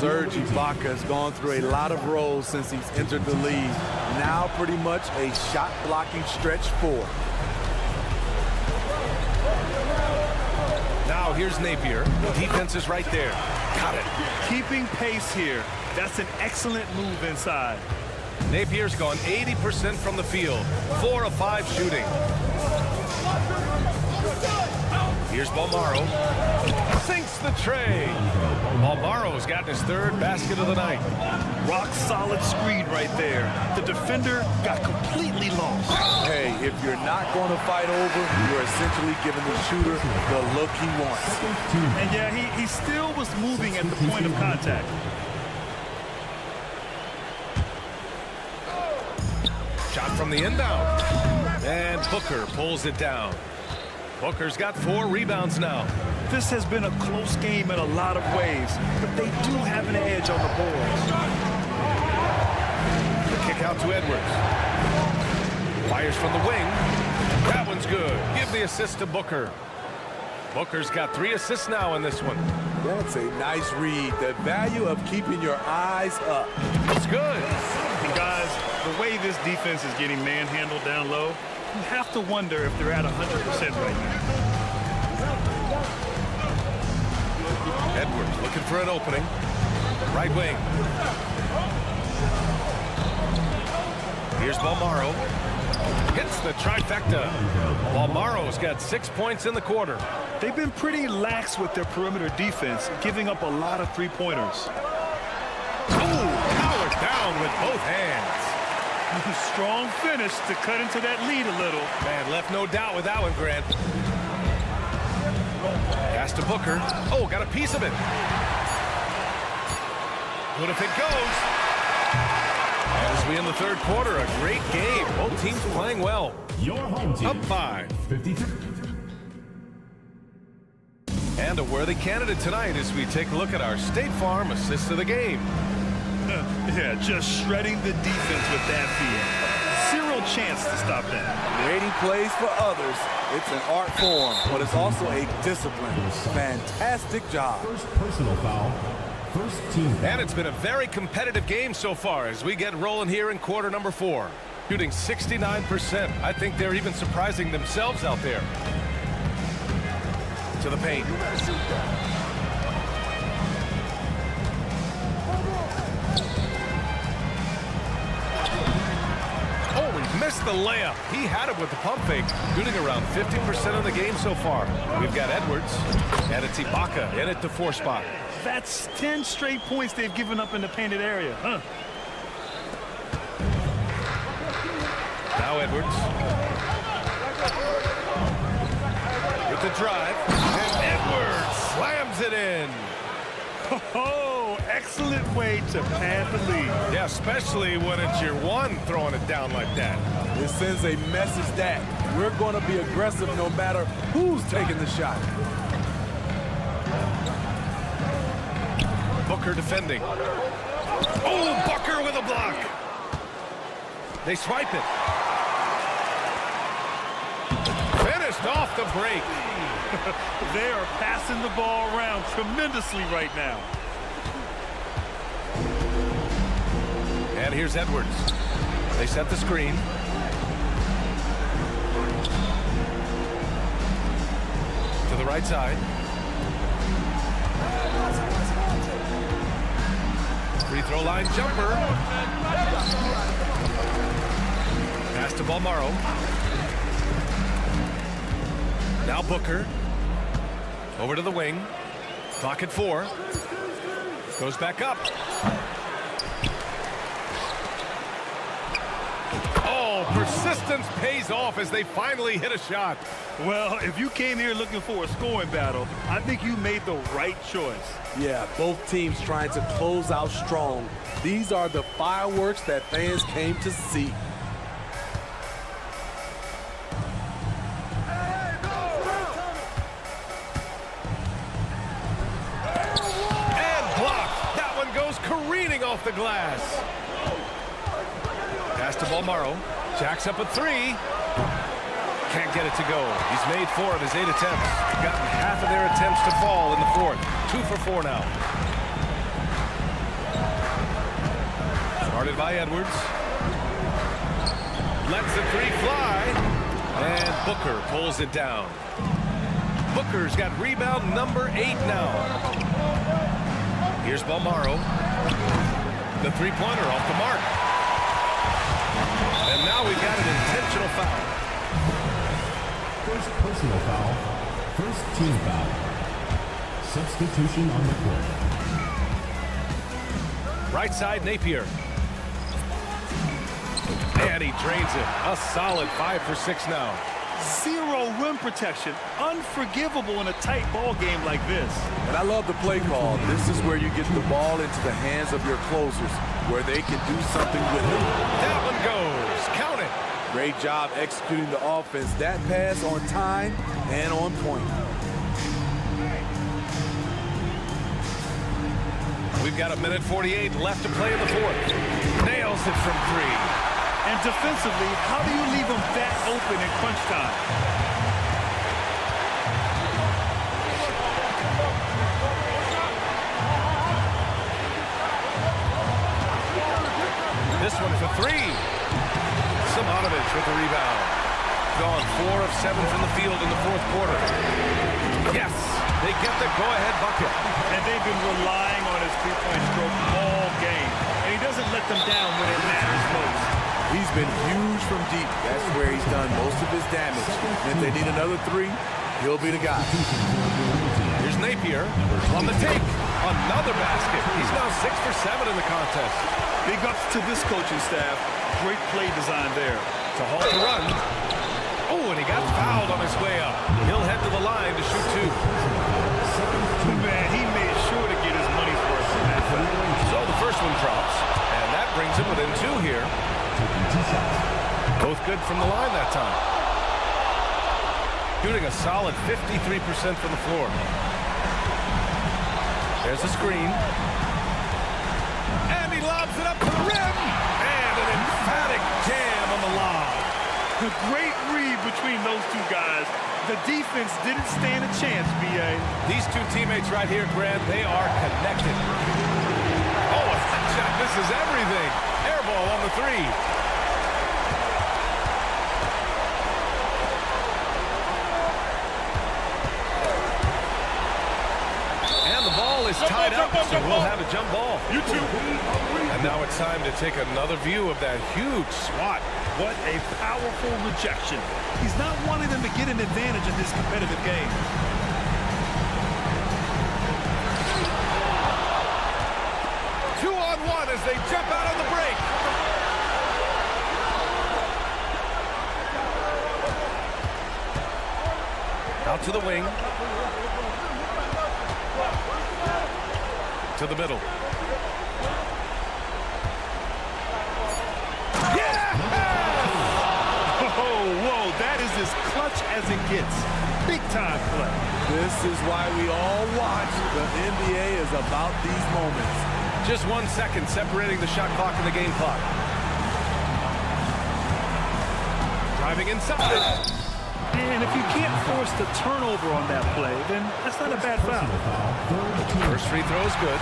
E: Serge Ibaka has gone through a lot of roles since he's entered the league. Now pretty much a shot-blocking stretch 4.
A: Now here's Napier. The defense is right there. Got it.
M: Keeping pace here. That's an excellent move inside.
A: Napier's gone 80% from the field. 4 of 5 shooting. Here's Balmaro. Sinks the tray. Balmaro's gotten his 3rd basket of the night.
M: Rock solid screen right there. The defender got completely lost.
E: Hey, if you're not going to fight over, you're essentially giving the shooter the look he wants.
M: And yeah, he still was moving at the point of contact.
A: Shot from the inbound. And Booker pulls it down. Booker's got 4 rebounds now.
M: This has been a close game in a lot of ways, but they do have an edge on the boards.
A: The kick out to Edwards. Fires from the wing. That one's good. Give the assist to Booker. Booker's got 3 assists now in this one.
E: That's a nice read. The value of keeping your eyes up.
A: It's good.
M: And guys, the way this defense is getting manhandled down low, you have to wonder if they're at 100% right now.
A: Edwards looking for an opening. Right wing. Here's Balmaro. Hits the trifecta. Balmaro's got 6 points in the quarter.
M: They've been pretty lax with their perimeter defense, giving up a lot of three-pointers.
A: Oh, powered down with both hands.
M: Strong finish to cut into that lead a little.
A: Man, left no doubt with that one, Grant. Pass to Booker. Oh, got a piece of it. Good if it goes. As we in the third quarter, a great game. Both teams playing well.
D: Your home team.
A: Up 5.
D: 53.
A: And a worthy candidate tonight as we take a look at our State Farm assist of the game.
M: Yeah, just shredding the defense with that feed. Zero chance to stop that.
E: Creating plays for others. It's an art form, but it's also a discipline. Fantastic job.
D: First personal foul. First team foul.
A: And it's been a very competitive game so far as we get rolling here in quarter number 4. Shooting 69%. I think they're even surprising themselves out there. To the paint. Oh, he missed the layup. He had it with the pump fake, shooting around 50% of the game so far. We've got Edwards, and it's Ibaka in at the 4 spot.
M: That's 10 straight points they've given up in the painted area, huh?
A: Now Edwards. With the drive, and Edwards slams it in.
M: Oh, excellent way to pad the lead.
A: Yeah, especially when it's your one throwing it down like that.
E: It sends a message that we're going to be aggressive no matter who's taking the shot.
A: Booker defending. Oh, Booker with a block. They swipe it. Finished off the break.
M: They are passing the ball around tremendously right now.
A: And here's Edwards. They set the screen. To the right side. Free throw line jumper. Pass to Balmaro. Now Booker. Over to the wing. Clock at 4. Goes back up. Oh, persistence pays off as they finally hit a shot.
M: Well, if you came here looking for a scoring battle, I think you made the right choice.
E: Yeah, both teams trying to close out strong. These are the fireworks that fans came to see.
A: Careening off the glass. Pass to Balmaro. Jacks up a 3. Can't get it to go. He's made 4 of his 8 attempts. Gotten half of their attempts to fall in the 4th. 2 for 4 now. Started by Edwards. Lets the 3 fly. And Booker pulls it down. Booker's got rebound number 8 now. Here's Balmaro. The 3-pointer off the mark. And now we've got an intentional foul.
D: First personal foul. First team foul. Substitution on the court.
A: Right side, Napier. And he drains it. A solid 5 for 6 now.
M: Zero rim protection. Unforgivable in a tight ball game like this.
E: And I love the play call. This is where you get the ball into the hands of your closers, where they can do something with it.
A: That one goes. Count it.
E: Great job executing the offense. That pass on time and on point.
A: We've got 1:48 left to play in the fourth. Nails it from 3.
M: And defensively, how do you leave them that open in crunch time?
A: This one for 3. Simonovic with the rebound. Gone 4 of 7 from the field in the fourth quarter. Yes, they get the go-ahead bucket.
M: And they've been relying on his three-point stroke all game. And he doesn't let them down when it matters most.
E: He's been huge from deep. That's where he's done most of his damage. And if they need another 3, he'll be the guy.
A: Here's Napier on the take. Another basket. He's now 6 for 7 in the contest.
M: Big ups to this coaching staff. Great play design there.
A: To halt the run. Oh, and he got fouled on his way up. He'll head to the line to shoot 2.
M: Man, he made sure to get his money's worth from that foul.
A: So the first one drops, and that brings him within 2 here. Both good from the line that time. Shooting a solid 53% from the floor. There's a screen. And he lobs it up to the rim. And an emphatic jam on the lob.
M: A great read between those two guys. The defense didn't stand a chance, B.A.
A: These two teammates right here, Grant, they are connected. Oh, that shot misses everything. Air ball on the 3. And the ball is tied up, so we'll have a jump ball.
M: You too.
A: And now it's time to take another view of that huge swat.
M: What a powerful rejection. He's not wanting them to get an advantage in this competitive game.
A: Two-on-one as they jump out on the break. Out to the wing. To the middle.
M: Whoa, that is as clutch as it gets. Big time play.
E: This is why we all watch. The NBA is about these moments.
A: Just 1 second separating the shot clock and the game clock. Driving inside.
M: And if you can't force the turnover on that play, then that's not a bad foul.
A: First free throw is good,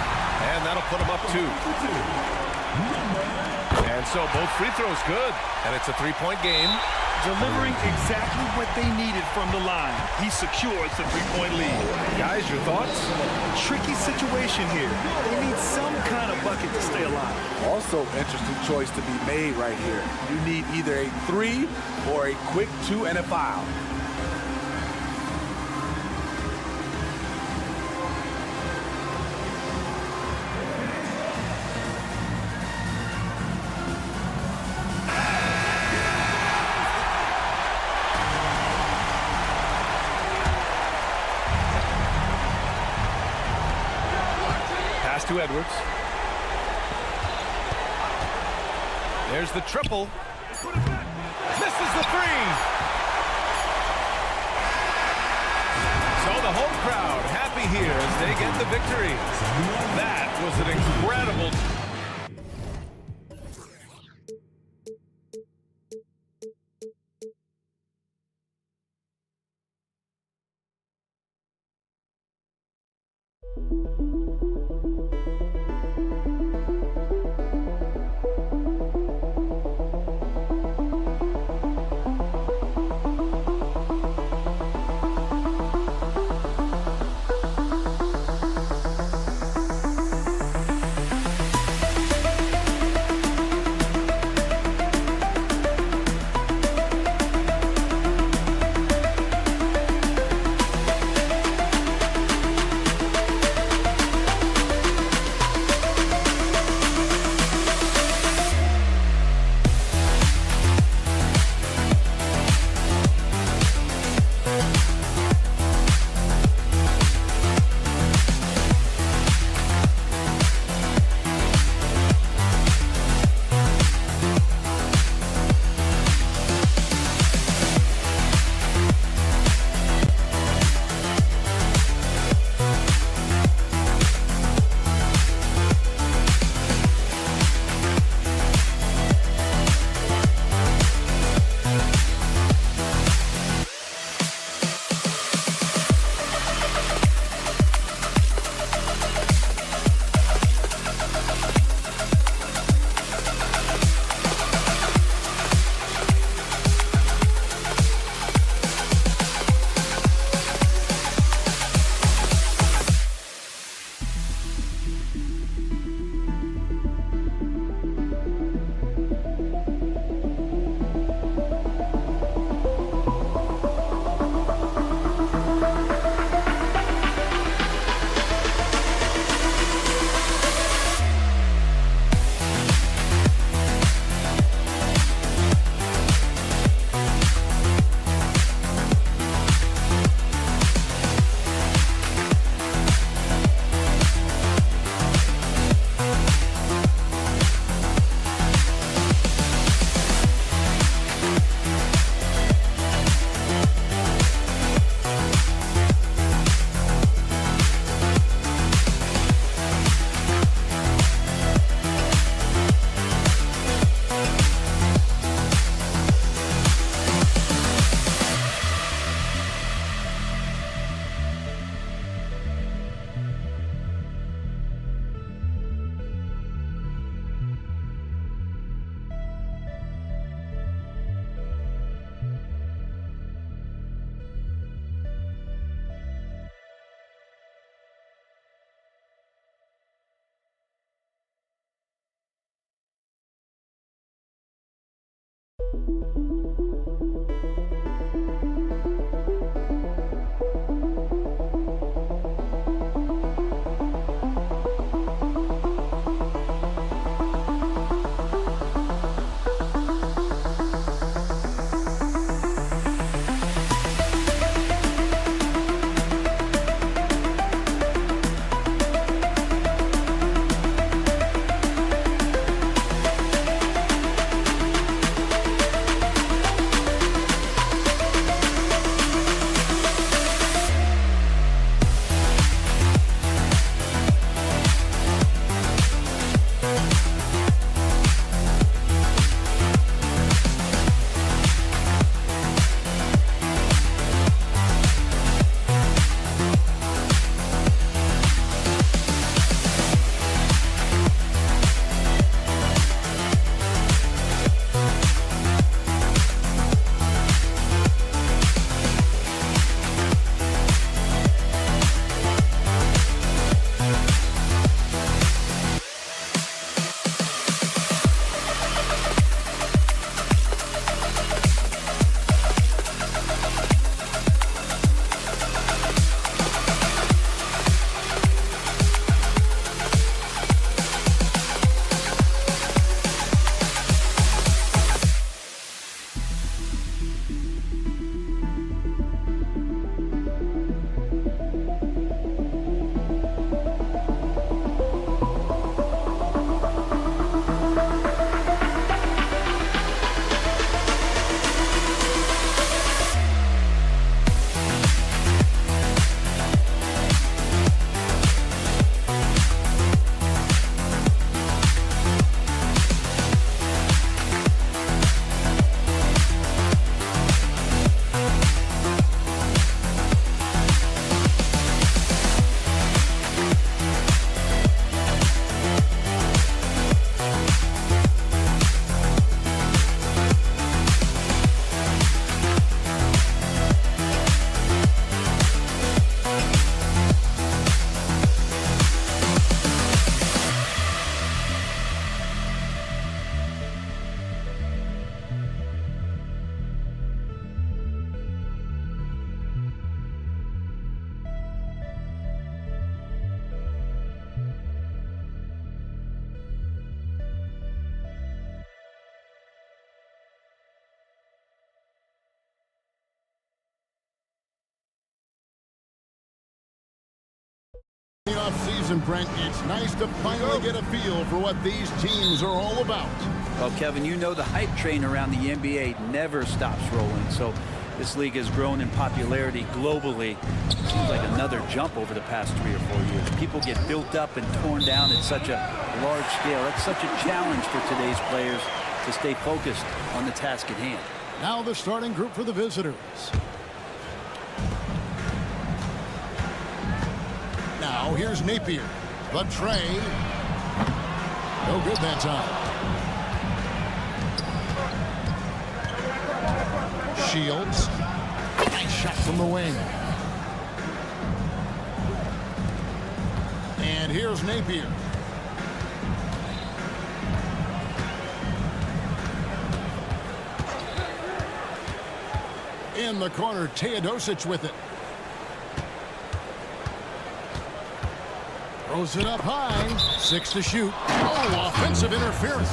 A: and that'll put him up 2. And so both free throws good, and it's a 3-point game.
M: Delivering exactly what they needed from the line. He secures the 3-point lead.
A: Guys, your thoughts?
M: Tricky situation here. They need some kind of bucket to stay alive.
E: Also, interesting choice to be made right here. You need either a 3 or a quick 2 and a foul.
A: To Edwards. There's the triple. Misses the 3. So the home crowd happy here as they get the victory. That was an incredible.
H: Off-season, Brent, it's nice to finally get a feel for what these teams are all about.
L: Well, Kevin, you know the hype train around the NBA never stops rolling, so this league has grown in popularity globally. Seems like another jump over the past 3 or 4 years. People get built up and torn down at such a large scale. That's such a challenge for today's players to stay focused on the task at hand.
H: Now the starting group for the visitors. Now here's Napier. The tray. No good that time. Shields. Nice shot from the wing. And here's Napier. In the corner, Teodosic with it. Throws it up high. 6 to shoot. Oh, offensive interference.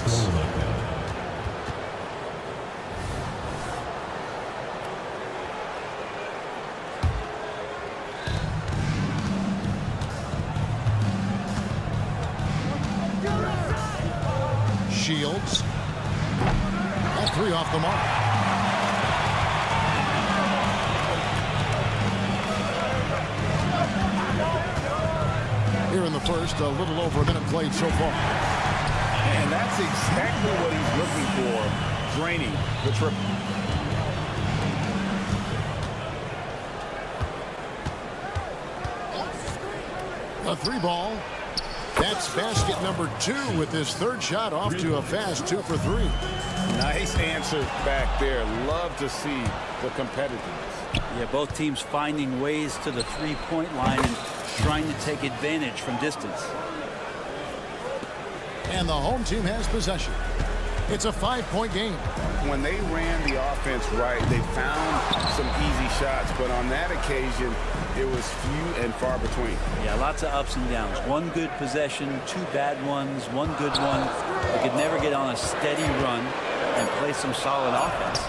H: Shields. That 3 off the mark. Here in the first, a little over a minute played so far.
J: And that's exactly what he's looking for, draining the triple.
H: A 3 ball. That's basket number 2 with his 3rd shot off to a fast 2 for 3.
J: Nice answer back there. Love to see the competitiveness.
L: Yeah, both teams finding ways to the 3-point line and trying to take advantage from distance.
H: And the home team has possession. It's a 5-point game.
J: When they ran the offense right, they found some easy shots, but on that occasion, it was few and far between.
L: Yeah, lots of ups and downs. One good possession, two bad ones, one good one. They could never get on a steady run and play some solid offense.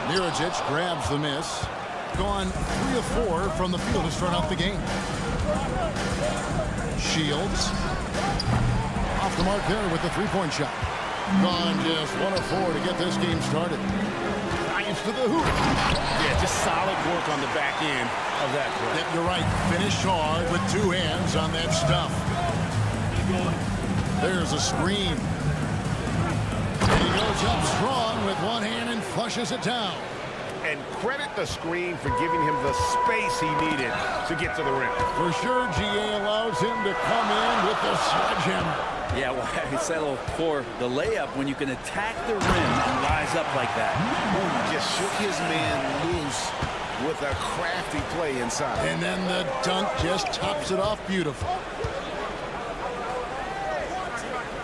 H: Mirajic grabs the miss. Gone 3 of 4 from the field to start out the game. Shields off the mark there with the 3-point shot. Gone just 1 of 4 to get this game started. Drives to the hoop.
I: Yeah, just solid work on the back end of that play.
H: Yep, you're right. Finish hard with 2 hands on that stuff. There's a screen. And he goes up strong with 1 hand and flushes it down.
I: And credit the screen for giving him the space he needed to get to the rim.
H: For sure, GA allows him to come in with the sledgehammer.
L: Yeah, well, I settled for the layup when you can attack the rim and rise up like that.
J: He just shook his man loose with a crafty play inside.
H: And then the dunk just tops it off beautiful.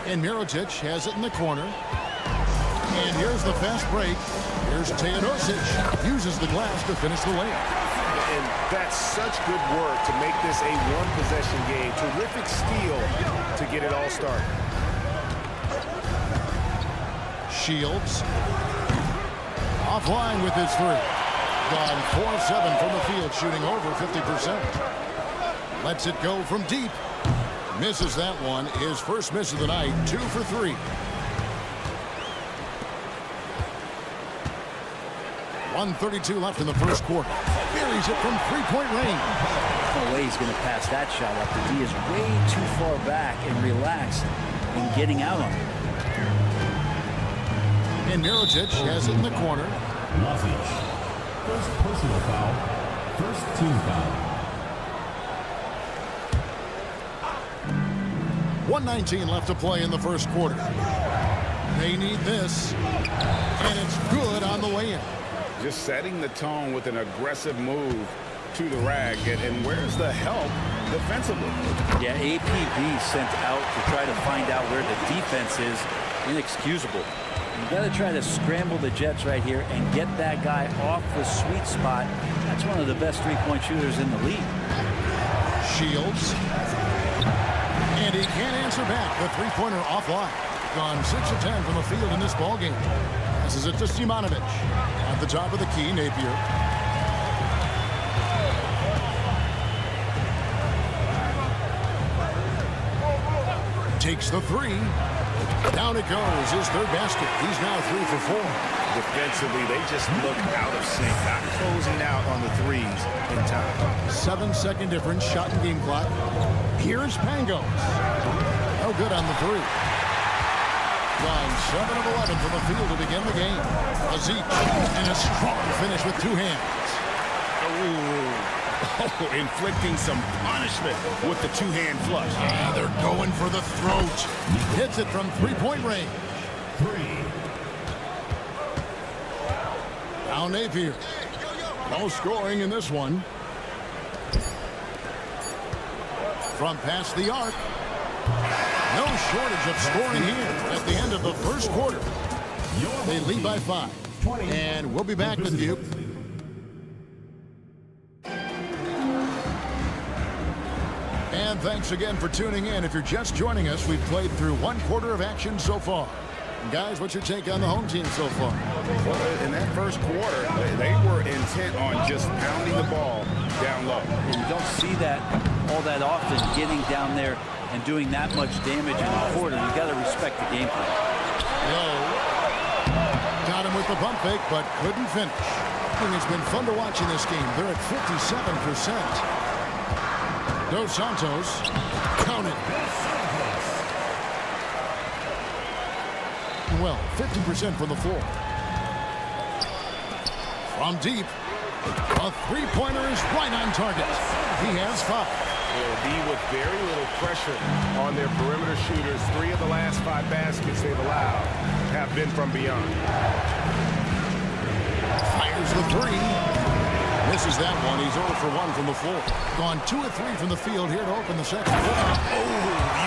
H: And Mirotic has it in the corner. And here's the fast break. Here's Teodosic. Uses the glass to finish the layup.
I: And that's such good work to make this a one-possession game. Terrific steal to get it all started.
H: Shields. Offline with his 3. Gone 4-7 from the field, shooting over 50%. Lets it go from deep. Misses that one. His first miss of the night, 2 for 3. 1:32 left in the first quarter. Buries it from 3-point range.
L: No way he's going to pass that shot up. The D is way too far back and relaxed in getting out on it.
H: And Mirotic has it in the corner.
D: First personal foul. First team foul.
H: 1:19 left to play in the first quarter. They need this. And it's good on the way in.
J: Just setting the tone with an aggressive move to the rag. And where's the help defensively?
L: Yeah, APB sent out to try to find out where the defense is. Inexcusable. You've got to try to scramble the Jets right here and get that guy off the sweet spot. That's one of the best 3-point shooters in the league.
H: Shields. And he can't answer back. The 3-pointer offline. Gone 6 of 10 from the field in this ballgame. Passes it to Simanovic. At the top of the key, Napier. Takes the 3. Down it goes. His third basket. He's now 3 for 4.
I: Defensively, they just look out of sync, not closing out on the threes in time.
H: 7-second difference. Shot and game clock. Here's Pangos. No good on the 3. Gone 7 of 11 from the field to begin the game. Aziz and a strong finish with 2 hands.
I: Oh, inflicting some punishment with the 2-hand flush.
H: Yeah, they're going for the throat. Hits it from 3-point range.
D: 3.
H: Now Napier. No scoring in this one. From past the arc. No shortage of scoring here at the end of the first quarter. They lead by 5. And we'll be back with you. And thanks again for tuning in. If you're just joining us, we've played through 1 quarter of action so far. And guys, what's your take on the home team so far?
J: Well, in that first quarter, they were intent on just pounding the ball down low.
L: And you don't see that all that often, getting down there and doing that much damage in a quarter. You got to respect the game plan.
H: Low. Got him with the pump fake, but couldn't finish. And it's been fun to watch in this game. They're at 57%. Dos Santos. Count it. Well, 50% from the floor. From deep. A 3-pointer is right on target. He has 5.
I: Will be with very little pressure on their perimeter shooters. 3 of the last 5 baskets they've allowed have been from beyond.
H: Fires the 3. Misses that one. He's 0 for 1 from the floor. Gone 2 of 3 from the field here to open the second quarter.
J: Oh,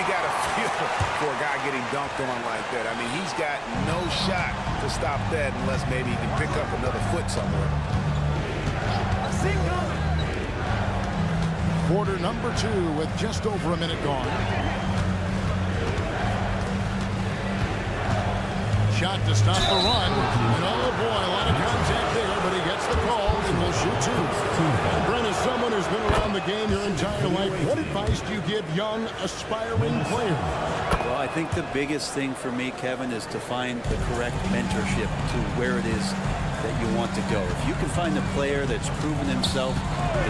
J: you got to feel for a guy getting dunked on like that. I mean, he's got no shot to stop that unless maybe he can pick up another foot somewhere.
H: Quarter number 2 with just over a minute gone. Shot to stop the run. And oh boy, a lot of contact there, but he gets the call and will shoot 2. And Brent, as someone who's been around the game your entire life, what advice do you give young, aspiring players?
L: Well, I think the biggest thing for me, Kevin, is to find the correct mentorship to where it is that you want to go. If you can find a player that's proven himself,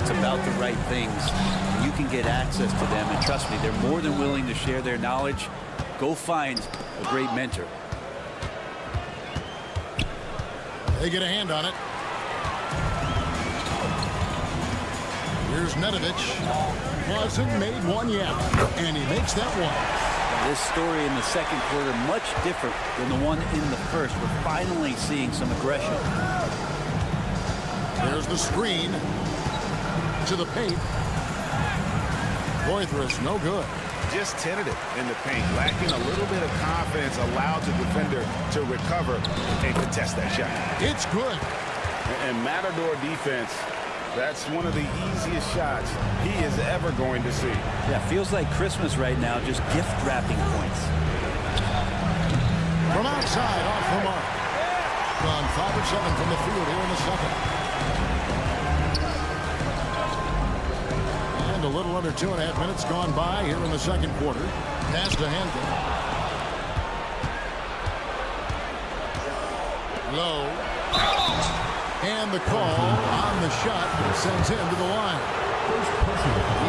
L: it's about the right things, you can get access to them. And trust me, they're more than willing to share their knowledge. Go find a great mentor.
H: They get a hand on it. Here's Nedovic. Wasn't made one yet. And he makes that one.
L: This story in the second quarter much different than the one in the first. We're finally seeing some aggression.
H: There's the screen to the paint. Boythras, no good.
J: Just tentative in the paint, lacking a little bit of confidence, allowed the defender to recover and contest that shot.
H: It's good.
J: And Matador defense, that's one of the easiest shots he is ever going to see.
L: Yeah, feels like Christmas right now, just gift wrapping points.
H: From outside, off the mark. Gone 5 of 7 from the field here in the second. A little under 2.5 minutes gone by here in the second quarter. Pass to Handel. Low. And the call on the shot sends him to the line.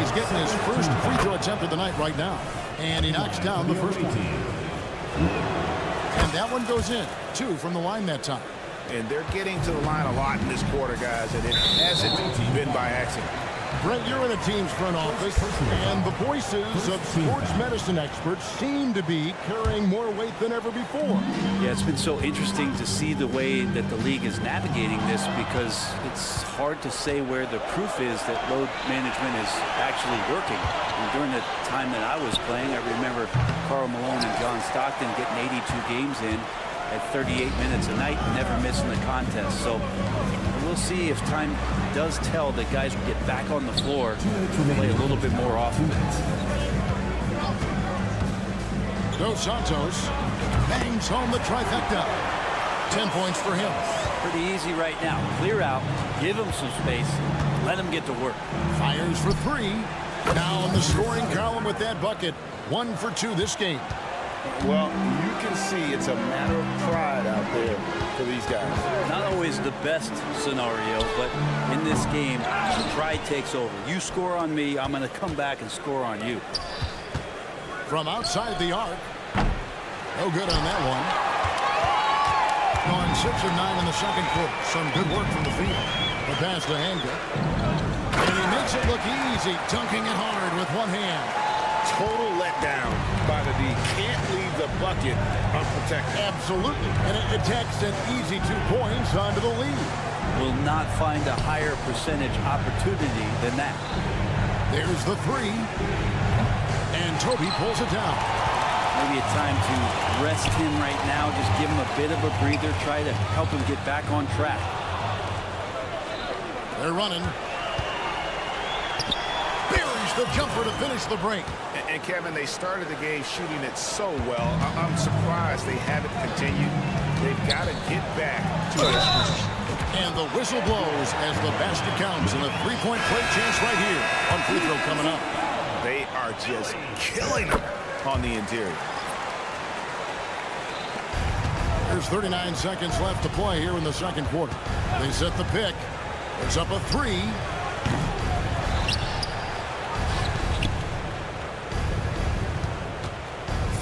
H: He's getting his first free throw attempt of the night right now. And he knocks down the first one. And that one goes in. 2 from the line that time.
J: And they're getting to the line a lot in this quarter, guys, and it hasn't been by accident.
H: Brent, you're in a team's front office, and the voices of sports medicine experts seem to be carrying more weight than ever before.
L: Yeah, it's been so interesting to see the way that the league is navigating this, because it's hard to say where the proof is that load management is actually working. And during the time that I was playing, I remember Karl Malone and John Stockton getting 82 games in at 38 minutes a night, never missing the contest. So we'll see if time does tell that guys will get back on the floor to play a little bit more often.
H: Dos Santos bangs home the trifecta. 10 points for him.
L: Pretty easy right now. Clear out, give him some space, let him get to work.
H: Fires for 3. Now in the scoring column with that bucket. 1 for 2 this game.
J: Well, you can see it's a matter of pride out there for these guys.
L: Not always the best scenario, but in this game, pride takes over. You score on me, I'm going to come back and score on you.
H: From outside the arc. No good on that one. Going 6 of 9 in the second quarter. Some good work from the field. The pass to Hanga. And he makes it look easy, dunking it hard with one hand.
J: Total letdown by the D. Can't leave the bucket unprotected.
H: Absolutely. And it takes an easy 2 points onto the lead.
L: Will not find a higher percentage opportunity than that.
H: There's the 3. And Toby pulls it down.
L: Maybe a time to rest him right now. Just give him a bit of a breather. Try to help him get back on track.
H: They're running. Buries the jumper to finish the break.
J: And Kevin, they started the game shooting it so well. I'm surprised they haven't continued. They've got to get back to their strength.
H: And the whistle blows as the basket counts, and a 3-point play chance right here. One free throw coming up.
J: They are just killing them on the interior.
H: There's 39 seconds left to play here in the second quarter. They set the pick. It's up a 3.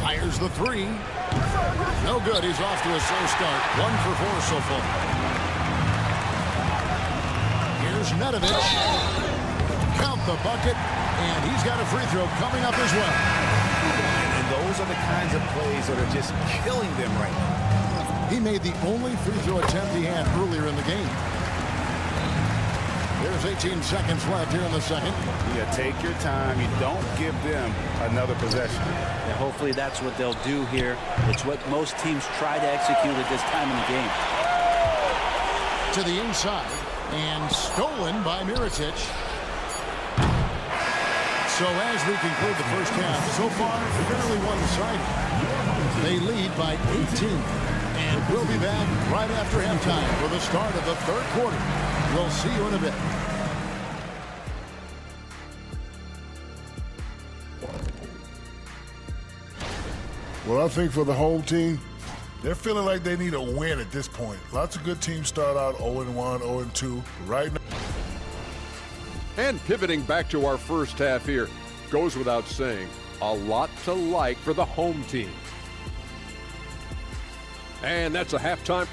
H: Fires the 3. No good. He's off to a slow start. 1 for 4 so far. Here's Nedovic. Count the bucket. And he's got a free throw coming up as well.
J: And those are the kinds of plays that are just killing them right now.
H: He made the only free throw attempt he had earlier in the game. There's 18 seconds left here in the second.
J: Yeah, take your time. You don't give them another possession.
L: And hopefully that's what they'll do here. It's what most teams try to execute at this time in the game.
H: To the inside, and stolen by Mirotic. So as we conclude the first half, so far, fairly one-sided. They lead by 18. And we'll be back right after halftime for the start of the third quarter. We'll see you in a bit.
F: Well, I think for the whole team, they're feeling like they need a win at this point. Lots of good teams start out 0-1, 0-2. Right now.
G: And pivoting back to our first half here, goes without saying, a lot to like for the home team. And that's a halftime.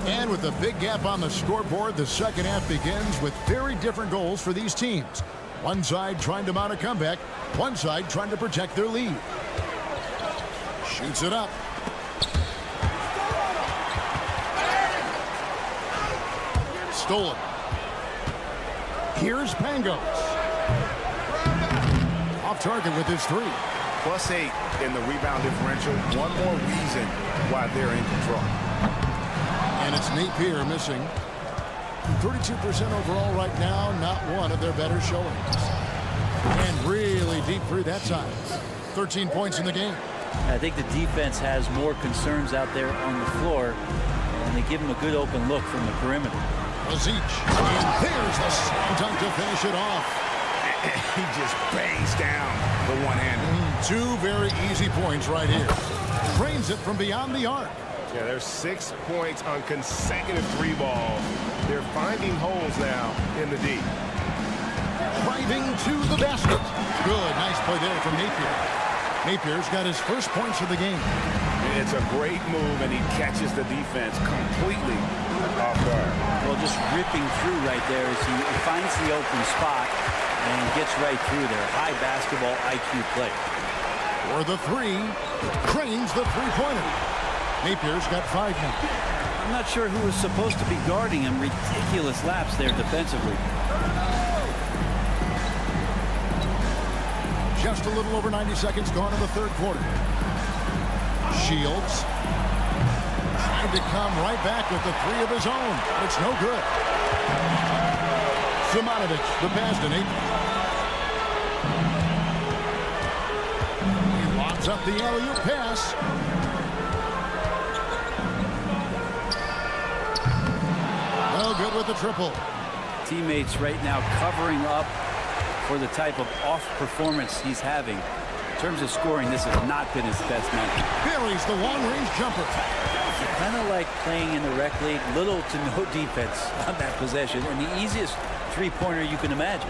H: And with a big gap on the scoreboard, the second half begins with very different goals for these teams. One side trying to mount a comeback, one side trying to protect their lead. Shoots it up. Stolen. Here's Pangos. Off target with his three.
J: +8 in the rebound differential. One more reason why they're in control.
H: And it's Napier missing. 32% overall right now, not one of their better showings. And really deep three that time. 13 points in the game.
L: I think the defense has more concerns out there on the floor, and they give him a good open look from the perimeter.
H: Lazic, and there's the slam dunk to finish it off.
J: He just bangs down the one-hander.
H: Two very easy points right here. Drains it from beyond the arc.
I: Yeah, there's 6 points on consecutive three balls. They're finding holes now in the D.
H: Driving to the basket. Good, nice play there from Napier. Napier's got his first points of the game.
J: It's a great move, and he catches the defense completely off guard.
L: Well, just ripping through right there as he finds the open spot and gets right through there. High basketball IQ play.
H: For the three, drains the three-pointer. Napier's got 5 now.
L: I'm not sure who was supposed to be guarding him. Ridiculous laps there defensively.
H: Just a little over 90 seconds gone in the third quarter. Shields trying to come right back with the three of his own, but it's no good. Zimanovic, the pass to Napier. He lobs up the alley-oop pass. No good with the triple.
L: Teammates right now covering up for the type of off performance he's having. In terms of scoring, this has not been his best night.
H: Buries the long-range jumper.
L: Kind of like playing in the rec league, little to no defense on that possession, and the easiest three-pointer you can imagine.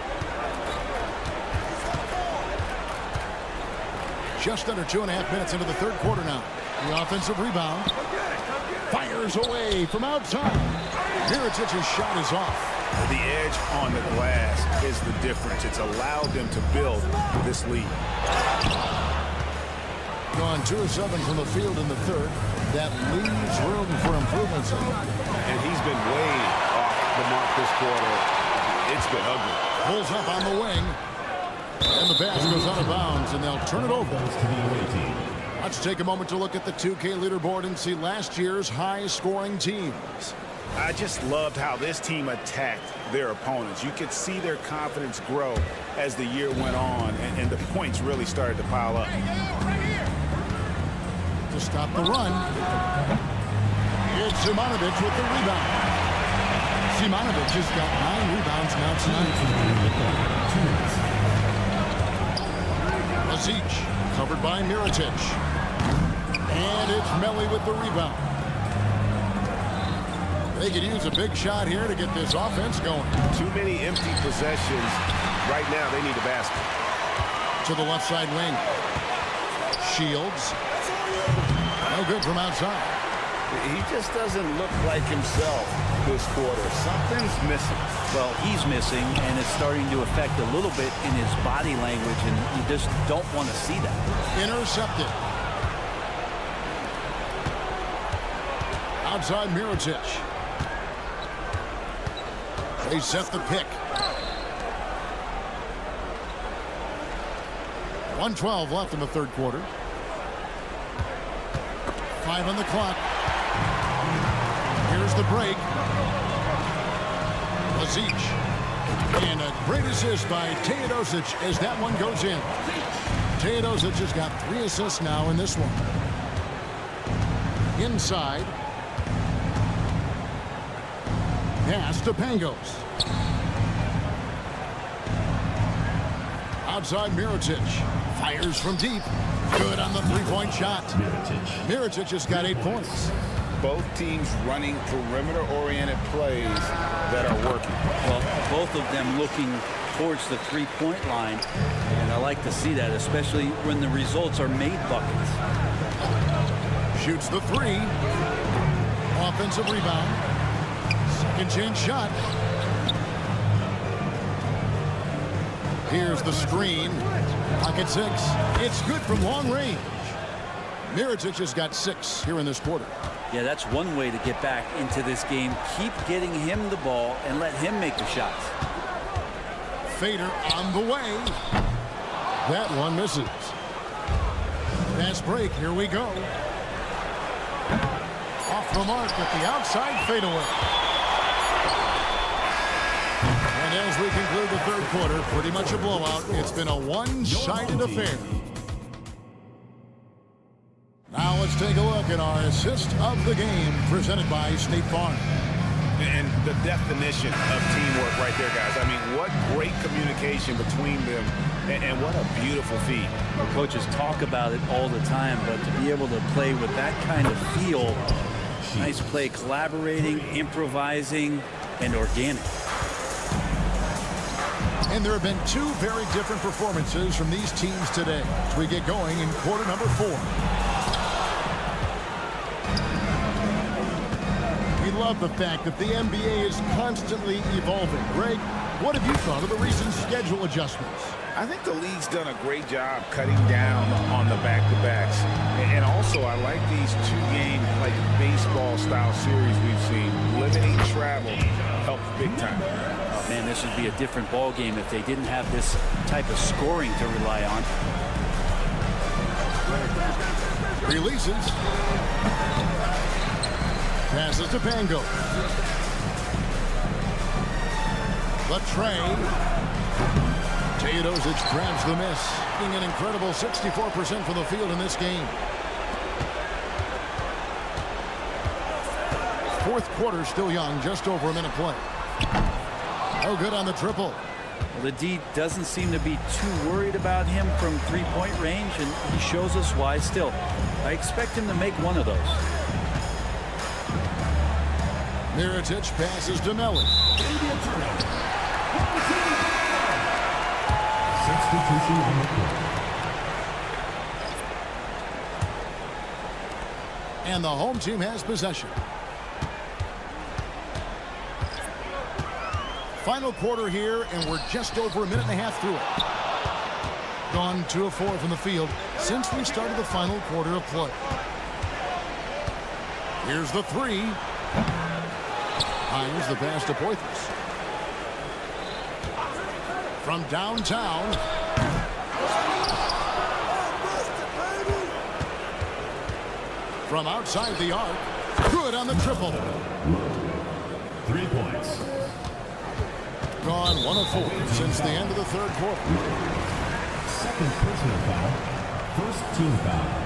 H: Just under 2.5 minutes into the third quarter now. The offensive rebound. Fires away from outside. Mirotic's shot is off.
J: The edge on the glass is the difference. It's allowed them to build this lead.
H: Gone 2 of 7 from the field in the third. That leaves room for improvements.
I: And he's been way off the mark this quarter. It's been ugly.
H: Pulls up on the wing. And the pass goes out of bounds, and they'll turn it over. Let's take a moment to look at the 2K leaderboard and see last year's high-scoring teams.
J: I just loved how this team attacked their opponents. You could see their confidence grow as the year went on, and the points really started to pile up.
H: To stop the run, it's Zimanovic with the rebound. Zimanovic has got 9 rebounds now tonight. Lazic covered by Mirotic. And it's Melli with the rebound. They could use a big shot here to get this offense going.
I: Too many empty possessions. Right now, they need a basket.
H: To the left side wing. Shields. No good from outside.
I: He just doesn't look like himself this quarter. Something's missing.
L: Well, he's missing, and it's starting to affect a little bit in his body language, and you just don't want to see that.
H: Intercepted. Outside Mirotic. They set the pick. 1:12 left in the third quarter. 5 on the clock. Here's the break. Lazic. And a great assist by Teodosic as that one goes in. Teodosic has got 3 assists now in this one. Inside. Pass to Pangos. Outside Mirotic. Fires from deep. Good on the three-point shot. Mirotic just got 8 points.
J: Both teams running perimeter-oriented plays that are working.
L: Well, both of them looking towards the three-point line, and I like to see that, especially when the results are made buckets.
H: Shoots the 3. Offensive rebound. Second chance shot. Here's the screen. Pocket 6. It's good from long range. Mirotic has got 6 here in this quarter.
L: Yeah, that's one way to get back into this game. Keep getting him the ball and let him make the shots.
H: Fader on the way. That one misses. Fast break. Here we go. Off the mark at the outside fadeaway. And as we conclude the third quarter, pretty much a blowout. It's been a one-sided affair. Now let's take a look at our assist of the game presented by State Farm.
J: And the definition of teamwork right there, guys. I mean, what great communication between them, and what a beautiful feat.
L: Well, coaches talk about it all the time, but to be able to play with that kind of feel, nice play, collaborating, improvising, and organic.
H: And there have been 2 very different performances from these teams today as we get going in quarter number 4. We love the fact that the NBA is constantly evolving. Greg, what have you thought of the recent schedule adjustments?
J: I think the league's done a great job cutting down on the back-to-backs. And also, I like these 2-game, like baseball-style series we've seen. Limiting travel helps big time.
L: Oh, man, this would be a different ball game if they didn't have this type of scoring to rely on.
H: Releases. Passes to Pango. The tray. Teodosic grabs the miss. An incredible 64% from the field in this game. Fourth quarter still young, just over a minute play. Oh, good on the triple.
L: Well, the D doesn't seem to be too worried about him from three-point range, and he shows us why still. I expect him to make one of those.
H: Mirotic passes to Melly. And the home team has possession. Final quarter here, and we're just over a minute and a half through it. Gone 2 of 4 from the field since we started the final quarter of play. Here's the 3. Here's the pass to Poitras. From downtown. From outside the arc. Good on the triple.
D: 3 points.
H: Gone 1 of 4 since the end of the third quarter.
D: Second personal foul. First team foul.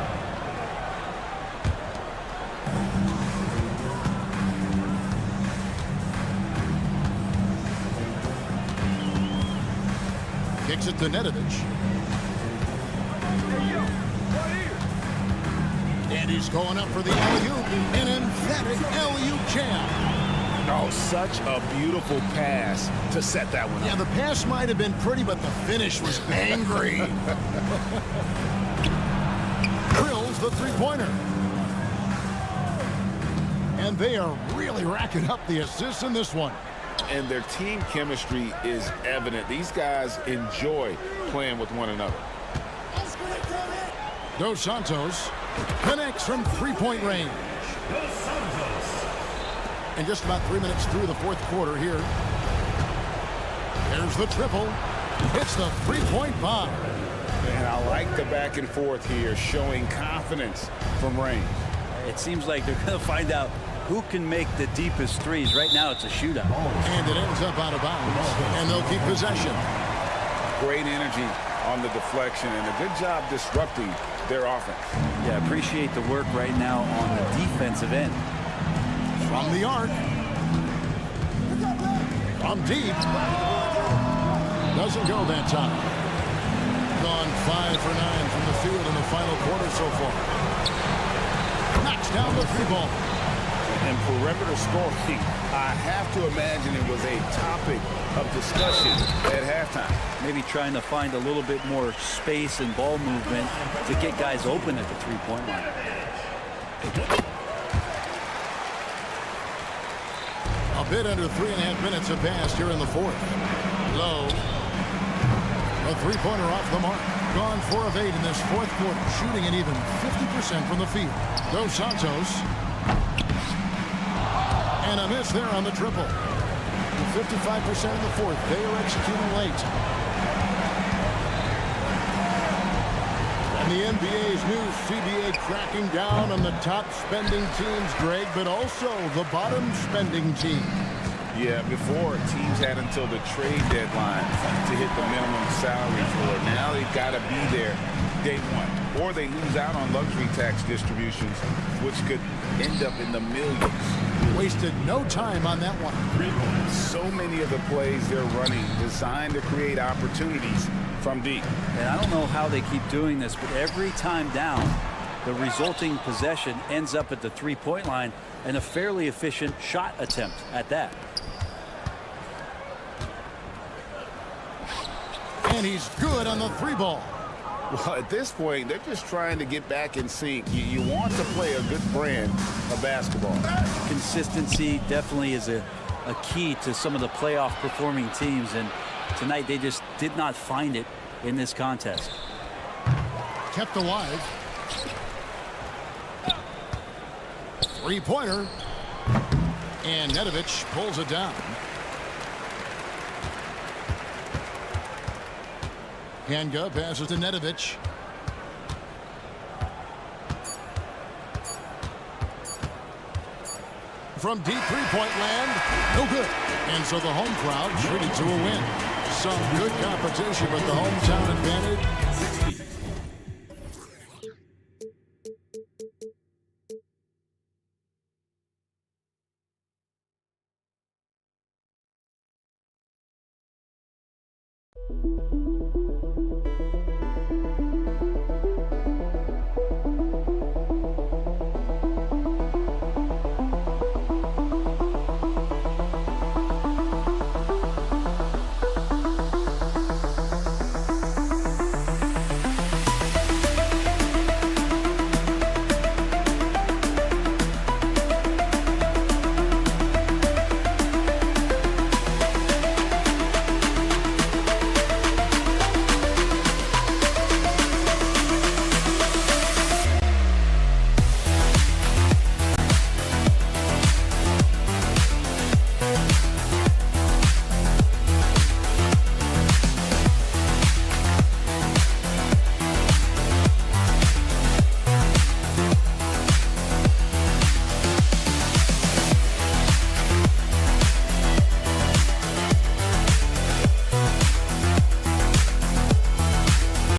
H: Kicks it to Nedovic. And he's going up for the alley-oop. An emphatic alley-oop jam.
J: Oh, such a beautiful pass to set that one up.
H: Yeah, the pass might have been pretty, but the finish was angry. Drills the three-pointer. they are really racking up the assists in this one.
J: And their team chemistry is evident. These guys enjoy playing with one another.
H: Dos Santos connects from three-point range. And just about 3 minutes through the fourth quarter here. There's the triple. Hits the three-point bomb.
J: And I like the back and forth here, showing confidence from range.
L: It seems like they're going to find out who can make the deepest threes. Right now it's a shootout.
H: And it ends up out of bounds. And they'll keep possession.
J: Great energy on the deflection and a good job disrupting their offense.
L: Yeah, appreciate the work right now on the defensive end.
H: From the arc. From deep. Doesn't go that time. Gone 5 for 9 from the field in the final quarter so far. Knocks down the three ball.
J: And perimeter scoring, I have to imagine it was a topic of discussion at halftime.
L: Maybe trying to find a little bit more space and ball movement to get guys open at the three-point line.
H: A bit under 3.5 minutes have passed here in the fourth. Low. A three-pointer off the mark. Gone 4 of 8 in this fourth quarter, shooting an even 50% from the field. Dos Santos. And a miss there on the triple. 55% in the fourth. They are executing late. And the NBA's new CBA cracking down on the top spending teams, Greg, but also the bottom spending teams.
J: Yeah, before teams had until the trade deadline to hit the minimum salary floor. Now they've got to be there day one, or they lose out on luxury tax distributions, which could end up in the millions.
H: Wasted no time on that one.
J: So many of the plays they're running designed to create opportunities from deep.
L: And I don't know how they keep doing this, but every time down, the resulting possession ends up at the three-point line and a fairly efficient shot attempt at that.
H: And he's good on the three ball.
J: Well, at this point, they're just trying to get back in sync. You want to play a good brand of basketball.
L: Consistency definitely is a key to some of the playoff performing teams, and tonight they just did not find it in this contest.
H: Kept alive. Three-pointer. And Nedovic pulls it down. Hanga passes to Nedovic. From deep three-point land, no good. And so the home crowd treated to a win. Some good competition, but the hometown advantage.